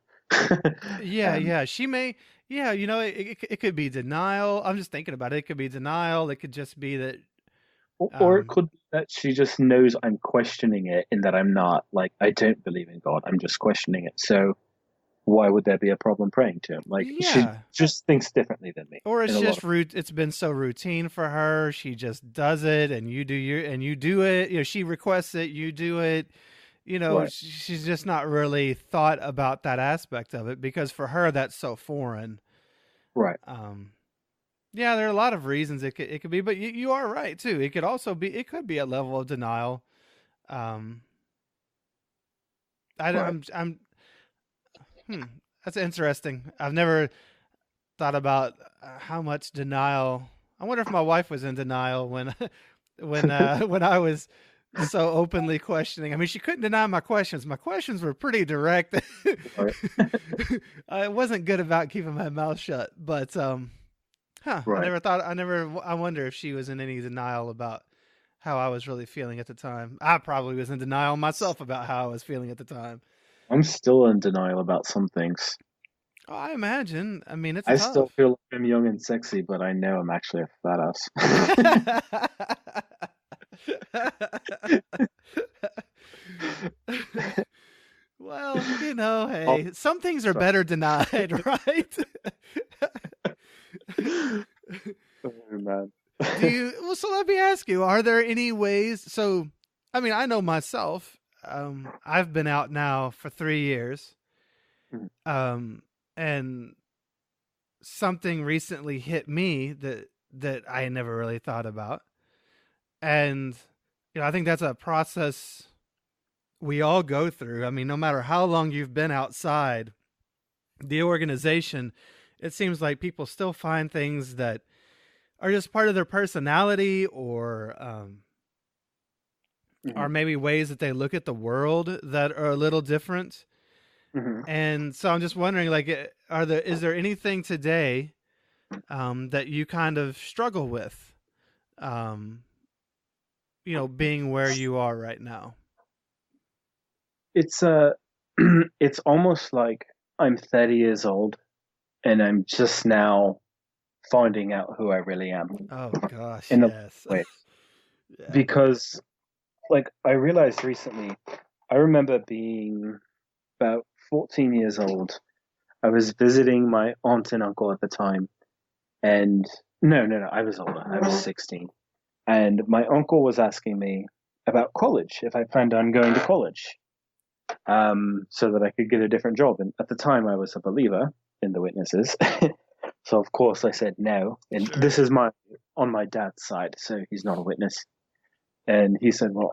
Yeah, um, yeah. She may, yeah, it could be denial. I'm just thinking about it. It could be denial. It could just be that, or it um, could be that she just knows I'm questioning it, and that I'm not like I don't believe in God. I'm just questioning it. So why would there be a problem praying to him? Like she yeah. just thinks differently than me Or in it's a lot just of. it's been so routine for her. She just does it, and you do it. She requests it, you do it. Right, She's just not really thought about that aspect of it because for her that's so foreign. right, Um, yeah, there are a lot of reasons it could be, but you are right too. It could be a level of denial. Um, right. I'm hmm, that's interesting. I've never thought about how much denial. I wonder if my wife was in denial when when I was so openly questioning. I mean, she couldn't deny my questions. My questions were pretty direct. Right, I wasn't good about keeping my mouth shut, but I right. never thought. I wonder if she was in any denial about how I was really feeling at the time. I probably was in denial myself about how I was feeling at the time. I'm still in denial about some things. Oh, I imagine. I mean, it's I still tough. feel like I'm young and sexy, but I know I'm actually a fat ass. Well, Oh, hey, some things are sorry. better denied, right? Oh, man. Well, so let me ask you, are there any ways? So, I mean, I know myself, I've been out now for 3 years, um, and something recently hit me that I never really thought about. And, I think that's a process we all go through. I mean, no matter how long you've been outside the organization, it seems like people still find things that are just part of their personality or Mhm, maybe ways that they look at the world that are a little different. mhm. And so I'm just wondering, like, is there anything today that you kind of struggle with, um, being where you are right now? It's it's almost like I'm 30 years old and I'm just now finding out who I really am Oh gosh, in a yes, way. yeah. Because like I realized recently, I remember being about 14 years old. I was visiting my aunt and uncle at the time, and no, I was older. I was 16. And my uncle was asking me about college, if I planned on going to college, so that I could get a different job. And at the time, I was a believer in the Witnesses, so of course I said no. And Sure. this is on my dad's side, so he's not a witness. And he said, "Well,"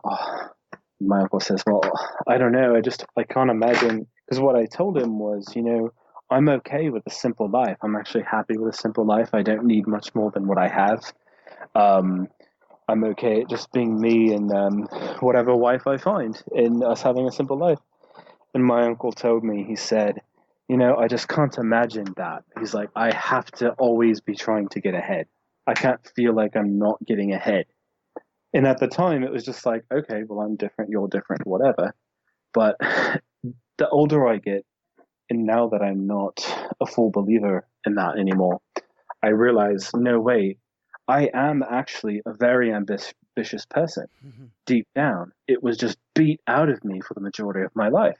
my uncle says, "Well, I don't know. I can't imagine." Because what I told him was, I'm okay with a simple life. I'm actually happy with a simple life. I don't need much more than what I have. Um, I'm okay at just being me and whatever wife I find in us having a simple life. And my uncle told me, he said, I just can't imagine that. He's like, I have to always be trying to get ahead. I can't feel like I'm not getting ahead. And at the time, it was just like, okay, well, I'm different, you're different, whatever. But the older I get, and now that I'm not a full believer in that anymore, I realize, no way, I am actually a very ambitious person. Deep down, it was just beat out of me for the majority of my life.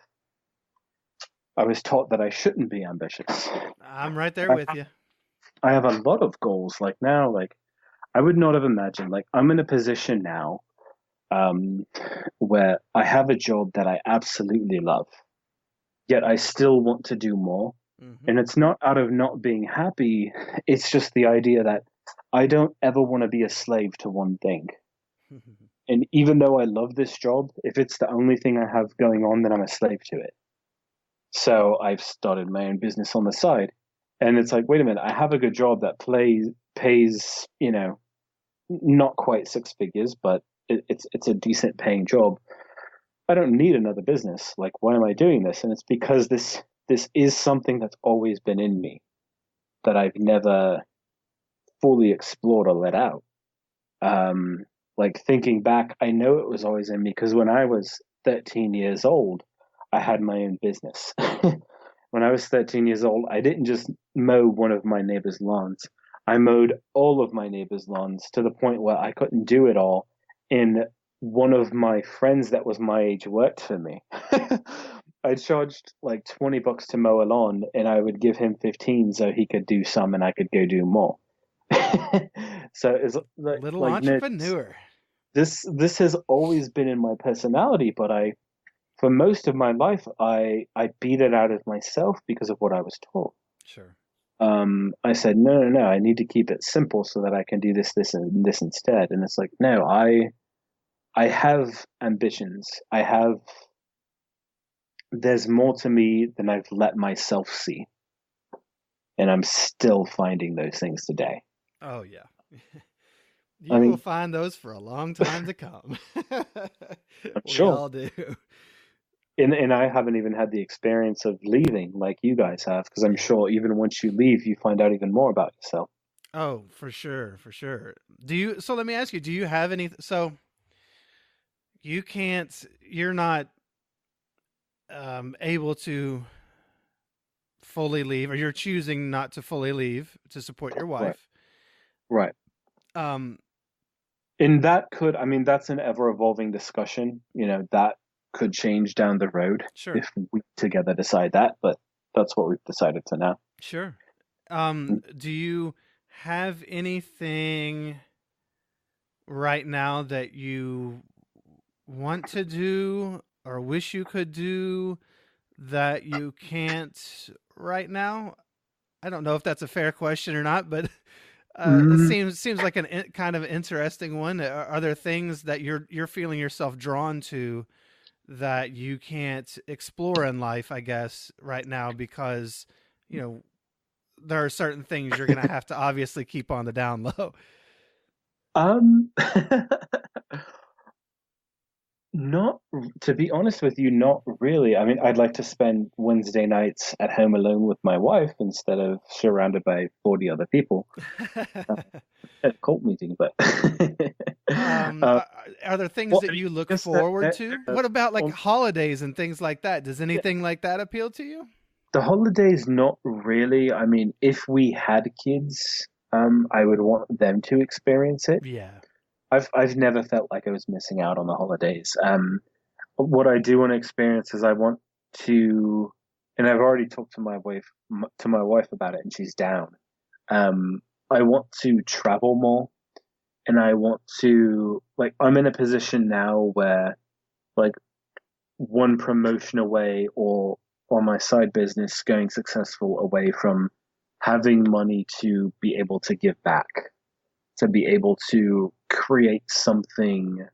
I was taught that I shouldn't be ambitious. I'm right there with you. I have a lot of goals. Like now, like I would not have imagined. Like I'm in a position now, um, where I have a job that I absolutely love, yet I still want to do more. Hmm. And it's not out of not being happy. It's just the idea that I don't ever want to be a slave to one thing. And even though I love this job, if it's the only thing I have going on, then I'm a slave to it. So I've started my own business on the side. And it's like, wait a minute, I have a good job that pays, not quite six figures, but it's a decent paying job. I don't need another business. Like, why am I doing this? And it's because this is something that's always been in me that I've never fully explored or let out. Like thinking back, I know it was always in me because when I was 13 years old, I had my own business. When I was 13 years old, I didn't just mow one of my neighbor's lawns. I mowed all of my neighbor's lawns to the point where I couldn't do it all. And one of my friends that was my age worked for me. I charged like $20 to mow a lawn, and I would give him 15 so he could do some and I could go do more. So it's Little like no, entrepreneur. this has always been in my personality, but I for most of my life I beat it out of myself because of what I was taught. Sure. I said no, I need to keep it simple so that I can do this and this instead. And it's like no, I have ambitions. There's more to me than I've let myself see, and I'm still finding those things today. Oh yeah. I You will mean, find those for a long time to come. I'm We sure. all do. And I haven't even had the experience of leaving like you guys have, because I'm Yeah. sure even once you leave, you find out even more about yourself. Oh, for sure, for sure. So let me ask you, do you have any, so you're not able to fully leave, or you're choosing not to fully leave to support your Right, wife. right. Um, And I mean, that's an ever evolving discussion. That could change down the road sure, if we together decide that, but that's what we've decided for now. sure. Do you have anything right now that you want to do or wish you could do that you can't right now? I don't know if that's a fair question or not, but it Mm, seems like kind of interesting one. Are there things that you're feeling yourself drawn to that you can't explore in life? I guess right now because you know there are certain things you're going to have to obviously keep on the down low. um, Not, to be honest with you, not really. I mean, I'd like to spend Wednesday nights at home alone with my wife instead of surrounded by 40 other people at a cult meeting. But um, uh, are, are there things well, that I mean, you look I guess forward to? What about like well, holidays and things like that? Does yeah, anything like that appeal to you? the holidays, not really. I mean, if we had kids, I would want them to experience it. Yeah. I've never felt like I was missing out on the holidays. What I do want to experience is I want to, and I've already talked to my wife about it, and she's down. I want to travel more, and I want to like I'm in a position now where like one promotion away or my side business going successful away from having money to be able to give back, to be able to create something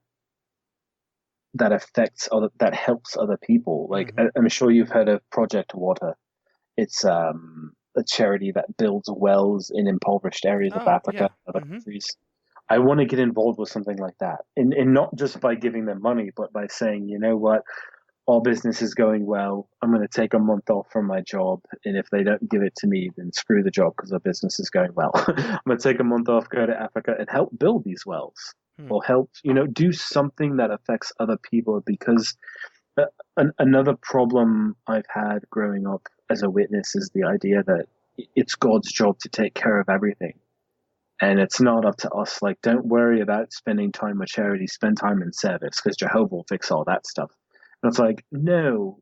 that helps other people. Like Mm-hmm. I'm sure you've heard of Project Water. It's a charity that builds wells in impoverished areas of Oh yeah. Africa and other Mm-hmm. countries. I want to get involved with something like that, and not just by giving them money, but by saying, you know what, our business is going well. I'm going to take a month off from my job, and if they don't give it to me, then screw the job because our business is going well. I'm going to take a month off, go to Africa, and help build these wells, Hmm. or help do something that affects other people because Another problem I've had growing up as a witness is the idea that it's God's job to take care of everything. And it's not up to us. Like, don't worry about spending time with charity, spend time in service because Jehovah will fix all that stuff. And it's like, no,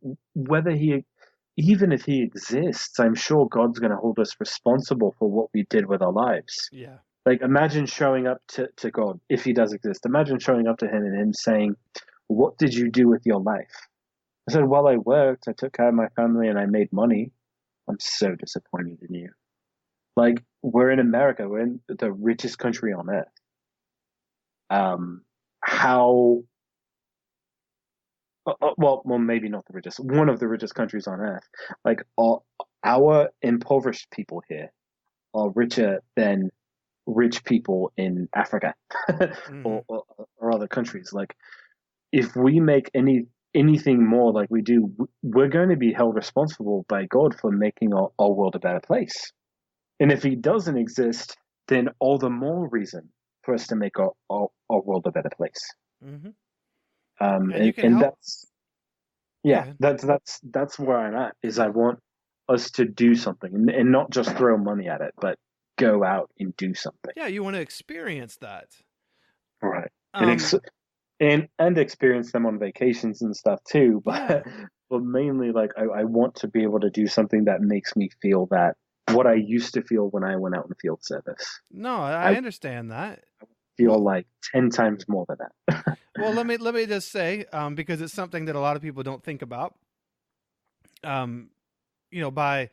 even if he exists, I'm sure God's going to hold us responsible for what we did with our lives. Yeah. Like, imagine showing up to God, if he does exist. Imagine showing up to him and him saying, what did you do with your life? I said, well, I worked, I took care of my family, and I made money. I'm so disappointed in you. Like, we're in America, we're in the richest country on earth. How, well, maybe not the richest, one of the richest countries on earth. Like, our impoverished people here are richer than rich people in Africa Mm-hmm. or other countries. Like, if we make anything more like we do, we're going to be held responsible by God for making our world a better place. And if he doesn't exist, then all the more reason for us to make our world a better place. Mm-hmm. And you can And help. that's, Go yeah, ahead. that's where I'm at, is I want us to do something and not just throw money at it, but go out and do something. Yeah, you want to experience that. Right. And Um, and experience them on vacations and stuff too. yeah. But mainly, like, I want to be able to do something that makes me feel that what I used to feel when I went out in field service. No, I I understand that. feel Well, like 10 times more than that. well, let me just say, because it's something that a lot of people don't think about. Um, by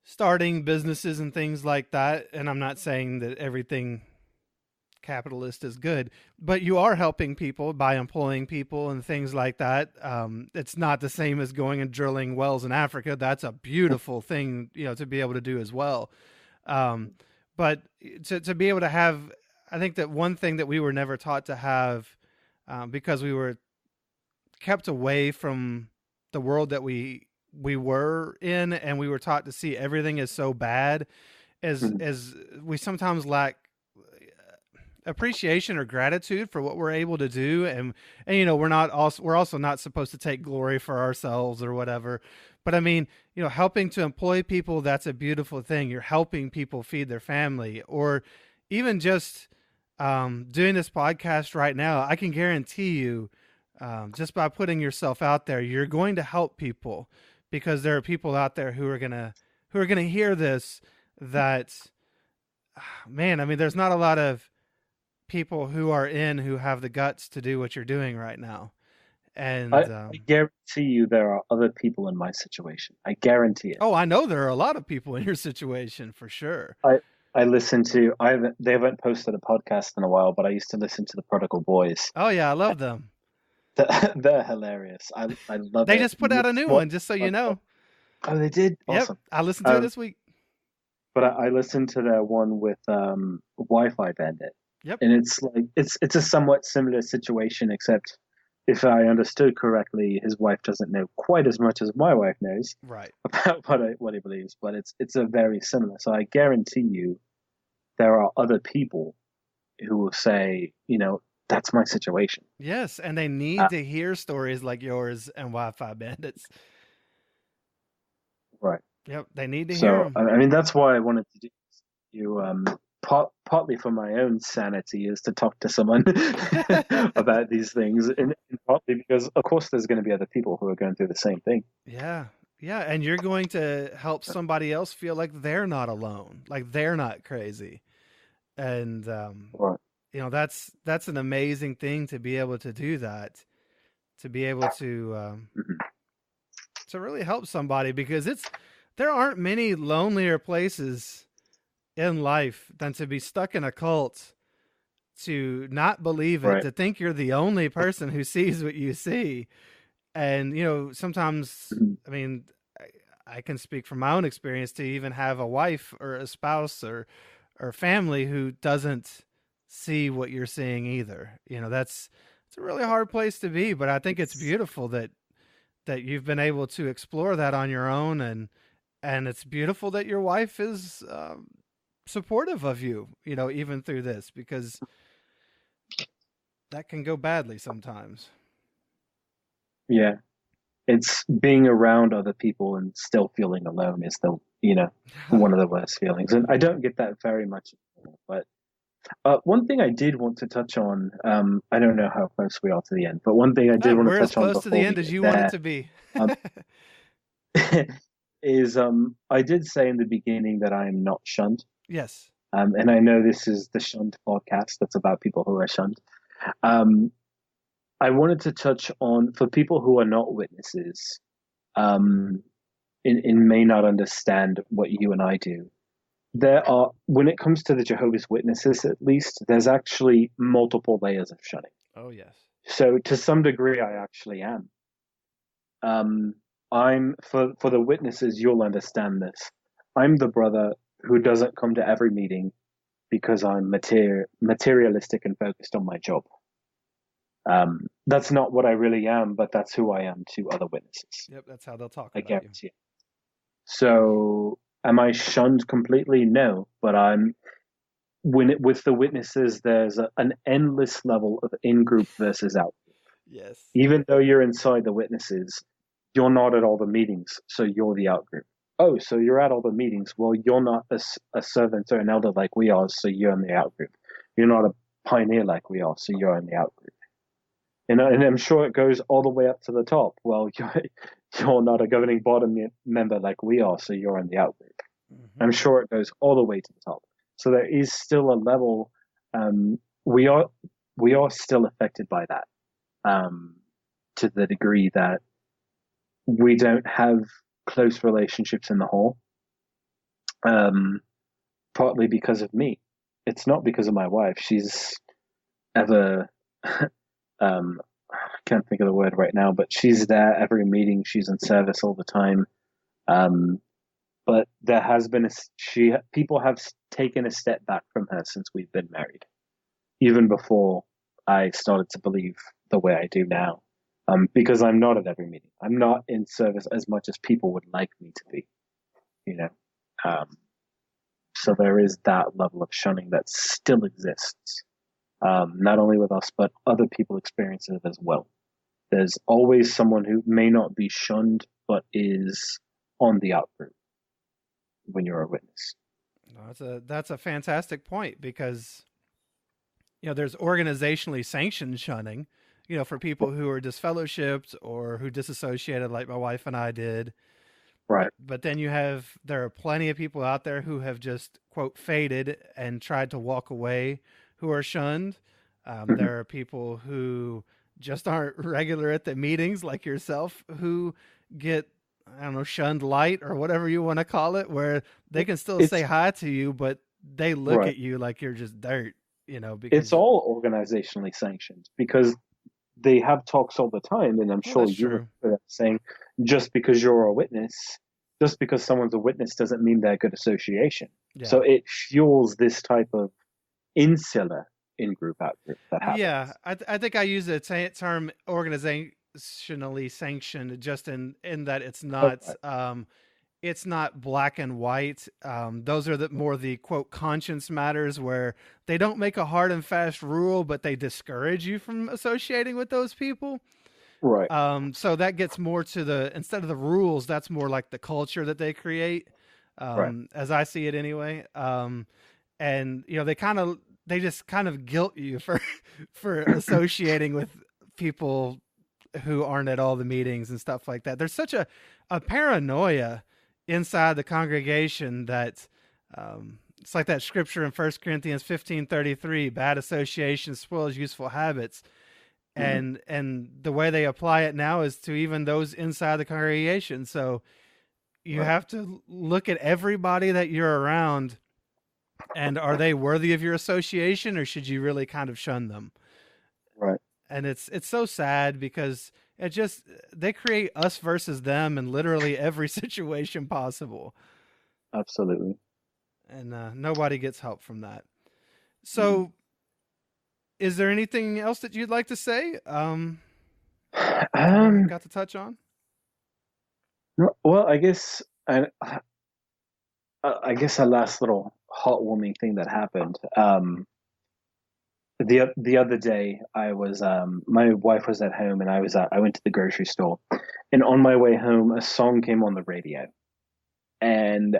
starting businesses and things like that, and I'm not saying that everything capitalist is good, but you are helping people by employing people and things like that. It's not the same as going and drilling wells in Africa. That's a beautiful thing, to be able to do as well. Um, but to be able to have, I think that one thing that we were never taught to have, because we were kept away from the world that we were in, and we were taught to see everything as so bad, as we sometimes lack appreciation or gratitude for what we're able to do. And we're also not supposed to take glory for ourselves or whatever. But I mean, helping to employ people, that's a beautiful thing. You're helping people feed their family, or even just doing this podcast right now. I can guarantee you, just by putting yourself out there, you're going to help people, because there are people out there who are gonna hear this. That, man, I mean, there's not a lot of people who have the guts to do what you're doing right now. And I guarantee you there are other people in my situation. I guarantee it. oh, I know there are a lot of people in your situation for sure. I I listen to they haven't posted a podcast in a while, but I used to listen to the Prodigal Boys. Oh yeah, I love them. They're hilarious. I love They it. just put out a new What? one, just so you know. Oh, they did? Yep, Awesome. I listened to it Um, this week. but I listened to their one with Wi-Fi Bandit, Yep. and it's like it's a somewhat similar situation, except if I understood correctly, his wife doesn't know quite as much as my wife knows Right. about what he believes, but it's a very similar. So I guarantee you, there are other people who will say, that's my situation. Yes, and they Uh, need to hear stories like yours and Wi-Fi Bandits. right. Yep, they need to hear So them. I mean, that's why I wanted to do this. Partly for my own sanity is to talk to someone about these things, and partly because, of course, there's going to be other people who are going through the same thing. Yeah. Yeah, and you're going to help somebody else feel like they're not alone, like they're not crazy. And Right. that's an amazing thing to be able to do that, to be able Mhm. to really help somebody, because there aren't many lonelier places in life than to be stuck in a cult, to not believe it, Right. to think you're the only person who sees what you see. And sometimes, Mhm. I mean, I can speak from my own experience, to even have a wife or a spouse or family who doesn't see what you're seeing either. That's it's a really hard place to be, but I think it's It's beautiful that you've been able to explore that on your own. And it's beautiful that your wife is supportive of you, even through this, because that can go badly sometimes. Yeah. It's being around other people and still feeling alone is one of the worst feelings. And I don't get that very much anymore. But one thing I did want to touch on, I don't know how close we are to the end, but one thing I did No, want to we're as touch on close to the before we end as get you want it there, to be. um, is I did say in the beginning that I am not shunned. Yes. And I know this is the shunned podcast that's about people who are shunned. Um, I wanted to touch on for people who are not witnesses, um, in may not understand what you and I do. There are, when it comes to the Jehovah's Witnesses, at least, there's actually multiple layers of shunning. Oh, yes. So to some degree, I actually am. Um, I'm for the witnesses, you'll understand this. I'm the brother who doesn't come to every meeting because I'm materialistic and focused on my job. That's not what I really am, but that's who I am to other witnesses. Yep, that's how they'll talk I about you. guarantee it. So, am I shunned completely? No, but with the witnesses, there's an endless level of in-group versus out. Yes. Even though you're inside the witnesses, you're not at all the meetings, so you're the out group. Oh, so you're at all the meetings. Well, you're not a servant or an elder like we are, so you're in the out group. You're not a pioneer like we are, so you're in the out group. And I'm sure it goes all the way up to the top. Well, you're not a governing body member like we are, so you're in the out group. Mm-hmm. I'm sure it goes all the way to the top. So there is still a level. Um, we are we are still affected by that, um, to the degree that we don't have close relationships in the hall. Um, Partly because of me. It's not because of my wife. She's ever I can't think of the word right now, but she's there every meeting. She's in service all the time. Um, but there has been people have taken a step back from her since we've been married, even before I started to believe the way I do now. Because I'm not at every meeting. I'm not in service as much as people would like me to be, you know. Um, so there is that level of shunning that still exists, not only with us, but other people experience it as well. There's always someone who may not be shunned, but is on the out group when you're a witness. No, that's a fantastic point because there's organizationally sanctioned shunning, for people who are disfellowshipped or who disassociated like my wife and I did. Right. But then there are plenty of people out there who have just quote faded and tried to walk away who are shunned. Mm-hmm. There are people who just aren't regular at the meetings like yourself who get, I don't know, shunned light or whatever you want to call it, where they can still say It's hi to you, but they look right. at you like you're just dirt, It's because, all organizationally sanctioned because they have talks all the time, and I'm well, sure that's you true. remember saying just because you're a witness, just because someone's a witness doesn't mean they're good association. So Yeah. it fuels this type of insular in-group out-group that Yeah, happens. I think I use the term organizationally sanctioned just in that Oh, right. it's not black and white. Those are the more the quote conscience matters where they don't make a hard and fast rule, but they discourage you from associating with those people. Right. So that gets more to the instead of the rules, that's more like the culture that they create, Right. as I see it anyway. And they just kind of guilt you for for associating with people who aren't at all the meetings and stuff like that. There's such a paranoia inside the congregation that it's like that scripture in 1 Corinthians 15:33, bad association spoils useful habits. Mhm. And the way they apply it now is to even those inside the congregation. So you Right. have to look at everybody that you're around, and are they worthy of your association, or should you really kind of shun them? Right. And it's so sad because it just they create us versus them in literally every situation possible, Absolutely. and nobody gets help from that. Mm. So, is there anything else that you'd like to say? That we Um, got to touch on? well, I guess a last little heartwarming thing that happened. The other day, I was my wife was at home, and I went to the grocery store, and on my way home, a song came on the radio, and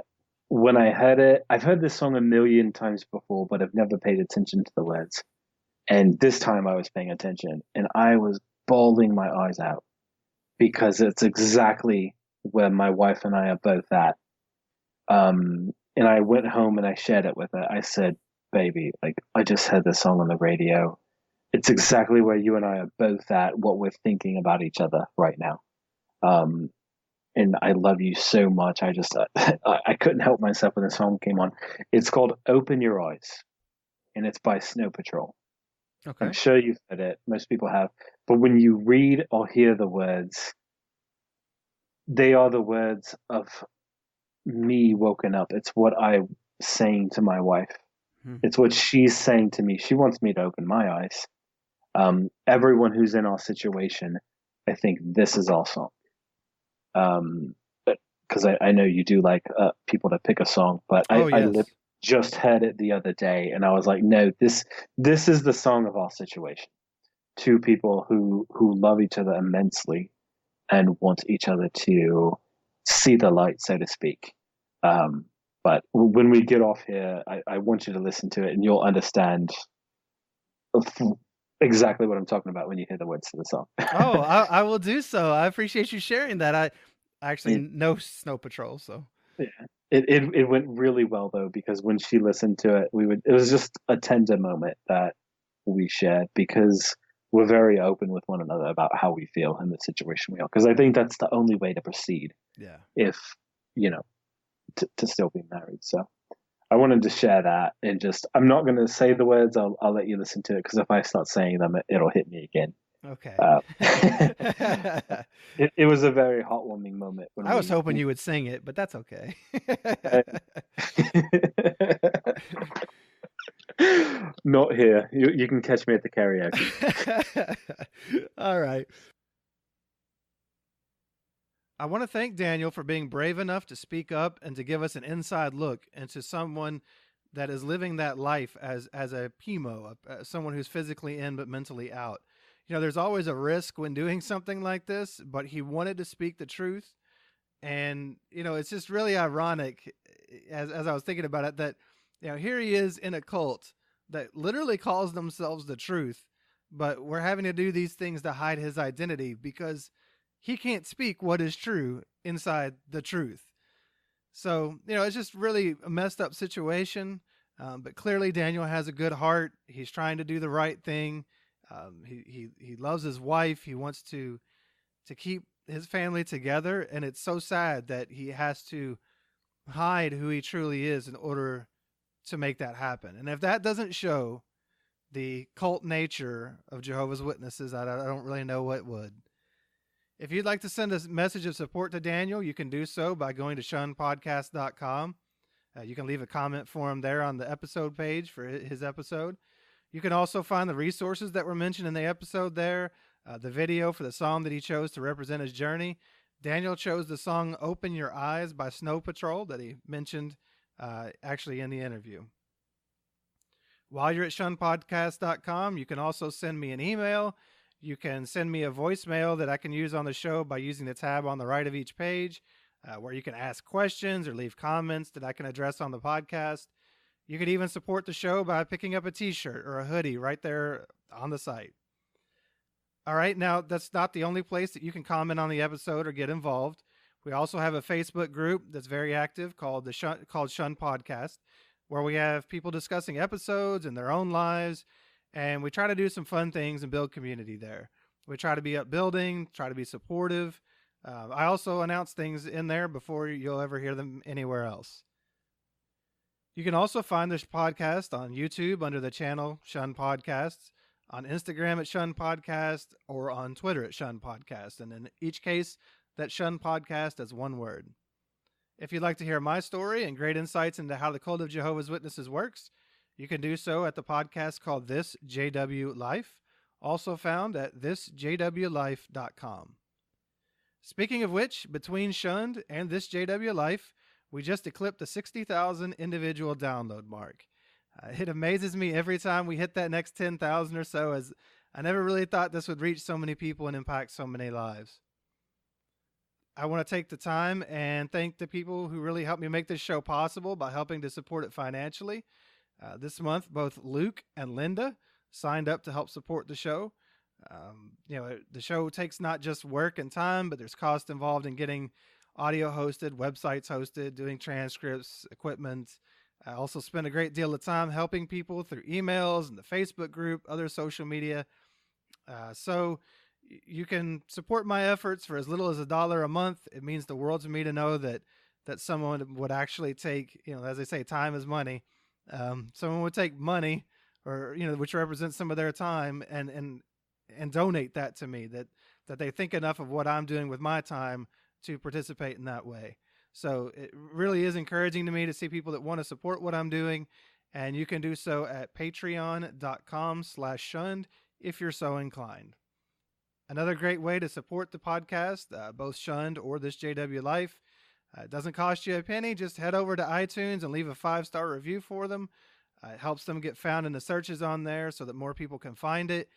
when I heard it, I've heard this song a million times before, but I've never paid attention to the words. And this time, I was paying attention, and I was bawling my eyes out because it's exactly where my wife and I are both at. And I went home and I shared it with her. I said, "Baby, like I just heard this song on the radio. It's exactly where you and I are both at, what we're thinking about each other right now. Um, and I love you so much. I just I couldn't help myself when the song came on. It's called "Open Your Eyes," and it's by Snow Patrol. I'm Okay. sure you've heard it. Most people have. But when you read or hear the words, they are the words of me woken up. It's what I'm saying to my wife. Hmm. It's what she's saying to me. She wants me to open my eyes. Everyone who's in our situation, I think this is our song. Because I know you do like people to pick a song, but Oh, I yes. just heard it the other day, and I was like, no, this is the song of our situation. Two people who love each other immensely and want each other to see the light, so to speak. Um, but when we get off here, I want you to listen to it, and you'll understand exactly what I'm talking about when you hear the words to the song. Oh, I will do so. I appreciate you sharing that. I actually it, know Snow Patrol, so yeah. It went really well though, because when she listened to it, it was just a tender moment that we shared, because we're very open with one another about how we feel in the situation we are. Because I think that's the only way to proceed yeah. if, you know, to still be married. So I wanted to share that, and just I'm not going to say the words. I'll let you listen to it, because if I start saying them, it'll hit me again. Okay. Uh, it was a very heartwarming moment when I was we. hoping you would sing it, but that's okay. Uh, Not here. You can catch me at the karaoke. All right. I want to thank Daniel for being brave enough to speak up and to give us an inside look into someone that is living that life as a PIMO, someone who's physically in but mentally out. You know, there's always a risk when doing something like this, but he wanted to speak the truth. And, you know, it's just really ironic as I was thinking about it that, you know, here he is in a cult that literally calls themselves the truth, but we're having to do these things to hide his identity because he can't speak what is true inside the truth. So, you know, it's just really a messed up situation. But clearly, Daniel has a good heart. He's trying to do the right thing. He loves his wife. He wants to keep his family together, and it's so sad that he has to hide who he truly is in order to make that happen. And if that doesn't show the cult nature of Jehovah's Witnesses, I don't really know what would. If you'd like to send a message of support to Daniel, you can do so by going to shunpodcast.com. You can leave a comment for him there on the episode page for his episode. You can also find the resources that were mentioned in the episode there, the video for the song that he chose to represent his journey. Daniel chose the song Open Your Eyes by Snow Patrol that he mentioned actually in the interview. While you're at shunpodcast.com, you can also send me an email. You can send me a voicemail that I can use on the show by using the tab on the right of each page, where you can ask questions or leave comments that I can address on the podcast. You could even support the show by picking up a t-shirt or a hoodie right there on the site. All right, now that's not the only place that you can comment on the episode or get involved. We also have a Facebook group that's very active called Shun Podcast, where we have people discussing episodes and their own lives, and we try to do some fun things and build community there. We try to be upbuilding, try to be supportive. I also announce things in there before you'll ever hear them anywhere else. You can also find this podcast on YouTube under the channel Shun Podcasts, on Instagram at Shun Podcast, or on Twitter at Shun Podcast. And in each case, that Shun Podcast as one word. If you'd like to hear my story and great insights into how the cult of Jehovah's Witnesses works, you can do so at the podcast called This JW Life, also found at thisjwlife.com. Speaking of which, between Shunned and This JW Life, we just eclipsed the 60,000 individual download mark. It amazes me every time we hit that next 10,000 or so, as I never really thought this would reach so many people and impact so many lives. I want to take the time and thank the people who really helped me make this show possible by helping to support it financially. This month, both Luke and Linda signed up to help support the show. The show takes not just work and time, but there's cost involved in getting audio hosted, websites hosted, doing transcripts, equipment. I also spend a great deal of time helping people through emails and the Facebook group, other social media. So you can support my efforts for as little as $1 a month. It means the world to me to know that someone would actually take, as they say, time is money. Someone would take money, or which represents some of their time, and donate that to me. That they think enough of what I'm doing with my time to participate in that way. So it really is encouraging to me to see people that want to support what I'm doing, and you can do so at patreon.com/shunned if you're so inclined. Another great way to support the podcast, both Shunned or This JW Life, it doesn't cost you a penny. Just head over to iTunes and leave a 5-star review for them. It helps them get found in the searches on there so that more people can find it.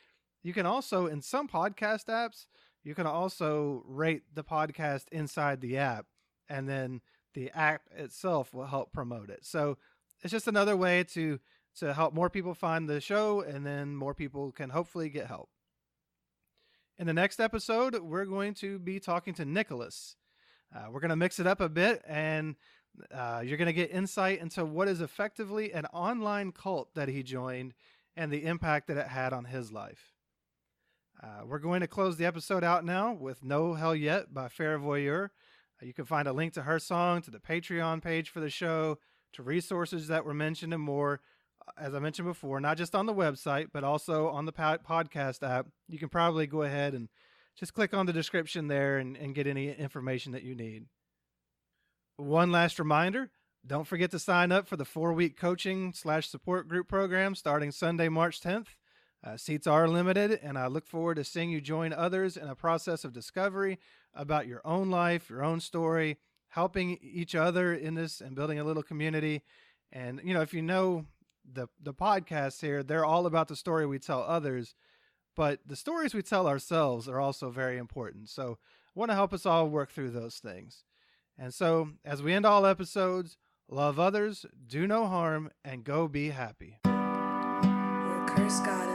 You can also, in some podcast apps, you can also rate the podcast inside the app, and then the app itself will help promote it. So it's just another way to help more people find the show, and then more people can hopefully get help. In the next episode, we're going to be talking to Nicholas. We're going to mix it up a bit, and you're going to get insight into what is effectively an online cult that he joined and the impact that it had on his life. We're going to close the episode out now with No Hell Yet by Fair Voyeur. You can find a link to her song, to the Patreon page for the show, to resources that were mentioned, and more. As I mentioned before, not just on the website, but also on the podcast app. You can probably go ahead and just click on the description there and get any information that you need. One last reminder, don't forget to sign up for the 4-week coaching/support group program starting Sunday, March 10th. Seats are limited, and I look forward to seeing you join others in a process of discovery about your own life, your own story, helping each other in this and building a little community. And, if you know the podcasts here, they're all about the story we tell others, but the stories we tell ourselves are also very important. So I want to help us all work through those things. And so as we end all episodes, love others, do no harm, and go be happy. We'll curse God